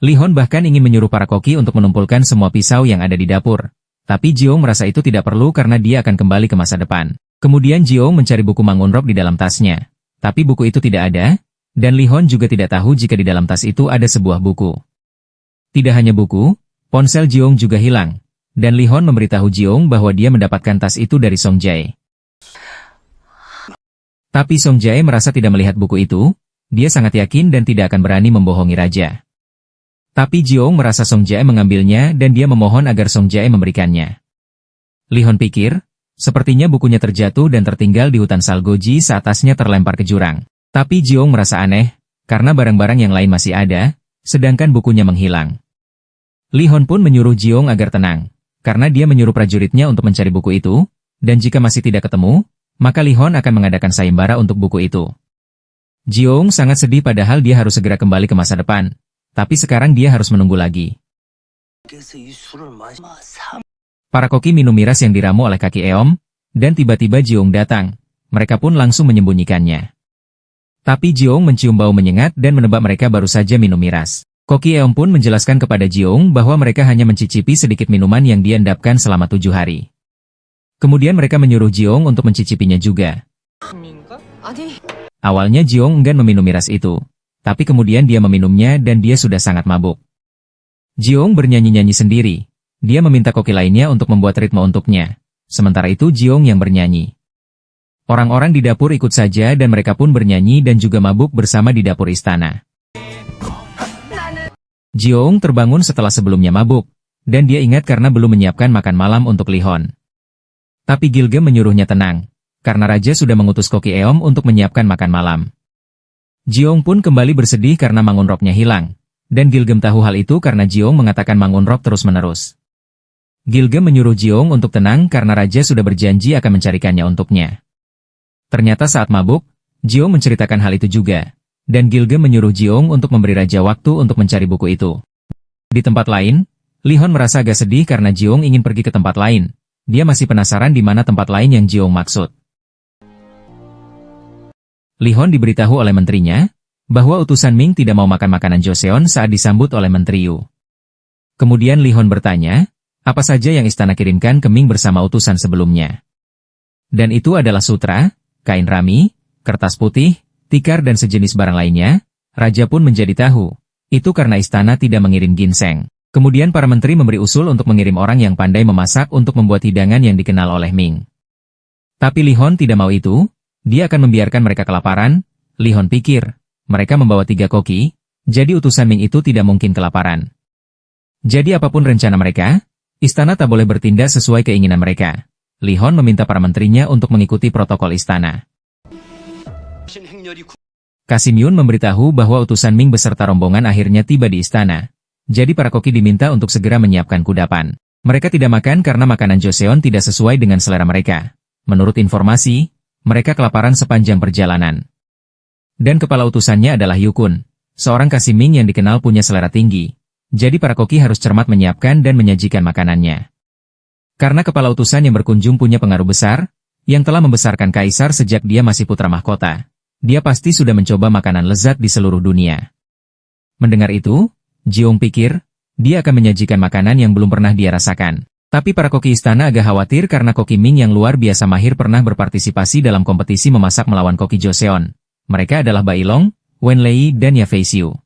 Li Hon bahkan ingin menyuruh para koki untuk menumpulkan semua pisau yang ada di dapur. Tapi Jiong merasa itu tidak perlu karena dia akan kembali ke masa depan. Kemudian Jiong mencari buku Mangunrok di dalam tasnya. Tapi buku itu tidak ada. Dan Li Hon juga tidak tahu jika di dalam tas itu ada sebuah buku. Tidak hanya buku, ponsel Jiong juga hilang. Dan Li Hon memberitahu Jiong bahwa dia mendapatkan tas itu dari Song Jae. Tapi Song Jae merasa tidak melihat buku itu. Dia sangat yakin dan tidak akan berani membohongi raja. Tapi Jiong merasa Song Jae mengambilnya dan dia memohon agar Song Jae memberikannya. Li Hon pikir, sepertinya bukunya terjatuh dan tertinggal di hutan Salgoji saat tasnya terlempar ke jurang. Tapi Jiong merasa aneh, karena barang-barang yang lain masih ada, sedangkan bukunya menghilang. Li Hon pun menyuruh Jiong agar tenang, karena dia menyuruh prajuritnya untuk mencari buku itu, dan jika masih tidak ketemu, maka Li Hon akan mengadakan sayembara untuk buku itu. Jiong sangat sedih padahal dia harus segera kembali ke masa depan, tapi sekarang dia harus menunggu lagi. Para koki minum miras yang diramu oleh kaki Eom, dan tiba-tiba Jiong datang, mereka pun langsung menyembunyikannya. Tapi Jiong mencium bau menyengat dan menebak mereka baru saja minum miras. Koki Eom pun menjelaskan kepada Jiong bahwa mereka hanya mencicipi sedikit minuman yang diendapkan selama 7 hari. Kemudian mereka menyuruh Jiong untuk mencicipinya juga. Awalnya Jiong enggan meminum miras itu, tapi kemudian dia meminumnya dan dia sudah sangat mabuk. Jiong bernyanyi-nyanyi sendiri. Dia meminta koki lainnya untuk membuat ritme untuknya. Sementara itu Jiong yang bernyanyi. Orang-orang di dapur ikut saja dan mereka pun bernyanyi dan juga mabuk bersama di dapur istana. Jiong terbangun setelah sebelumnya mabuk, dan dia ingat karena belum menyiapkan makan malam untuk Li Hon. Tapi Gilgem menyuruhnya tenang, karena raja sudah mengutus koki Eom untuk menyiapkan makan malam. Jiong pun kembali bersedih karena Mangunropnya hilang, dan Gilgem tahu hal itu karena Jiong mengatakan Mangunrop terus-menerus. Gilgem menyuruh Jiong untuk tenang karena raja sudah berjanji akan mencarikannya untuknya. Ternyata saat mabuk, Jiong menceritakan hal itu juga, dan Gilgem menyuruh Jiong untuk memberi raja waktu untuk mencari buku itu. Di tempat lain, Li Hon merasa agak sedih karena Jiong ingin pergi ke tempat lain. Dia masih penasaran di mana tempat lain yang Jiong maksud. Li Hon diberitahu oleh menterinya, bahwa utusan Ming tidak mau makan makanan Joseon saat disambut oleh Menteri Yu. Kemudian Li Hon bertanya, apa saja yang istana kirimkan ke Ming bersama utusan sebelumnya. Dan itu adalah sutra, kain rami, kertas putih, tikar dan sejenis barang lainnya. Raja pun menjadi tahu. Itu karena istana tidak mengirim ginseng. Kemudian para menteri memberi usul untuk mengirim orang yang pandai memasak untuk membuat hidangan yang dikenal oleh Ming. Tapi Li Hon tidak mau itu. Dia akan membiarkan mereka kelaparan. Li Hon pikir, mereka membawa 3 koki, jadi utusan Ming itu tidak mungkin kelaparan. Jadi apapun rencana mereka, istana tak boleh bertindak sesuai keinginan mereka. Li Hon meminta para menterinya untuk mengikuti protokol istana. Kasim Yun memberitahu bahwa utusan Ming beserta rombongan akhirnya tiba di istana. Jadi para koki diminta untuk segera menyiapkan kudapan. Mereka tidak makan karena makanan Joseon tidak sesuai dengan selera mereka. Menurut informasi, mereka kelaparan sepanjang perjalanan. Dan kepala utusannya adalah Yukun, seorang Kasim Ming yang dikenal punya selera tinggi. Jadi para koki harus cermat menyiapkan dan menyajikan makanannya. Karena kepala utusan yang berkunjung punya pengaruh besar, yang telah membesarkan kaisar sejak dia masih putra mahkota. Dia pasti sudah mencoba makanan lezat di seluruh dunia. Mendengar itu, Jiong pikir, dia akan menyajikan makanan yang belum pernah dia rasakan. Tapi para koki istana agak khawatir karena koki Ming yang luar biasa mahir pernah berpartisipasi dalam kompetisi memasak melawan koki Joseon. Mereka adalah Bai Long, Wen Lei dan Ya Fei Xiu.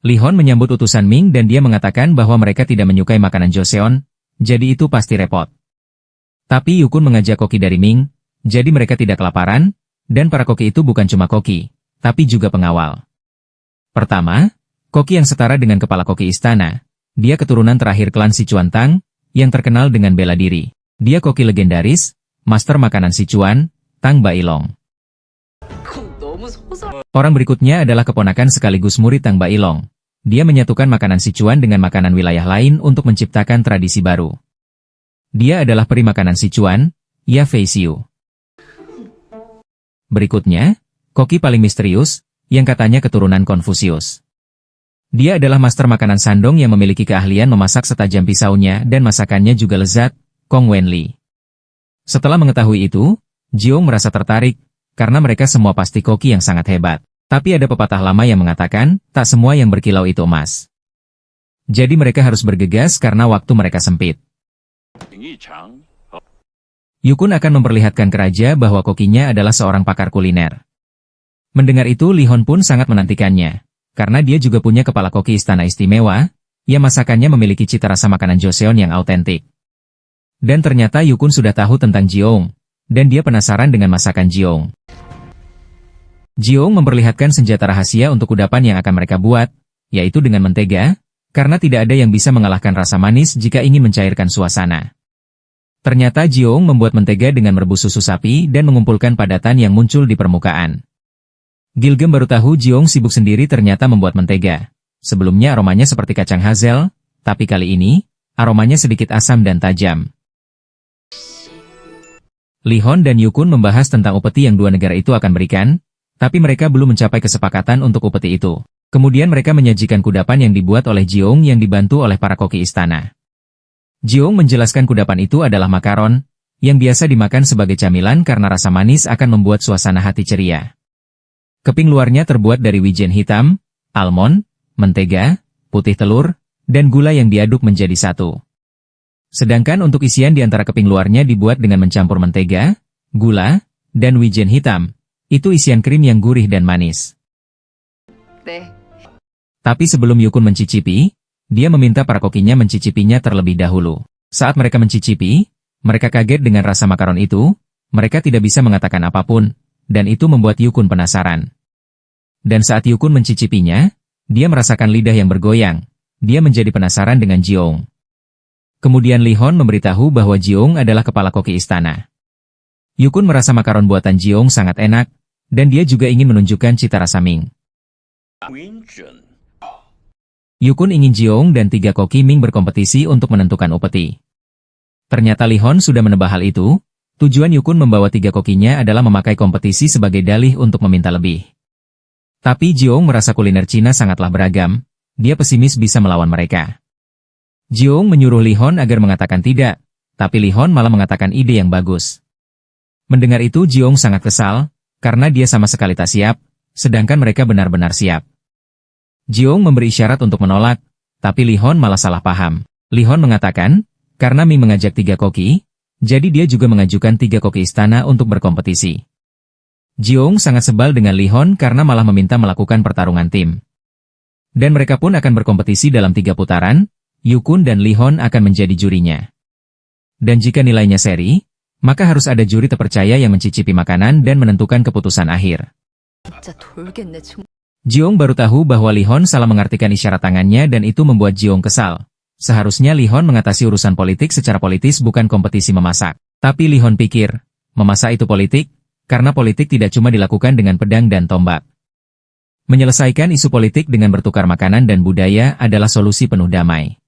Li Hon menyambut utusan Ming dan dia mengatakan bahwa mereka tidak menyukai makanan Joseon, jadi itu pasti repot. Tapi Yukun mengajak koki dari Ming, jadi mereka tidak kelaparan, dan para koki itu bukan cuma koki, tapi juga pengawal. Pertama, koki yang setara dengan kepala koki istana. Dia keturunan terakhir klan Sichuan Tang, yang terkenal dengan bela diri. Dia koki legendaris, master makanan Sichuan, Tang Bailong. Orang berikutnya adalah keponakan sekaligus murid Tang Bailong. Dia menyatukan makanan Sichuan dengan makanan wilayah lain untuk menciptakan tradisi baru. Dia adalah peri makanan Sichuan, Ya Fei Xiu. Berikutnya, koki paling misterius, yang katanya keturunan Konfusius. Dia adalah master makanan Shandong yang memiliki keahlian memasak setajam pisaunya dan masakannya juga lezat, Kong Wenli. Setelah mengetahui itu, Jiong merasa tertarik, karena mereka semua pasti koki yang sangat hebat. Tapi ada pepatah lama yang mengatakan, tak semua yang berkilau itu emas. Jadi mereka harus bergegas karena waktu mereka sempit. Yukun akan memperlihatkan ke raja bahwa kokinya adalah seorang pakar kuliner. Mendengar itu Li Hon pun sangat menantikannya, karena dia juga punya kepala koki istana istimewa, yang masakannya memiliki cita rasa makanan Joseon yang autentik. Dan ternyata Yukun sudah tahu tentang Jiong, dan dia penasaran dengan masakan Jiong. Jiong memperlihatkan senjata rahasia untuk kudapan yang akan mereka buat, yaitu dengan mentega, karena tidak ada yang bisa mengalahkan rasa manis jika ingin mencairkan suasana. Ternyata Jiong membuat mentega dengan merebus susu sapi dan mengumpulkan padatan yang muncul di permukaan. Gilgem baru tahu Jiong sibuk sendiri ternyata membuat mentega. Sebelumnya aromanya seperti kacang hazel, tapi kali ini, aromanya sedikit asam dan tajam. Li Hon dan Yukun membahas tentang upeti yang dua negara itu akan berikan, tapi mereka belum mencapai kesepakatan untuk upeti itu. Kemudian mereka menyajikan kudapan yang dibuat oleh Jiong yang dibantu oleh para koki istana. Jiong menjelaskan kudapan itu adalah makaron, yang biasa dimakan sebagai camilan karena rasa manis akan membuat suasana hati ceria. Keping luarnya terbuat dari wijen hitam, almond, mentega, putih telur, dan gula yang diaduk menjadi satu. Sedangkan untuk isian di antara keping luarnya dibuat dengan mencampur mentega, gula, dan wijen hitam. Itu isian krim yang gurih dan manis. Tapi sebelum Yukun mencicipi, dia meminta para kokinya mencicipinya terlebih dahulu. Saat mereka mencicipi, mereka kaget dengan rasa makaron itu, mereka tidak bisa mengatakan apapun, dan itu membuat Yukun penasaran. Dan saat Yukun mencicipinya, dia merasakan lidah yang bergoyang, dia menjadi penasaran dengan Jiong. Kemudian Li Hon memberitahu bahwa Jiong adalah kepala koki istana. Yukun merasa makaron buatan Jiong sangat enak, dan dia juga ingin menunjukkan cita rasa Ming. Yukun ingin Jiong dan 3 koki Ming berkompetisi untuk menentukan upeti. Ternyata Li Hon sudah menebak hal itu, tujuan Yukun membawa 3 kokinya adalah memakai kompetisi sebagai dalih untuk meminta lebih. Tapi Jiong merasa kuliner Cina sangatlah beragam, dia pesimis bisa melawan mereka. Jiong menyuruh Li Hon agar mengatakan tidak, tapi Li Hon malah mengatakan ide yang bagus. Mendengar itu Jiong sangat kesal, karena dia sama sekali tak siap, sedangkan mereka benar-benar siap. Jiong memberi isyarat untuk menolak, tapi Li Hon malah salah paham. Li Hon mengatakan, karena Ming mengajak 3 koki, jadi dia juga mengajukan 3 koki istana untuk berkompetisi. Jiong sangat sebal dengan Li Hon karena malah meminta melakukan pertarungan tim. Dan mereka pun akan berkompetisi dalam 3 putaran, Yukun dan Li Hon akan menjadi jurinya. Dan jika nilainya seri, maka harus ada juri terpercaya yang mencicipi makanan dan menentukan keputusan akhir. Jiong baru tahu bahwa Li Hon salah mengartikan isyarat tangannya dan itu membuat Jiong kesal. Seharusnya Li Hon mengatasi urusan politik secara politis bukan kompetisi memasak. Tapi Li Hon pikir, memasak itu politik, karena politik tidak cuma dilakukan dengan pedang dan tombak. Menyelesaikan isu politik dengan bertukar makanan dan budaya adalah solusi penuh damai.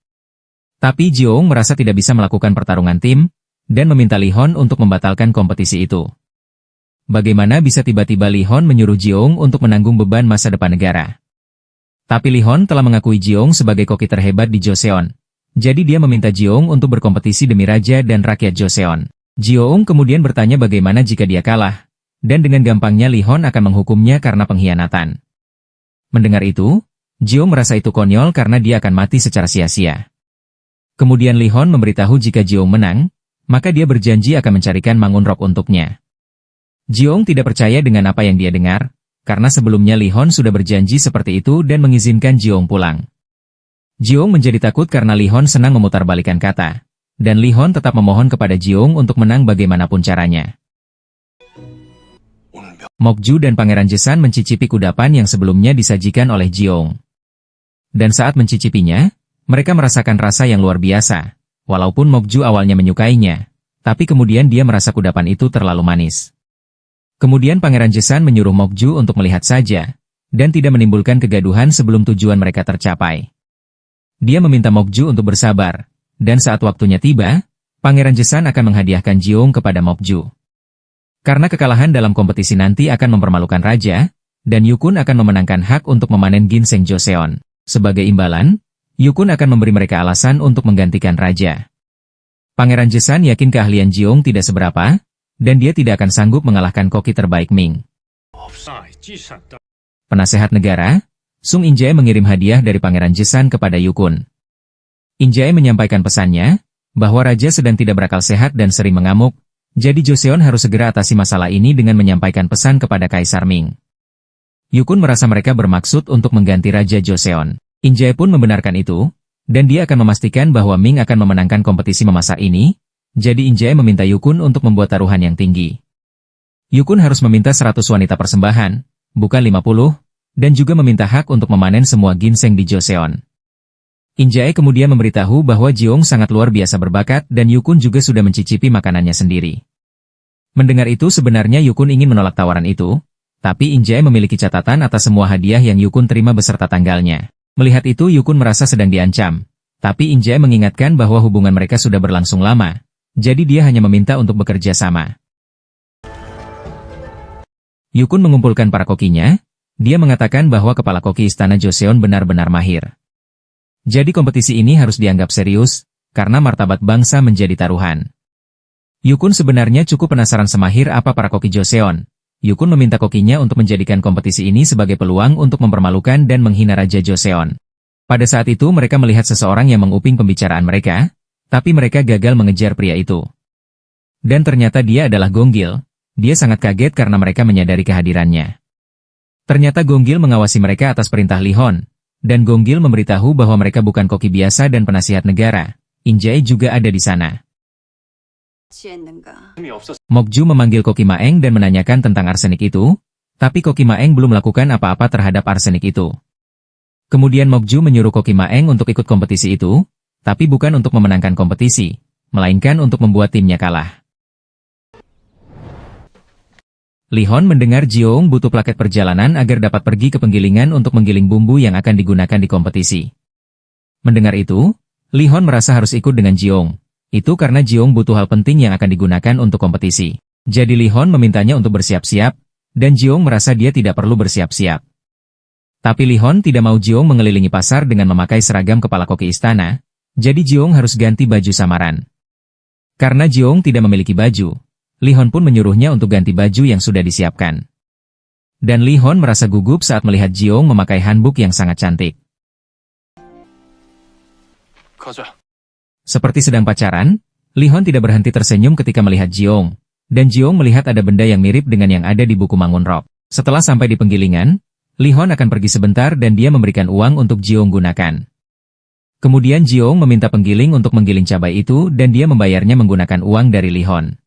Tapi Jiong merasa tidak bisa melakukan pertarungan tim, dan meminta Li Hon untuk membatalkan kompetisi itu. Bagaimana bisa tiba-tiba Li Hon menyuruh Jiong untuk menanggung beban masa depan negara? Tapi Li Hon telah mengakui Jiong sebagai koki terhebat di Joseon. Jadi dia meminta Jiong untuk berkompetisi demi raja dan rakyat Joseon. Jiong kemudian bertanya bagaimana jika dia kalah, dan dengan gampangnya Li Hon akan menghukumnya karena pengkhianatan. Mendengar itu, Jiong merasa itu konyol karena dia akan mati secara sia-sia. Kemudian Li Hon memberitahu jika Jiong menang, maka dia berjanji akan mencarikan Mangun Rock untuknya. Jiong tidak percaya dengan apa yang dia dengar, karena sebelumnya Li Hon sudah berjanji seperti itu dan mengizinkan Jiong pulang. Jiong menjadi takut karena Li Hon senang memutarbalikkan kata, dan Li Hon tetap memohon kepada Jiong untuk menang bagaimanapun caranya. Mokju dan Pangeran Jesan mencicipi kudapan yang sebelumnya disajikan oleh Jiong. Dan saat mencicipinya, mereka merasakan rasa yang luar biasa. Walaupun Mokju awalnya menyukainya, tapi kemudian dia merasa kudapan itu terlalu manis. Kemudian Pangeran Jesan menyuruh Mokju untuk melihat saja, dan tidak menimbulkan kegaduhan sebelum tujuan mereka tercapai. Dia meminta Mokju untuk bersabar, dan saat waktunya tiba, Pangeran Jesan akan menghadiahkan Jiong kepada Mokju. Karena kekalahan dalam kompetisi nanti akan mempermalukan raja, dan Yukun akan memenangkan hak untuk memanen ginseng Joseon. Sebagai imbalan, Yukun akan memberi mereka alasan untuk menggantikan raja. Pangeran Jesan yakin keahlian Jiong tidak seberapa, dan dia tidak akan sanggup mengalahkan koki terbaik Ming. Penasehat negara, Sung Injae mengirim hadiah dari Pangeran Jesan kepada Yukun. Injae menyampaikan pesannya, bahwa raja sedang tidak berakal sehat dan sering mengamuk, jadi Joseon harus segera atasi masalah ini dengan menyampaikan pesan kepada Kaisar Ming. Yukun merasa mereka bermaksud untuk mengganti Raja Joseon. Injae pun membenarkan itu, dan dia akan memastikan bahwa Ming akan memenangkan kompetisi memasak ini, jadi Injae meminta Yukun untuk membuat taruhan yang tinggi. Yukun harus meminta 100 wanita persembahan, bukan 50, dan juga meminta hak untuk memanen semua ginseng di Joseon. Injae kemudian memberitahu bahwa Jiong sangat luar biasa berbakat dan Yukun juga sudah mencicipi makanannya sendiri. Mendengar itu sebenarnya Yukun ingin menolak tawaran itu, tapi Injae memiliki catatan atas semua hadiah yang Yukun terima beserta tanggalnya. Melihat itu Yukun merasa sedang diancam, tapi Injae mengingatkan bahwa hubungan mereka sudah berlangsung lama, jadi dia hanya meminta untuk bekerja sama. Yukun mengumpulkan para kokinya, dia mengatakan bahwa kepala koki istana Joseon benar-benar mahir. Jadi kompetisi ini harus dianggap serius, karena martabat bangsa menjadi taruhan. Yukun sebenarnya cukup penasaran semahir apa para koki Joseon. Yukun meminta kokinya untuk menjadikan kompetisi ini sebagai peluang untuk mempermalukan dan menghina Raja Joseon. Pada saat itu mereka melihat seseorang yang menguping pembicaraan mereka, tapi mereka gagal mengejar pria itu. Dan ternyata dia adalah Gonggil. Dia sangat kaget karena mereka menyadari kehadirannya. Ternyata Gonggil mengawasi mereka atas perintah Lihon. Dan Gonggil memberitahu bahwa mereka bukan koki biasa dan penasihat negara. Injae juga ada di sana. Mokju memanggil Koki Maeng dan menanyakan tentang arsenik itu, tapi Koki Maeng belum melakukan apa-apa terhadap arsenik itu. Kemudian Mokju menyuruh Koki Maeng untuk ikut kompetisi itu, tapi bukan untuk memenangkan kompetisi, melainkan untuk membuat timnya kalah. Lihon mendengar Jiong butuh plaket perjalanan agar dapat pergi ke penggilingan untuk menggiling bumbu yang akan digunakan di kompetisi. Mendengar itu, Lihon merasa harus ikut dengan Jiong. Itu karena Jiong butuh hal penting yang akan digunakan untuk kompetisi. Jadi Lihon memintanya untuk bersiap-siap, dan Jiong merasa dia tidak perlu bersiap-siap. Tapi Lihon tidak mau Jiong mengelilingi pasar dengan memakai seragam kepala koki istana, jadi Jiong harus ganti baju samaran. Karena Jiong tidak memiliki baju, Lihon pun menyuruhnya untuk ganti baju yang sudah disiapkan. Dan Lihon merasa gugup saat melihat Jiong memakai hanbok yang sangat cantik. Seperti sedang pacaran, Lihon tidak berhenti tersenyum ketika melihat Jiong. Dan Jiong melihat ada benda yang mirip dengan yang ada di buku Mangun Rock. Setelah sampai di penggilingan, Lihon akan pergi sebentar dan dia memberikan uang untuk Jiong gunakan. Kemudian Jiong meminta penggiling untuk menggiling cabai itu dan dia membayarnya menggunakan uang dari Lihon.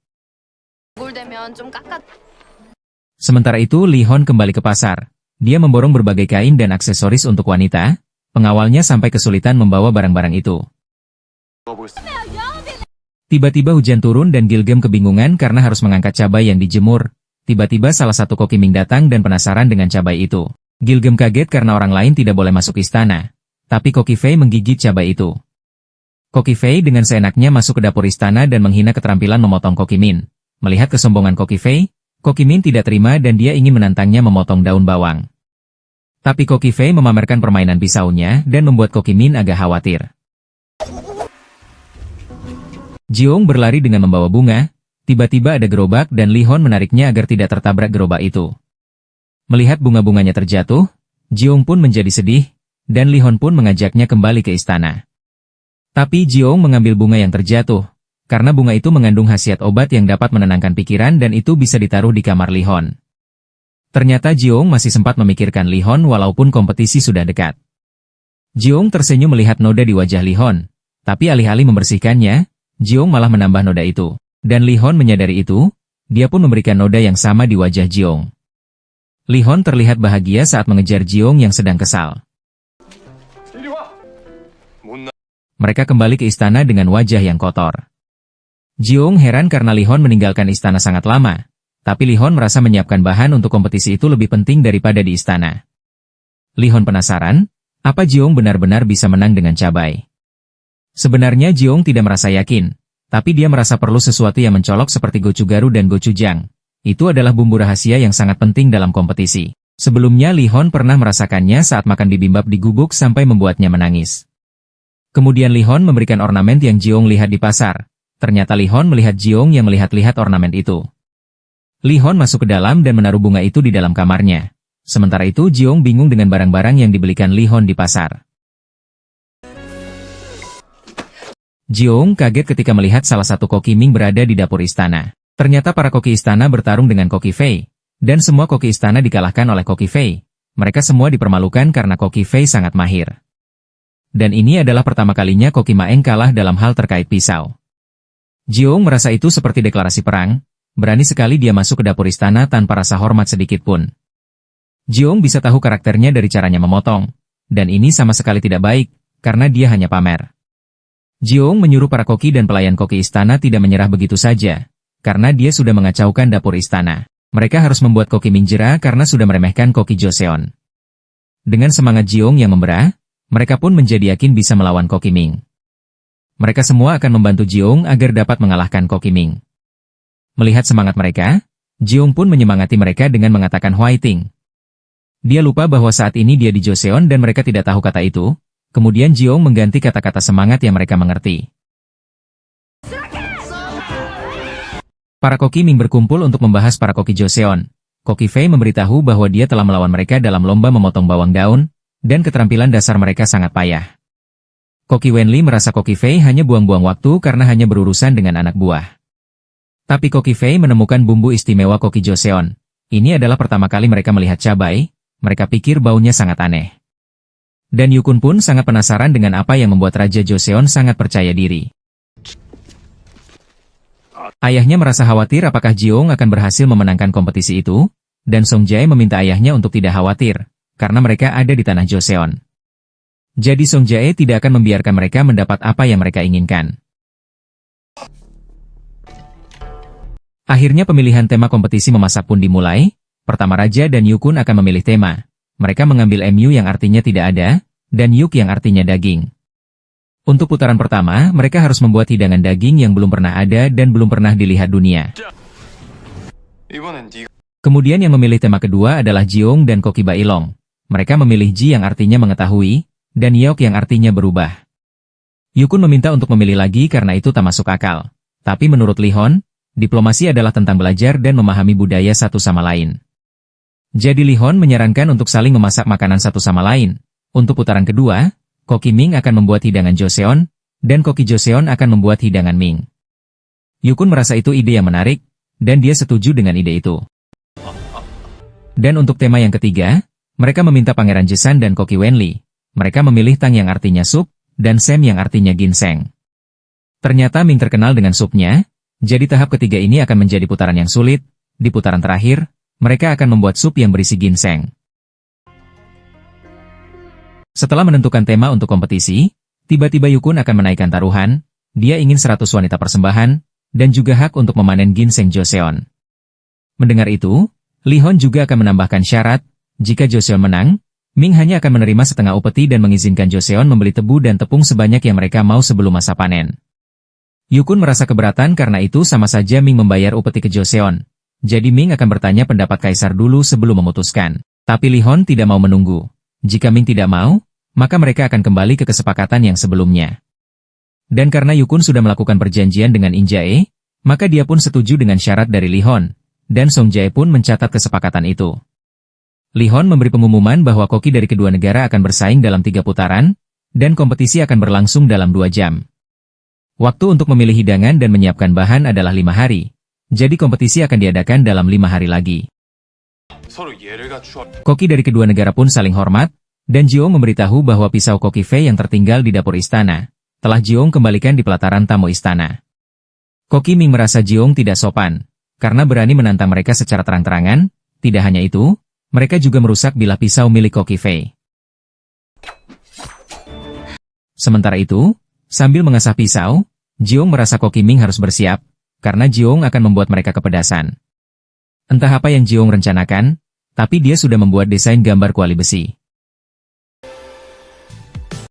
Sementara itu Lihon kembali ke pasar. Dia memborong berbagai kain dan aksesoris untuk wanita. Pengawalnya sampai kesulitan membawa barang-barang itu. Tiba-tiba hujan turun dan Gilgem kebingungan karena harus mengangkat cabai yang dijemur. Tiba-tiba salah satu koki Ming datang dan penasaran dengan cabai itu. Gilgem kaget karena orang lain tidak boleh masuk istana. Tapi Koki Fei menggigit cabai itu. Koki Fei dengan seenaknya masuk ke dapur istana dan menghina keterampilan memotong Koki Min. Melihat kesombongan Koki Fei, Koki Min tidak terima dan dia ingin menantangnya memotong daun bawang. Tapi Koki Fei memamerkan permainan pisaunya dan membuat Koki Min agak khawatir. Jiong berlari dengan membawa bunga, tiba-tiba ada gerobak dan Lihon menariknya agar tidak tertabrak gerobak itu. Melihat bunga-bunganya terjatuh, Jiong pun menjadi sedih, dan Lihon pun mengajaknya kembali ke istana. Tapi Jiong mengambil bunga yang terjatuh, karena bunga itu mengandung khasiat obat yang dapat menenangkan pikiran dan itu bisa ditaruh di kamar Lihon. Ternyata Jiong masih sempat memikirkan Lihon walaupun kompetisi sudah dekat. Jiong tersenyum melihat noda di wajah Lihon, tapi alih-alih membersihkannya, Jiong malah menambah noda itu. Dan Lihon menyadari itu, dia pun memberikan noda yang sama di wajah Jiong. Li Hon terlihat bahagia saat mengejar Jiong yang sedang kesal. Mereka kembali ke istana dengan wajah yang kotor. Jiong heran karena Li Hon meninggalkan istana sangat lama, tapi Li Hon merasa menyiapkan bahan untuk kompetisi itu lebih penting daripada di istana. Li Hon penasaran, apa Jiong benar-benar bisa menang dengan cabai. Sebenarnya Jiong tidak merasa yakin, tapi dia merasa perlu sesuatu yang mencolok seperti gochugaru dan gochujang. Itu adalah bumbu rahasia yang sangat penting dalam kompetisi. Sebelumnya Li Hon pernah merasakannya saat makan bibimbap di gubuk sampai membuatnya menangis. Kemudian Li Hon memberikan ornamen yang Jiong lihat di pasar. Ternyata Li Hon melihat Jiong yang melihat-lihat ornamen itu. Li Hon masuk ke dalam dan menaruh bunga itu di dalam kamarnya. Sementara itu Jiong bingung dengan barang-barang yang dibelikan Li Hon di pasar. Jiong kaget ketika melihat salah satu koki Ming berada di dapur istana. Ternyata para koki istana bertarung dengan koki Fei, dan semua koki istana dikalahkan oleh koki Fei. Mereka semua dipermalukan karena koki Fei sangat mahir. Dan ini adalah pertama kalinya koki Maeng kalah dalam hal terkait pisau. Jiong merasa itu seperti deklarasi perang, berani sekali dia masuk ke dapur istana tanpa rasa hormat sedikit pun. Jiong bisa tahu karakternya dari caranya memotong, dan ini sama sekali tidak baik, karena dia hanya pamer. Jiong menyuruh para koki dan pelayan koki istana tidak menyerah begitu saja, karena dia sudah mengacaukan dapur istana. Mereka harus membuat koki Ming jera karena sudah meremehkan koki Joseon. Dengan semangat Jiong yang membara, mereka pun menjadi yakin bisa melawan koki Ming. Mereka semua akan membantu Jiong agar dapat mengalahkan koki Ming. Melihat semangat mereka, Jiong pun menyemangati mereka dengan mengatakan Huaiting. Dia lupa bahwa saat ini dia di Joseon dan mereka tidak tahu kata itu, kemudian Jiong mengganti kata-kata semangat yang mereka mengerti. Para koki Ming berkumpul untuk membahas para koki Joseon. Koki Fei memberitahu bahwa dia telah melawan mereka dalam lomba memotong bawang daun, dan keterampilan dasar mereka sangat payah. Koki Wenli merasa Koki Fei hanya buang-buang waktu karena hanya berurusan dengan anak buah. Tapi Koki Fei menemukan bumbu istimewa koki Joseon. Ini adalah pertama kali mereka melihat cabai, mereka pikir baunya sangat aneh. Dan Yukun pun sangat penasaran dengan apa yang membuat Raja Joseon sangat percaya diri. Ayahnya merasa khawatir apakah Jiong akan berhasil memenangkan kompetisi itu, dan Song Jae meminta ayahnya untuk tidak khawatir, karena mereka ada di tanah Joseon. Jadi Song Jae tidak akan membiarkan mereka mendapat apa yang mereka inginkan. Akhirnya pemilihan tema kompetisi memasak pun dimulai. Pertama Raja dan Yukun akan memilih tema. Mereka mengambil MU yang artinya tidak ada, dan Yuk yang artinya daging. Untuk putaran pertama, mereka harus membuat hidangan daging yang belum pernah ada dan belum pernah dilihat dunia. Kemudian yang memilih tema kedua adalah Jiong dan Koki Bailong. Mereka memilih Ji yang artinya mengetahui, dan Yeok yang artinya berubah. Yukun meminta untuk memilih lagi karena itu tak masuk akal. Tapi menurut Li Hon, diplomasi adalah tentang belajar dan memahami budaya satu sama lain. Jadi Li Hon menyarankan untuk saling memasak makanan satu sama lain. Untuk putaran kedua, Koki Ming akan membuat hidangan Joseon, dan Koki Joseon akan membuat hidangan Ming. Yukun merasa itu ide yang menarik, dan dia setuju dengan ide itu. Dan untuk tema yang ketiga, mereka meminta Pangeran Jesan dan Koki Wenli. Mereka memilih Tang yang artinya sup, dan Sem yang artinya ginseng. Ternyata Ming terkenal dengan supnya, jadi tahap ketiga ini akan menjadi putaran yang sulit. Di putaran terakhir, mereka akan membuat sup yang berisi ginseng. Setelah menentukan tema untuk kompetisi, tiba-tiba Yukun akan menaikkan taruhan. Dia ingin 100 wanita persembahan, dan juga hak untuk memanen ginseng Joseon. Mendengar itu, Li Hon juga akan menambahkan syarat, jika Joseon menang, Ming hanya akan menerima setengah upeti dan mengizinkan Joseon membeli tebu dan tepung sebanyak yang mereka mau sebelum masa panen. Yukun merasa keberatan karena itu sama saja Ming membayar upeti ke Joseon. Jadi Ming akan bertanya pendapat Kaisar dulu sebelum memutuskan. Tapi Li Hon tidak mau menunggu. Jika Ming tidak mau, maka mereka akan kembali ke kesepakatan yang sebelumnya. Dan karena Yukun sudah melakukan perjanjian dengan In Jae, maka dia pun setuju dengan syarat dari Li Hon, dan Song Jae pun mencatat kesepakatan itu. Li Hon memberi pengumuman bahwa koki dari kedua negara akan bersaing dalam 3 putaran, dan kompetisi akan berlangsung dalam 2 jam. Waktu untuk memilih hidangan dan menyiapkan bahan adalah 5 hari, jadi kompetisi akan diadakan dalam 5 hari lagi. Koki dari kedua negara pun saling hormat, dan Jiong memberitahu bahwa pisau Koki Fei yang tertinggal di dapur istana, telah Jiong kembalikan di pelataran tamu istana. Koki Ming merasa Jiong tidak sopan, karena berani menantang mereka secara terang-terangan. Tidak hanya itu, Mereka juga merusak bilah pisau milik Koki Fei. Sementara itu, sambil mengasah pisau, Jiong merasa Koki Ming harus bersiap, karena Jiong akan membuat mereka kepedasan. Entah apa yang Jiong rencanakan, tapi dia sudah membuat desain gambar kuali besi.